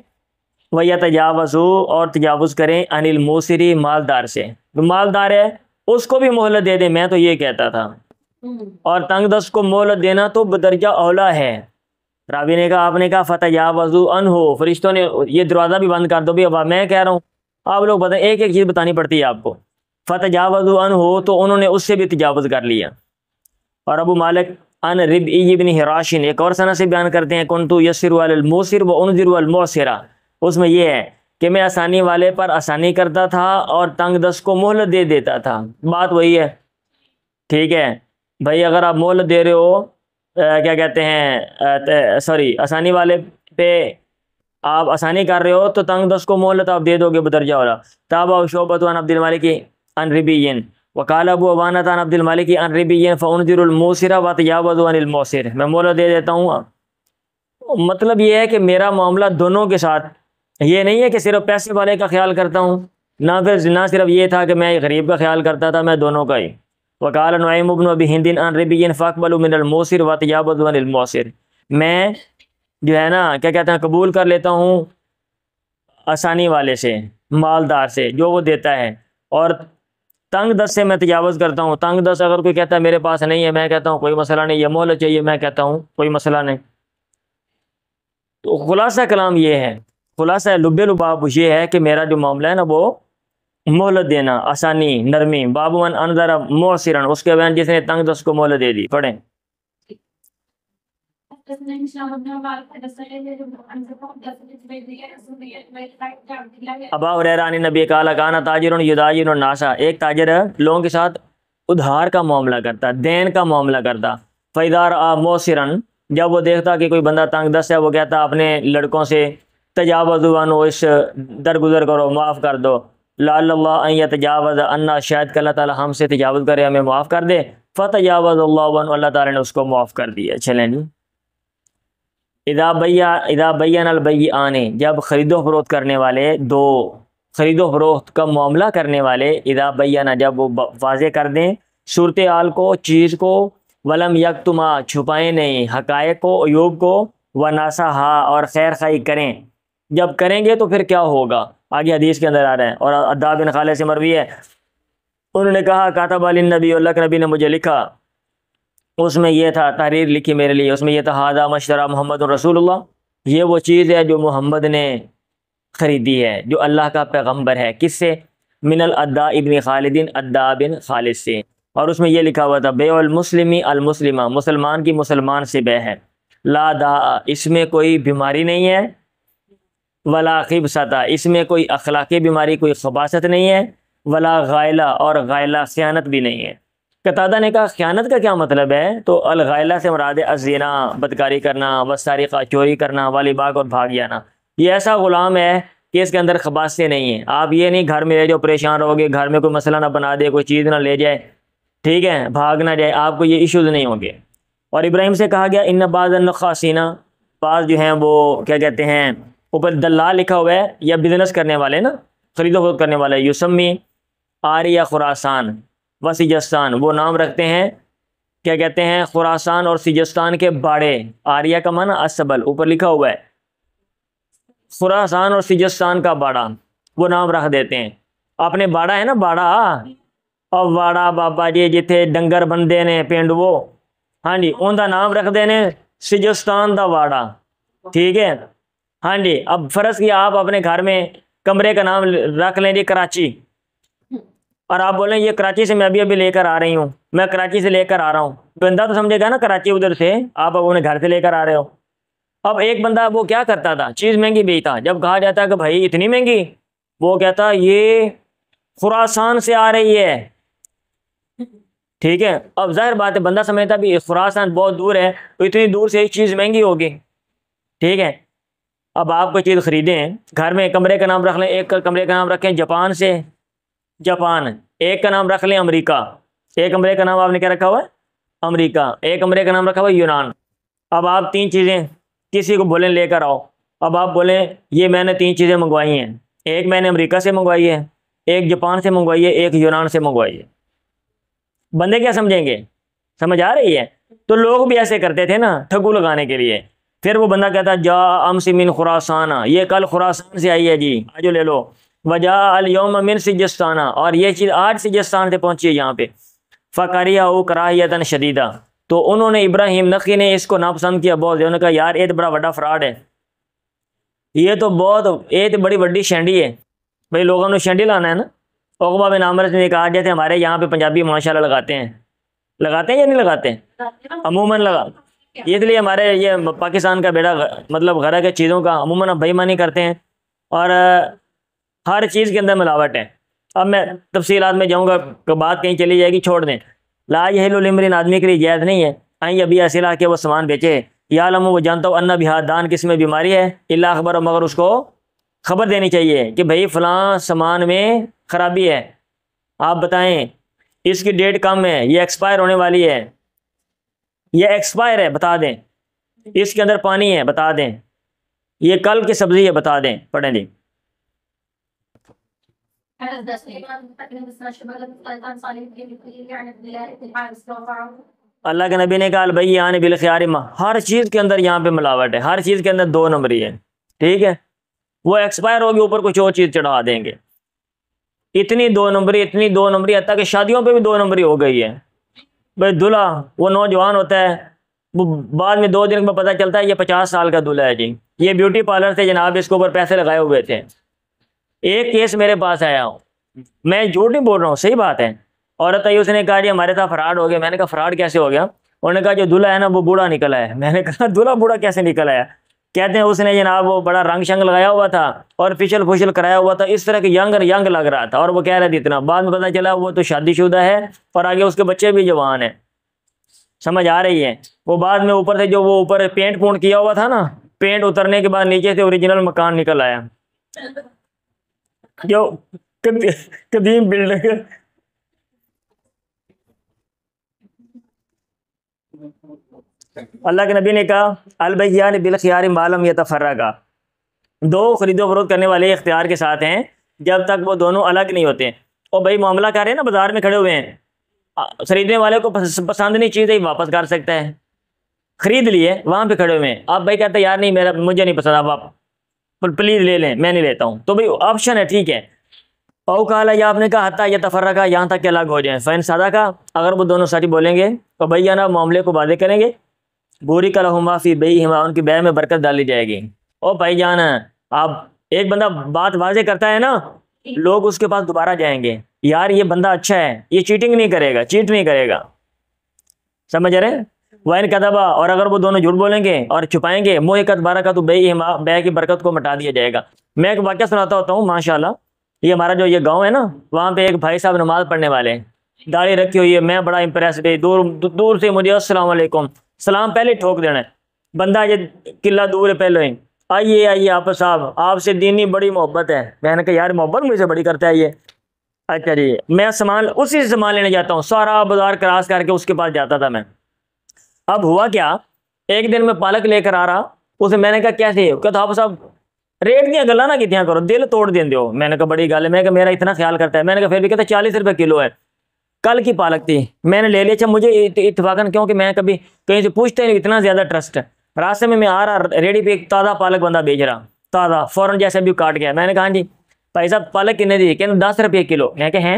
[SPEAKER 1] ویتجاوزوا، اور تجاوز کریں، عن الموسری، مالدار سے، جو مالدار ہے اس کو بھی مہلت دے دیں، میں تو یہ کہتا تھا، اور تنگ دست کو مہلت دینا تو بدرجہ اولا ہے۔ راوی نے کہا، آپ نے کہا، فتجاوزوا عنہ، فرشتوں نے یہ دروازہ بھی بند کر دو بھی، اب میں کہہ رہا ہوں، آپ لوگ بتائیں، ایک ایک چیز بتانی پڑتی ہے آپ کو۔ فتجاوزوا عنہ، تو انہوں نے اس سے بھی تجاوز کر لیا۔ اور ابو مالک ان ربعی بن حراش ایک اور سند سے بیان کرتے ہیں، کنت یسر علی الموسر و انذر المعسر، اس میں یہ ہے کہ میں آسانی والے پر آسانی کرتا تھا اور تنگ دست کو مہلت دے دیتا تھا، بات وہی ہے، ٹھیک ہے بھائی، اگر آپ مہلت دے رہے ہو، کیا کہتے ہیں، سوری، آسانی والے پہ آپ آسانی کر رہے ہو، تو تنگ دست کو مہلت آپ دے دو گے بدرجہ والا۔ تابع شعبۃ عن عبد الملک عن ربیع، وقال ابو عوانہ عن عبد الملک عن ربیع، فانذر الموسر وتجاوز عن المعسر، میں مہلت دے دیتا ہوں۔ مطلب یہ ہے کہ میرا معاملہ دونوں کے ساتھ، یہ نہیں ہے کہ صرف پیسے والے کا خیال کرتا ہوں، نہ صرف یہ تھا کہ میں غریب کا خیال کرتا تھا، میں دونوں کا ہی۔ وقال نعیم بن ابی ہند عن ربیع فاقبلوا من الموسر وتجاوزوا عن المعسر، میں جو ہے نا، کیا کہتے ہیں، قبول کر لیتا ہوں آسانی والے سے، مالدار سے، جو وہ دیتا ہے، اور تنگ دست سے میں تجاوز کرتا ہوں۔ تنگ دست اگر کوئی کہتا ہے میرے پاس نہیں ہے، میں کہتا ہوں کوئی مسئلہ نہیں، یہ مہلت چاہیے، میں کہتا ہوں کوئی مسئلہ نہیں۔ تو خلاصہ کلام یہ ہے، خلاصہ لب لباب یہ ہے کہ میرا جو معاملہ ہے نا، وہ مہلت دینا، آسانی، نرمی۔ باب من انذر معسرا، اس کے بیان جس نے تنگ دست کو مہلت دے دی۔ پڑھیں۔ ابا ہریرہ عن نبی قال کان تاجر یداین الناس، ایک تاجر لوگوں کے ساتھ ادھار کا معاملہ کرتا، دین کا معاملہ کرتا۔ فاذا رأى معسرا، جب وہ دیکھتا کہ کوئی بندہ تنگ دست ہے، وہ کہتا اپنے لڑکوں سے، تجاوزوا عنہ، اس درگزر کرو، معاف کر دو، لعل اللہ ان یتجاوز عنا، شاید کہ اللہ تعالیٰ ہم سے تجاوز کرے، ہمیں معاف کر دے۔ فتجاوز اللہ عنہ، اللہ تعالیٰ نے اس کو معاف کر دیا۔ چلیں جی۔ اذا بین البیعان، جب خرید و فروخت کرنے والے دو، خرید و فروخت کا معاملہ کرنے والے، اذا بینا، جب وہ واضح کر دیں صورتحال کو، چیز کو، ولم یکتما، چھپائیں نہیں، حقائق کو، عیوب کو، وناصحا، اور خیر خواہی کریں، جب کریں گے تو پھر کیا ہوگا، آگے حدیث کے اندر آ رہا ہے۔ اور عداء بن خالد سے مروی ہے، انہوں نے کہا، کاتب علی النبی، اللہ کے نبی نے مجھے لکھا، اس میں یہ تھا، تحریر لکھی میرے لیے، اس میں یہ تھا، ھذا مشتری محمد رسول اللہ، یہ وہ چیز ہے جو محمد نے خریدی ہے، جو اللہ کا پیغمبر ہے، کس سے، من العداء بن خالد، عداء بن خالد سے، اور اس میں یہ لکھا ہوا تھا، بیع المسلمی المسلمہ، مسلمان کی مسلمان سے بے ہے، لا داء، اس میں کوئی بیماری نہیں ہے، ولا خبثۃ، اس میں کوئی اخلاقی بیماری، کوئی خباثت نہیں ہے، ولا غائلہ، اور غائلہ خیانت بھی نہیں ہے۔ قتادہ نے کہا خیانت کا کیا مطلب ہے؟ تو الغائلہ سے مراد الزنا، بدکاری کرنا، والسرقہ، چوری کرنا، والباغ، اور بھاگ جانا۔ یہ ایسا غلام ہے کہ اس کے اندر خباثتیں نہیں ہیں۔ آپ یہ نہیں گھر میں رہ جو پریشان رہو گے، گھر میں کوئی مسئلہ نہ بنا دے، کوئی چیز نہ لے جائے، ٹھیک ہے، بھاگ نہ جائے، آپ کو یہ ایشوز نہیں ہوں گے۔ اور ابراہیم سے کہا گیا ان بعض النخاسین، بعض جو ہیں وہ کیا کہتے ہیں، اوپر دلال لکھا ہوا ہے یا بزنس کرنے والے نا، خرید و فروخت کرنے والے، یسمی آریہ خراسان و سجستان، وہ نام رکھتے ہیں کیا کہتے ہیں، خراسان اور سجستان کے باڑے۔ آریہ کا معنی اسبل، اوپر لکھا ہوا ہے خراسان اور سجستان کا باڑا، وہ نام رکھ دیتے ہیں۔ اپنے باڑا ہے نا، باڑا، اور باڑا بابا جی جتھے ڈنگر بندے نے پنڈ وہ، ہاں جی، ان دا نام رکھ دینے سجستان دا باڑا، ٹھیک ہے، ہاں جی۔ اب فرض کیا آپ اپنے گھر میں کمرے کا نام رکھ لیں جی کراچی، اور آپ بولیں یہ کراچی سے میں ابھی لے کر آ رہی ہوں، میں کراچی سے لے کر آ رہا ہوں، بندہ تو سمجھے گا نا کراچی ادھر سے، آپ اپنے گھر سے لے کر آ رہے ہو۔ اب ایک بندہ وہ کیا کرتا تھا، چیز مہنگی بیچتا، جب کہا جاتا کہ بھائی اتنی مہنگی، وہ کہتا یہ خراسان سے آ رہی ہے، ٹھیک ہے۔ اب ظاہر بات ہے بندہ سمجھتا بھی خراسان بہت دور ہے، تو اتنی دور سے ایک چیز مہنگی ہوگی، ٹھیک ہے۔ اب آپ کوئی چیز خریدیں، گھر میں کمرے کا نام رکھ لیں، ایک کمرے کا نام رکھیں جاپان سے، جاپان، ایک کا نام رکھ لیں امریکہ، ایک کمرے کا نام آپ نے کیا رکھا ہوا ہے، امریکہ، ایک کمرے کا نام رکھا ہوا ہے یونان۔ اب آپ تین چیزیں کسی کو بولیں لے کر آؤ، اب آپ بولیں یہ میں نے تین چیزیں منگوائی ہیں، ایک میں نے امریکہ سے منگوائی ہے، ایک جاپان سے منگوائی ہے، ایک یونان سے منگوائی ہے، بندے کیا سمجھیں گے؟ سمجھ آ رہی ہے؟ تو لوگ بھی ایسے کرتے تھے نا ٹھگو لگانے کے لیے، پھر وہ بندہ کہتا جا امس من خراسان، یہ کل خراسان سے آئی ہے جی، آجو لے لو، وجا الیوم من سجستانہ، اور یہ چیز آج سجستان سے پہنچی ہے یہاں پہ، فقریہ کراہیتا شدیدہ، تو انہوں نے ابراہیم نقی نے اس کو ناپسند کیا بہت، انہوں نے کہا یار یہ تو بڑا بڑا فراڈ ہے، یہ تو بہت، یہ تو بڑی بڑی شینڈی ہے، بھائی لوگوں نے شینڈی لانا ہے نا۔ عقبہ بن عامر نے کہا جیسے ہمارے یہاں پہ پنجابی ماشاءاللہ لگاتے ہیں یا نہیں لگاتے ہیں؟ عموماً اس لیے ہمارے یہ پاکستان کا بیڑا مطلب غرق ہے چیزوں کا، عموماً بے ایمانی کرتے ہیں، اور ہر چیز کے اندر ملاوٹ ہے۔ اب میں تفصیلات میں جاؤں گا کہ بات کہیں چلی جائے گی، چھوڑ دیں۔ لا یحل لامرئ، آدمی کے لیے جائز نہیں ہے آئیں ابھی اصلہ کہ وہ سامان بیچے، یا علم، وہ جانتا ہوں، انہ بہا، دان کس میں بیماری ہے، الا اخبر، مگر اس کو خبر دینی چاہیے کہ بھائی فلاں سامان میں خرابی ہے، آپ بتائیں اس کی ڈیٹ کم ہے، یہ ایکسپائر ہونے والی ہے، یہ ایکسپائر ہے بتا دیں، اس کے اندر پانی ہے بتا دیں، یہ کل کی سبزی ہے بتا دیں۔ پڑھیں جی۔ اللہ کے نبی نے کہا البیعان بالخیار، ہر چیز کے اندر یہاں پہ ملاوٹ ہے، ہر چیز کے اندر دو نمبری ہے، ٹھیک ہے، وہ ایکسپائر ہوگی اوپر کچھ اور چیز چڑھا دیں گے، اتنی دو نمبری حتیٰ کہ شادیوں پہ بھی دو نمبری ہو گئی ہے۔ بھائی دلہا وہ نوجوان ہوتا ہے، وہ بعد میں 2 دن میں پتہ چلتا ہے یہ 50 سال کا دلہا ہے جی، یہ بیوٹی پارلر سے جناب اس کے اوپر پیسے لگائے ہوئے تھے۔ ایک کیس میرے پاس آیا ہوں، میں جھوٹ نہیں بول رہا ہوں، صحیح بات ہے، عورت آئی، اس نے کہا جی ہمارے ساتھ فراڈ ہو گیا۔ میں نے کہا فراڈ کیسے ہو گیا؟ انہوں نے کہا جو دلہا ہے نا وہ بوڑھا نکل آیا۔ میں نے کہا دلہا بوڑھا کیسے نکل آیا؟ کہتے ہیں اس نے جناب وہ بڑا رنگ شنگ لگایا ہوا تھا اور فشل فشل کرایا ہوا تھا، اس طرح کہ ینگ لگ رہا تھا، اور وہ کہہ رہے تھے اتنا، بعد میں پتہ چلا وہ تو شادی شدہ ہے اور آگے اس کے بچے بھی جوان ہیں۔ سمجھ آ رہی ہے؟ وہ بعد میں اوپر سے جو وہ اوپر پینٹ پونٹ کیا ہوا تھا نا، پینٹ اترنے کے بعد نیچے سے اوریجنل مکان نکل آیا، جو قدیم بلڈنگ۔ اللہ کے نبی نے کہا البیعان بالخیار ما لم یتفرقا، دو خرید و فروخت کرنے والے اختیار کے ساتھ ہیں جب تک وہ دونوں الگ نہیں ہوتے۔ اور بھائی معاملہ کر رہے ہیں نا، بازار میں کھڑے ہوئے ہیں، خریدنے والے کو پسند نہیں چیز ہے واپس کر سکتا ہے، خرید لیے وہاں پہ کھڑے ہوئے ہیں، آپ بھائی کہتے ہیں یار نہیں مجھے نہیں پسند، آپ پلیز لے لیں، میں نہیں لیتا ہوں، تو بھائی آپشن ہے، ٹھیک ہے۔ او کالا، یا آپ نے کہا حتیٰ یتفرقا، یہاں تک کہ الگ ہو جائیں، فین سادہ کا، اگر وہ دونوں سچ بولیں گے تو بھیا نا معاملے کو واضح کریں گے، بورک لہما فی بیعہما، ان کی بیع میں برکت ڈالی جائے گی۔ او بھائی جان، آپ ایک بندہ بات واضح کرتا ہے نا، لوگ اس کے پاس دوبارہ جائیں گے، یار یہ بندہ اچھا ہے، یہ چیٹنگ نہیں کرے گا، چیٹ نہیں کرے گا، سمجھ رہے ہیں؟ وَإِنْ كَذَبَا، اور اگر وہ دونوں جھوٹ بولیں گے اور چھپائیں گے، مُحِقَتْ بَرَکَتُ بَيْعِهِمَا، بے کی برکت کو مٹا دیا جائے گا۔ میں ایک واقعہ سناتا ہوتا ہوں ماشاءاللہ، یہ ہمارا جو یہ گاؤں ہے نا، وہاں پہ ایک بھائی صاحب نماز پڑھنے والے ہیں، داڑھی رکھی ہوئی ہے، میں بڑا امپریس ہوئی، دور سے مجھے السلام علیکم، سلام پہلے ٹھوک دینا ہے، بندہ یہ قلعہ دور ہے پہلے ہی، آئیے آپ صاحب، آپ سے دینی بڑی محبت ہے۔ میں نے کہا یار محبت مجھ سے بڑی کرتا ہے یہ، اچھا جی، میں سامان اسی سے سامان لینے جاتا ہوں، سارا بازار کراس کر کے اس کے پاس جاتا تھا میں۔ اب ہوا کیا، ایک دن میں پالک لے کر آ رہا، اسے میں نے کہا کیسے، کہتا آپ صاحب ریٹ دیا گلا نہ کتنا کرو، دل توڑ دیں دیو۔ میں نے کہا بڑی گل ہے، میں نے کہا میرا اتنا خیال کرتا ہے، میں نے کہا پھر بھی، کہتا 40 روپے کلو ہے، کل کی پالک تھی، میں نے لے لیا۔ اچھا مجھے اتفاقاً، کیونکہ میں کبھی کہیں سے پوچھتے نہیں، اتنا زیادہ ٹرسٹ ہے، راستے میں آ رہا، ریڈی پہ ایک تازہ پالک بندہ بیچ رہا، تازہ، فوراً جیسے بھی کاٹ گیا۔ میں نے کہا ہاں جی بھائی صاحب پالک کتنے دی، کہتے 10 روپے کلو۔ میں کہ ہیں،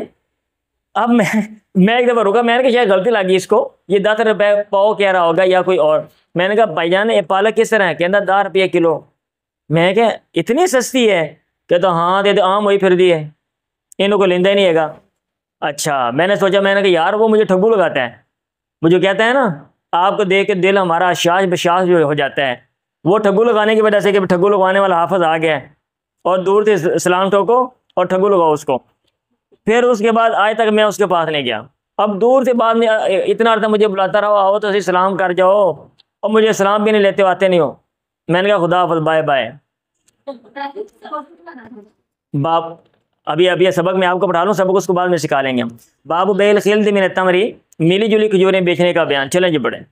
[SPEAKER 1] اب میں ایک دفعہ رکا، میں نے کہا شاید غلطی لگی اس کو، یہ 10 روپے پاؤ کہہ رہا ہوگا یا کوئی اور۔ میں نے کہا بھائی جان یہ پالک کس طرح ہے، کہتا 10 روپے کلو۔ میں کہ اتنی سستی ہے، کہتا ہاں دے دے، عام وہی پھر دی ہے، انہوں کو لیندہ ہی نہیں ہے گا۔ اچھا میں نے سوچا، میں نے کہا یار وہ مجھے ٹھگو لگاتا ہے، مجھے کہتا ہے نا آپ کو دیکھ کے دل ہمارا شاش بشاش جو ہو جاتا ہے، وہ ٹھگو لگانے کی وجہ سے کہ ٹھگو لگانے والا حافظ آ گیا ہے، اور دور سے سلام ٹھوکو اور ٹھگو لگاؤ اس کو۔ پھر اس کے بعد آج تک میں اس کے پاس نہیں گیا، اب دور سے بعد میں اتنا عرصہ مجھے بلاتا رہا، آؤ تو سلام کر جاؤ، اور مجھے سلام بھی نہیں لیتے، آتے نہیں ہو۔ میں نے کہا خدا حافظ، بائے بائے۔ باپ ابھی یہ سبق میں آپ کو پڑھا لوں، سبق اس کو بعد میں سکھا لیں گے ہم۔ باب بیع الخلد من التمر، ملی جلی کھجوریں بیچنے کا بیان۔ چلیں جی پڑھیں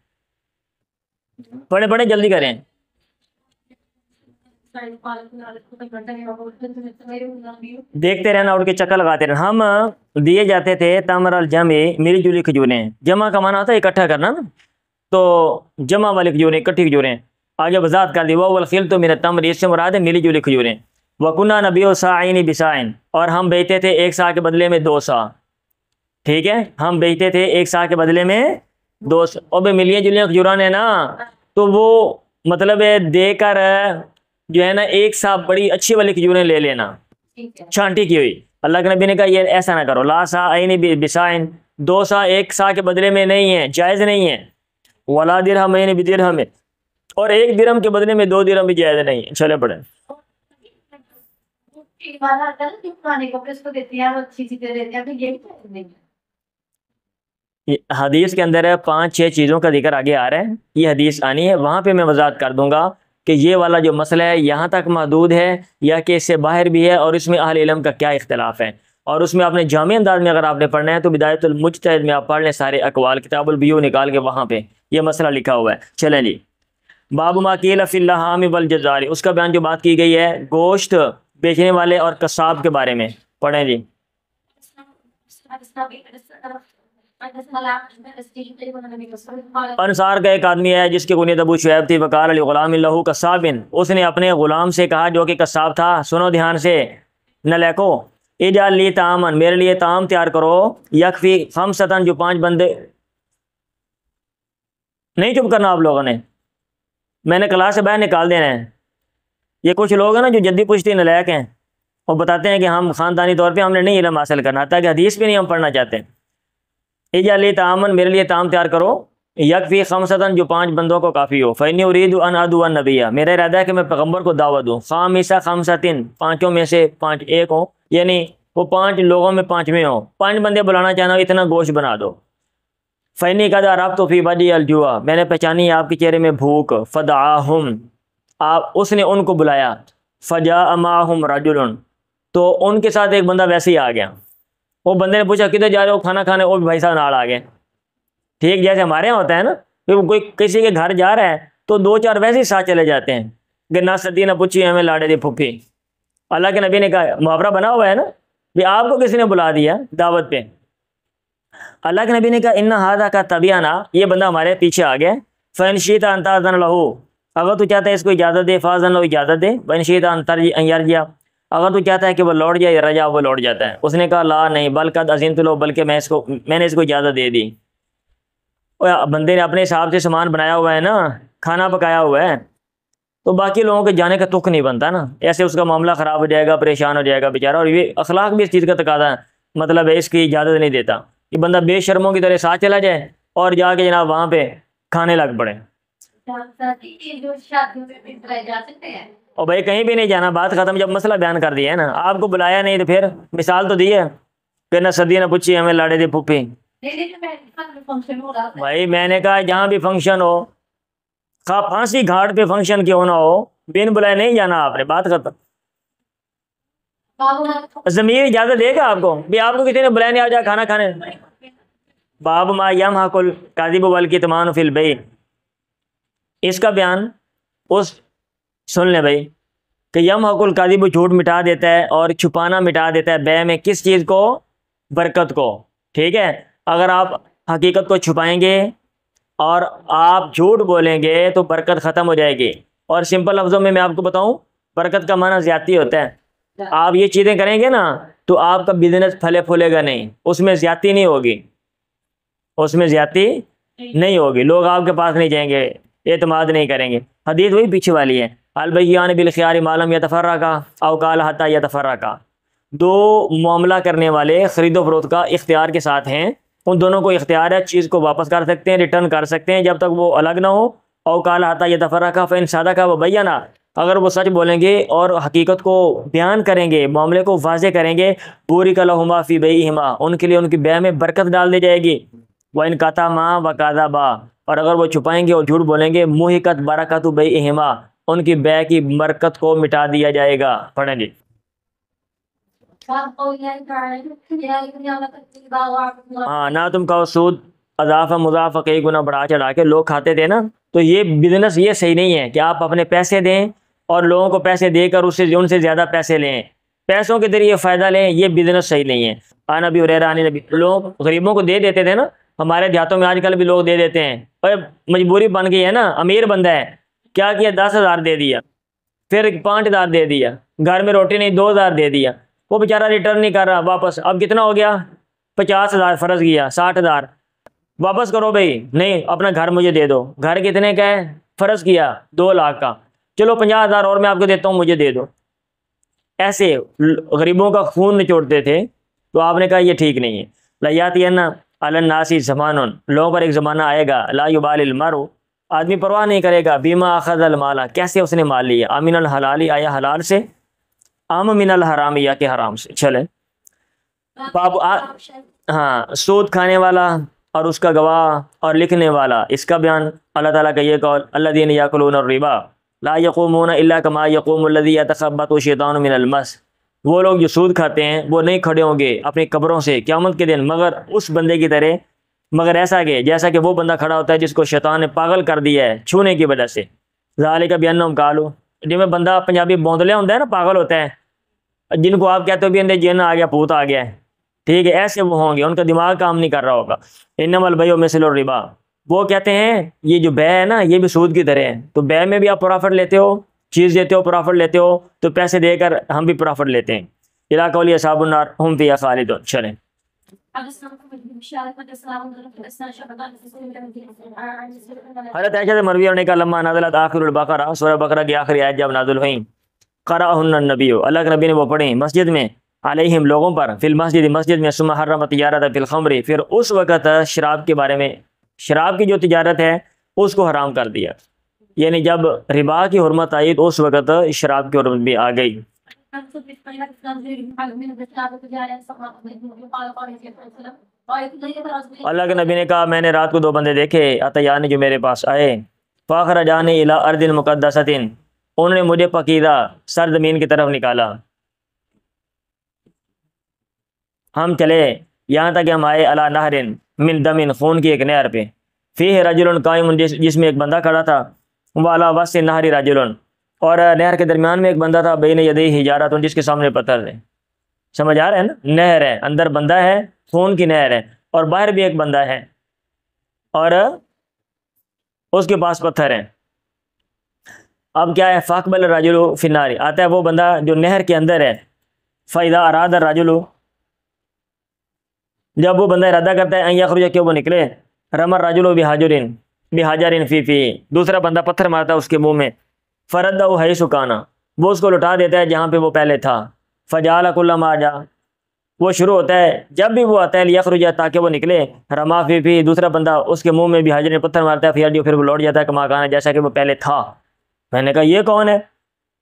[SPEAKER 1] پڑھیں جلدی کریں۔ دیکھتے رہنا، اڑ کے چکر لگاتے رہنا۔ ہم دیے جاتے تھے تمر الجمع، ملی جلی کھجوریں، جمع کا معنی ہوتا ہے اکٹھا کرنا نا، تو جمع والی کھجوریں، اکٹھی کھجوریں، آگے وضاحت کر دی، والخلط من التمر، اس سے مراد ہے ملی جلی کھجوریں۔ وَكُنَّا نَبِيعُ صَاعَيْنِ بِصَاعٍ، اور ہم بیچتے تھے ایک سا کے بدلے میں 2 سا، ٹھیک ہے، ہم بیچتے تھے ایک سا کے بدلے میں 2 سا۔ اور بے ملیاں جلیاں کھجوران ہے نا، تو وہ مطلب ہے دے کر جو ہے نا ایک سا بڑی اچھی والی کھجوریں لے لینا، چھانٹی کی ہوئی۔ اللہ کے نبی نے کہا یہ ایسا نہ کرو، لا صاعین بصاعٍ، 2 سا ایک سا کے بدلے میں نہیں ہے، جائز نہیں ہے، ولا درہمین بدرہم، اور 1 درہم کے بدلے میں 2 درہم بھی جائز نہیں ہے۔ چلے پڑھیں۔ حدیث کے اندر 5-6 چیزوں کا ذکر آگے آ رہا ہے، یہ حدیث آنی ہے، وہاں پہ میں وضاحت کر دوں گا کہ یہ والا جو مسئلہ ہے یہاں تک محدود ہے یا کہ اس سے باہر بھی ہے، اور اس میں اہل علم کا کیا اختلاف ہے، اور اس میں آپ نے جامع انداز میں اگر آپ نے پڑھنا ہے تو بدایت المجتہد میں آپ پڑھ لیں سارے اقوال، کتاب البیوع نکال کے وہاں پہ یہ مسئلہ لکھا ہوا ہے۔ چلیں جی، باب ما قیل فی اللحام والجزار، اس کا بیان جو بات کی گئی ہے گوشت بیچنے والے اور قصاب کے بارے میں، پڑھیں جی۔ انصار کا ایک آدمی ہے جس کی کنیت ابو شعیب تھی، وقال لغلام لہ قصاب، اس نے اپنے غلام سے کہا جو کہ قصاب تھا، سنو دھیان سے نلیکو، اجعل لی طعاما، میرے لیے طعام تیار کرو، یکفی خمسۃ، جو 5 بندے، نہیں چپ کرنا آپ لوگوں نے، میں نے کلاس سے باہر نکال دینا ہے۔ یہ کچھ لوگ ہیں نا جو جدی پشتی نلائق ہیں، وہ بتاتے ہیں کہ ہم خاندانی طور پہ ہم نے نہیں علم حاصل کرنا، تاکہ حدیث بھی نہیں ہم پڑھنا چاہتے۔ اجعل لی طعاما، میرے لیے طعام تیار کرو، یکفی خمسۃ، جو 5 بندوں کو کافی ہو، فإنی أريد أن أدعو النبی، میرا ارادہ ہے کہ میں پیغمبر کو دعوت دوں، خامسہ خمسۃ، 5 میں سے 5 ایک ہوں، یعنی وہ 5 لوگوں میں 5ویں ہوں، 5 بندے بلانا چاہنا، اتنا گوشت بنا دو۔ فإنی قد عرفت فی وجهی الجوع، میں نے پہچانی آپ کے چہرے میں بھوک، فدعاہم، اس نے ان کو بلایا، فجاء معہم رجل، تو ان کے ساتھ ایک بندہ ویسے ہی آ گیا، وہ بندے نے پوچھا کدھر جا رہے ہو کھانا کھانے، وہ بھی بھائی صاحب نال آ گئے، ٹھیک، جیسے ہمارے یہاں ہوتا ہے نا کہ کوئی کسی کے گھر جا رہا ہے تو 2-4 ویسے ہی ساتھ چلے جاتے ہیں کہ نہ سدی نہ پوچھی ہمیں لاڑے دی پھپھی۔ اللہ کے نبی نے کہا، محاورہ بنا ہوا ہے نا کہ آپ کو کسی نے بلا دیا دعوت پہ، اللہ کے نبی نے کہا ان ھذا کا تبیانہ، یہ بندہ ہمارے پیچھے آ گیا، فإن شئت أن تأذن له، اگر تو چاہتا ہے اس کو اجازت دے، فأذن له، اجازت دے، وإن شئت أن يرجع، اگر تو چاہتا ہے کہ وہ لوٹ جائے، رجع، وہ لوٹ جاتا ہے۔ اس نے کہا لا نہیں، بل قد أذنت له، بلکہ میں نے اس کو اجازت دے دی۔ بندے نے اپنے حساب سے سامان بنایا ہوا ہے نا، کھانا پکایا ہوا ہے، تو باقی لوگوں کے جانے کا تک نہیں بنتا نا، ایسے اس کا معاملہ خراب ہو جائے گا، پریشان ہو جائے گا بیچارہ، اور یہ اخلاق بھی اس چیز کا تقاضا ہے، مطلب ہے اس کی اجازت نہیں دیتا کہ بندہ بے شرموں کی طرح ساتھ چلا جائے اور جا کے جناب وہاں پہ کھانے لگ پڑے.
[SPEAKER 2] جو شادیوں میں بھی بلائے جا سکتے ہیں.
[SPEAKER 1] اور بھائی کہیں بھی نہیں جانا, بات ختم. جب مسئلہ بیان کر دیا ہے نا, آپ کو بلایا نہیں تو پھر مثال تو دی ہے, پھر نہ سدی نہ پوچھی ہمیں لاڑے دی پھوپھی.
[SPEAKER 2] فنکشن ہو رہا
[SPEAKER 1] بھائی میں نے کہا جہاں بھی فنکشن ہو, خواہ پھانسی گھاٹ پہ فنکشن کیوں نہ ہو, بن بلائے نہیں جانا آپ نے, بات ختم. ضمیر اجازت دے گا آپ کو بھی آپ کو کسی نے بلایا نہیں آ جا کھانا کھانے. باب ما یمحق الکذب والکتمان فی البیع, اس کا بیان اس سن لیں بھائی کہ یمحق الکذب جھوٹ مٹا دیتا ہے اور چھپانا مٹا دیتا ہے بے میں, کس چیز کو؟ برکت کو. ٹھیک ہے, اگر آپ حقیقت کو چھپائیں گے اور آپ جھوٹ بولیں گے تو برکت ختم ہو جائے گی. اور سمپل لفظوں میں آپ کو بتاؤں, برکت کا معنی زیادتی ہوتا ہے. آپ یہ چیزیں کریں گے نا تو آپ کا بزنس پھلے پھولے گا نہیں, اس میں زیادتی نہیں ہوگی, اس میں زیادتی نہیں ہوگی, لوگ آپ کے پاس نہیں جائیں گے, اعتماد نہیں کریں گے. حدیث وہی پیچھے والی ہے, البیعان بالخیار ما لم یتفرقا او قال حتی یتفرقا. دو معاملہ کرنے والے خرید و فروخت کا اختیار کے ساتھ ہیں, ان دونوں کو اختیار ہے, چیز کو واپس کر سکتے ہیں, ریٹرن کر سکتے ہیں جب تک وہ الگ نہ ہو. او قال حتی یتفرقا فإن صدقا وبینا, اگر وہ سچ بولیں گے اور حقیقت کو بیان کریں گے, معاملے کو واضح کریں گے, بورک لہما فی بیعہما, ان کے لیے ان کی بیع میں برکت ڈال دی جائے گی. وَإِن كَتَمَا وَكَذَبَا, اور اگر وہ چھپائیں گے اور جھوٹ بولیں گے, مُحِقَتْ بَرَکَتُ بَیعِہِمَا, ان کی بیع کی برکت کو مٹا دیا جائے گا. پڑھیں جی. ہاں, نہ تم کہو سود اضافہ مضافہ کئی گنا بڑھا چڑھا کے لوگ کھاتے تھے نا, تو یہ بزنس یہ صحیح نہیں ہے کہ آپ اپنے پیسے دیں اور لوگوں کو پیسے دے کر ان سے زیادہ پیسے لیں, پیسوں کے ذریعے فائدہ لیں, یہ بزنس صحیح نہیں ہے. نبی ہریرہ نبی, لوگ غریبوں کو دے دیتے تھے نا, ہمارے دیہاتوں میں آج کل بھی لوگ دے دیتے ہیں, اور مجبوری بن گئی ہے نا, امیر بندہ ہے, کیا کیا 10,000 دے دیا, پھر 5,000 دے دیا, گھر میں روٹی نہیں 2,000 دے دیا, وہ بیچارہ ریٹرن نہیں کر رہا واپس. اب کتنا ہو گیا؟ 50,000 فرض کیا, 60,000 واپس کرو بھائی, نہیں اپنا گھر مجھے دے دو. گھر کتنے کا ہے؟ فرض کیا 2 لاکھ کا, چلو 50,000 اور میں آپ کو دیتا ہوں, مجھے دے دو. ایسے غریبوں کا خون نچوڑتے تھے, تو آپ نے کہا یہ ٹھیک نہیں ہے. لیاتین علی الناس زمان, لوگوں پر ایک زمانہ آئے گا, لا یبال المرء, آدمی پرواہ نہیں کرے گا, بما اخذ المال, کیسے اس نے مال لیا, امن الحلال, آیا حلال سے, ام من الحرام, یا کہ حرام سے. چلے ہاں, سود کھانے والا اور اس کا گواہ اور لکھنے والا, اس کا بیان اللہ تعالیٰ کا یہ قول, الذین یاکلون الربا لا یقومون الا کما یقوم الذی یتخبطہ الشیطان من المس, وہ لوگ جو سود کھاتے ہیں وہ نہیں کھڑے ہوں گے اپنی قبروں سے قیامت کے دن مگر اس بندے کی طرح, مگر ایسا کہ جیسا کہ وہ بندہ کھڑا ہوتا ہے جس کو شیطان نے پاگل کر دیا ہے چھونے کی وجہ سے. ذالک بانہم قالوا, جن میں بندہ پنجابی بوندلے ہوتا ہے نا, پاگل ہوتا ہے, جن کو آپ کہتے ہو بھی اندر جن آ گیا, پوت آ گیا ہے, ٹھیک ہے, ایسے وہ ہوں گے, ان کا دماغ کام نہیں کر رہا ہوگا. انما البیع مثل الربا, وہ کہتے ہیں یہ جو بیع ہے نا یہ بھی سود کی طرح ہے, تو بیع میں بھی آپ پرافٹ لیتے ہو, چیز دیتے ہو پرافٹ لیتے ہو, تو پیسے دے کر ہم بھی پرافٹ لیتے ہیں. الی قولی اصحاب النار ہم فیہا خالدون. چلیں حضرت عائشہ سے مروی ہونے کا, لما نازلت آخر البقرہ, سورہ بقرہ کی آخری آیت جب نازل ہوئیں, قرأہن النبی, اللہ کے نبی نے وہ پڑھیں مسجد میں, علیہم لوگوں پر, فی المسجد, مسجد میں, ثم حرم تجارت فی الخمر, پھر اس وقت شراب کے بارے میں, شراب کی جو تجارت ہے اس کو حرام کر دیا. یعنی جب ربا کی حرمت آئی تو اس وقت شراب کی حرمت بھی آ گئی. اللہ کے نبی نے کہا میں نے رات کو 2 بندے دیکھے, اتیانی, جو میرے پاس آئے, فاخرجانی الی ارض مقدسۃ, انہوں نے مجھے پکیدہ سرزمین کی طرف نکالا. ہم چلے یہاں تک کہ ہم آئے علی نہر من دم, خون کی ایک نہر پہ, فیہ رجل قائم, جس میں ایک بندہ کھڑا تھا, وعلی وسط النہر رجل, اور نہر کے درمیان میں ایک بندہ تھا, بین یدیہ حجارۃ, جس کے سامنے پتھر تھے. سمجھ آ رہا ہے نا, نہر ہے, اندر بندہ ہے, خون کی نہر ہے, اور باہر بھی ایک بندہ ہے, اور اس کے پاس پتھر ہیں. اب کیا ہے, فاقبل الرجل فی النار, آتا ہے وہ بندہ جو نہر کے اندر ہے, فاذا اراد الرجل, جب وہ بندہ ارادہ کرتا ہے ان یخرج, کہ وہ نکلے, رمى الرجل بحجر فی, دوسرا بندہ پتھر مارتا ہے اس کے منہ میں, فردہ حیث کان, وہ اس کو لٹا دیتا ہے جہاں پہ وہ پہلے تھا, فجعل کل ما جاء, وہ شروع ہوتا ہے، جب بھی وہ آتا ہے لیخرج تاکہ وہ نکلے، رما فی دوسرا بندہ اس کے منہ میں بھی حاجر نے پتھر مارتا ہے، پھر وہ لوٹ جاتا ہے کما کانا جیسا کہ وہ پہلے تھا۔ میں نے کہا یہ کون ہے؟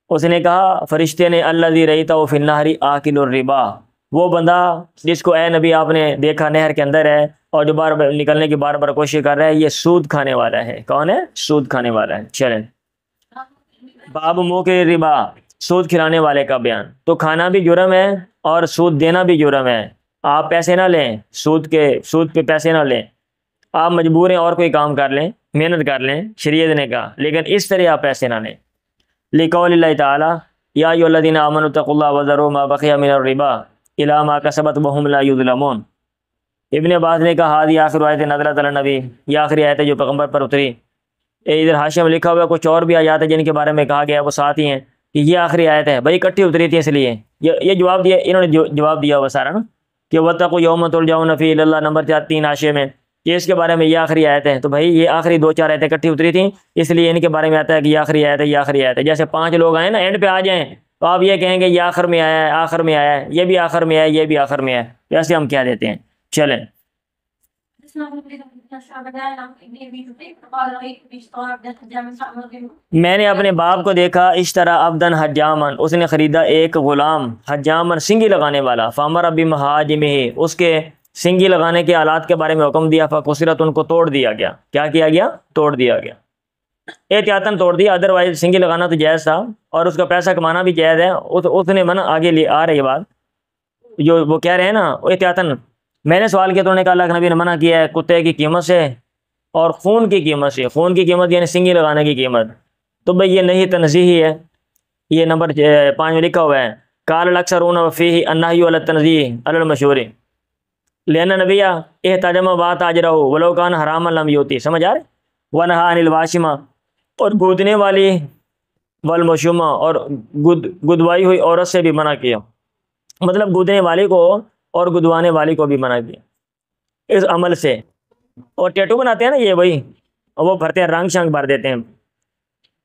[SPEAKER 1] اس نے کہا فرشتے نے الذی رأیتہ فی النہر آکل الربا، وہ بندہ جس کو اے نبی آپ نے دیکھا نہر کے اندر ہے اور جو بار بار نکلنے کی بار بار کوشش کر رہا ہے، یہ سود کھانے والا ہے۔ کون ہے؟ سود کھانے والا ہے۔ چلیں، باب موکل ربا، سود کھلانے والے کا بیان۔ تو کھانا بھی جرم ہے اور سود دینا بھی جرم ہے۔ آپ پیسے نہ لیں، سود پہ پیسے نہ لیں، آپ مجبور ہیں اور کوئی کام کر لیں، محنت کر لیں، شریعت نے کہا، لیکن اس طرح آپ پیسے نہ لیں۔ لقول اللہ تعالیٰ یا ایھا الذین آمنوا اتقوا اللہ وذروا ما بقی من الربا الی ما کسبت وہم لا یظلمون۔ ابن عباس نے کہا ہذہ آخر آیت نزلت علی النبی، یہ آخری آیت ہے جو پیغمبر پر اتری۔ ادھر حاشیہ میں لکھا ہوا ہے کچھ اور بھی آیات ہیں جن کے بارے میں کہا گیا ہے وہ ساتھ ہی ہیں کہ یہ آخری آیت ہے، بھائی اکٹھی اتری تھی اس لیے یہ جواب دیا، انہوں نے جواب دیا ہوا سارا نا کہ واتقوا یوما ترجعون فیہ الی اللہ، نمبر 3 حاشیے میں، کہ اس کے بارے میں یہ آخری آیت ہے۔ تو بھائی یہ آخری 2-4 آیتیں اکٹھی اتری تھیں، اس لیے ان کے بارے میں آتا ہے کہ یہ آخری آیت ہے، یہ آخری آیت ہے۔ جیسے 5 لوگ آئے نا، اینڈ پہ آ جائیں تو آپ یہ کہیں گے یہ آخر میں آیا ہے، آخر میں آیا ہے، یہ بھی آخر میں آیا ہے، یہ بھی آخر میں آیا ہے، ویسے ہم کہہ دیتے ہیں۔ چلیں، میں نے اپنے باپ کو دیکھا اشترا عبدن حجامن، اس نے خریدا ایک غلام حجامن سنگی لگانے والا، فامر بمحاجمہ، اس کے سنگی لگانے کے آلات کے بارے میں حکم دیا، فکسرت، ان کو توڑ دیا گیا۔ کیا کیا گیا؟ توڑ دیا گیا، احتیاطاً توڑ دیا، ادروائز سنگی لگانا تو جائز تھا اور اس کا پیسہ کمانا بھی جائز ہے۔ اس نے منع آگے آ رہی بات جو وہ کہہ رہے ہیں نا احتیاطاً۔ میں نے سوال کیا تو انہوں نے کہا اللہ کے نبی نے منع کیا ہے کتے کی قیمت سے اور خون کی قیمت سے، خون کی قیمت یعنی سنگی لگانے کی قیمت۔ تو بھئی یہ نہیں تنزیہی ہے، یہ نمبر 5 میں لکھا ہوا ہے، قال الاکثرون وفیہ النہی علی التنزیہ علی المشہور لأن نبی احتجم واتاجرہ ولو کان حراما لم یوتی، سمجھ آ رہے؟ ونہا عن الواشمہ، اور گودنے والی والمشومہ، اور گدوائی ہوئی عورت سے بھی منع کیا، مطلب گودنے والی کو اور گدوانے والی کو بھی منع کیا اس عمل سے۔ اور ٹیٹو بناتے ہیں نا یہ وہی، وہ بھرتے ہیں، رنگ شنگ بھر دیتے ہیں۔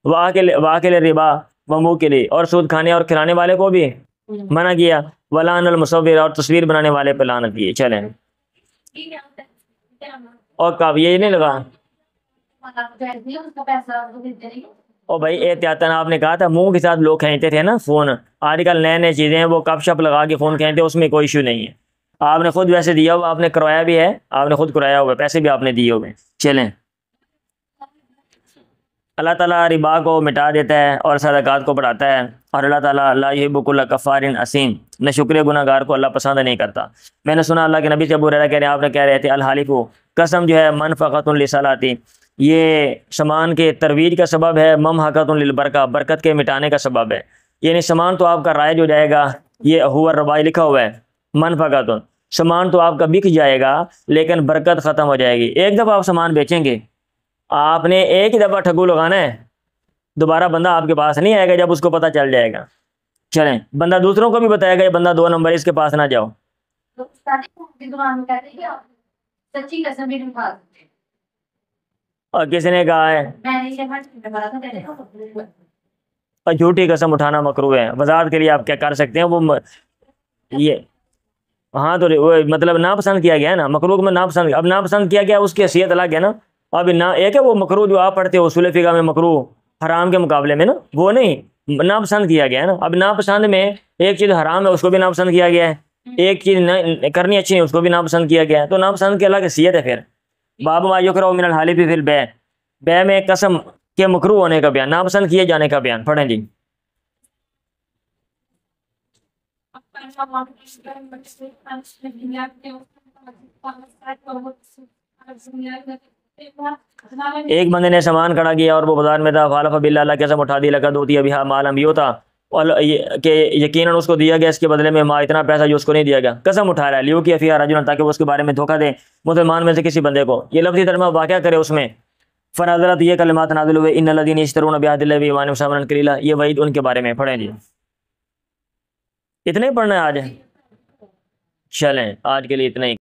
[SPEAKER 1] واکل ربا وموکل، اور سود کھانے اور کھلانے والے کو بھی منع کیا، ولعن المصور، اور تصویر بنانے والے پہ لعنت کی۔ چلیں، اور کب یہ نہیں لگا او بھائی احتیاطاً، آپ نے کہا تھا منہ کے ساتھ لوگ کھینچتے تھے نا فون، آج کل نئے نئے چیزیں ہیں وہ کپ شپ لگا کے فون کھینچتے، اس میں کوئی ایشو نہیں ہے۔ آپ نے خود ویسے دیا ہوا، آپ نے کروایا بھی ہے، آپ نے خود کرایا ہوا، پیسے بھی آپ نے دیے ہوئے۔ چلیں، اللہ تعالیٰ ربا کو مٹا دیتا ہے اور صدقات کو بڑھاتا ہے، اور اللہ تعالیٰ لا یحب کل کفار اثیم، نہ شکر گناہ گار کو اللہ پسند نہیں کرتا۔ میں نے سنا اللہ کے نبی سے ابو ہریرہ کہہ رہے ہیں، آپ نے کہہ رہے تھے الحالف، قسم جو ہے منفقۃ لصلاۃ، یہ سامان کے ترویج کا سبب ہے، ممحقۃ للبرکہ، برکت کے مٹانے کا سبب ہے، یعنی سامان تو آپ کا رائج ہو جائے گا، یہ ہوا الربا لکھا ہوا ہے، منفقۃ، سامان تو آپ کا بک جائے گا لیکن برکت ختم ہو جائے گی۔ ایک دفعہ آپ سامان بیچیں گے، آپ نے ایک ہی دفعہ ٹھگو لگانا ہے، دوبارہ بندہ آپ کے پاس نہیں آئے گا جب اس کو پتہ چل جائے گا۔ چلیں، بندہ دوسروں کو بھی بتائے گا یہ بندہ 2 نمبر، اس کے پاس نہ جاؤ۔ اور کسی نے کہا ہے اور جھوٹی قسم اٹھانا مکروہ ہے، وضاحت کے لیے آپ کیا کر سکتے ہیں، وہ یہ ہاں تو وہ مطلب ناپسند کیا گیا ہے نا، مکروہ میں ناپسند، اب ناپسند کیا گیا اس کی حیثیت الگ ہے نا۔ اب ایک ہے وہ مکروہ جو آپ پڑھتے ہو اصول فقہ میں، مکروہ حرام کے مقابلے میں نا، وہ نہیں، ناپسند کیا گیا ہے نا۔ اب ناپسند میں ایک چیز حرام ہے اس کو بھی ناپسند کیا گیا ہے، ایک چیز کرنی اچھی ہے اس کو بھی ناپسند کیا گیا ہے، تو ناپسند کی الگ حیثیت ہے۔ پھر باب ما یکرہ من الحلف فی البیع، بیع میں قسم کے مکروہ ہونے کا بیان، ناپسند کیے جانے کا بیان۔ پڑھیں جی۔ ایک بندے نے سامان کھڑا کیا اور وہ بازار میں تھا، فالف باللہ، اللہ کی قسم اٹھا دی، لقد اوتی بہا ما لم یؤت، کہ یقیناً اس کو دیا گیا اس کے بدلے میں ما اتنا پیسہ جو اس کو نہیں دیا گیا، قسم اٹھا رہا ہے، لیو کی فیہا رجل، تاکہ وہ اس کے بارے میں دھوکہ دے مسلمان میں سے کسی بندے کو، یہ لفظی ترجمہ واقعہ کرے اس میں۔ فنزلت، یہ کلمات نازل ہوئے، ان الذین یشترون بعہد اللہ وایمانہم ثمنا قلیلا، یہ وعید ان کے بارے میں۔ پڑھیں جی، اتنے پڑھنا ہے آج؟ چلیں، آج کے لیے اتنا ہی۔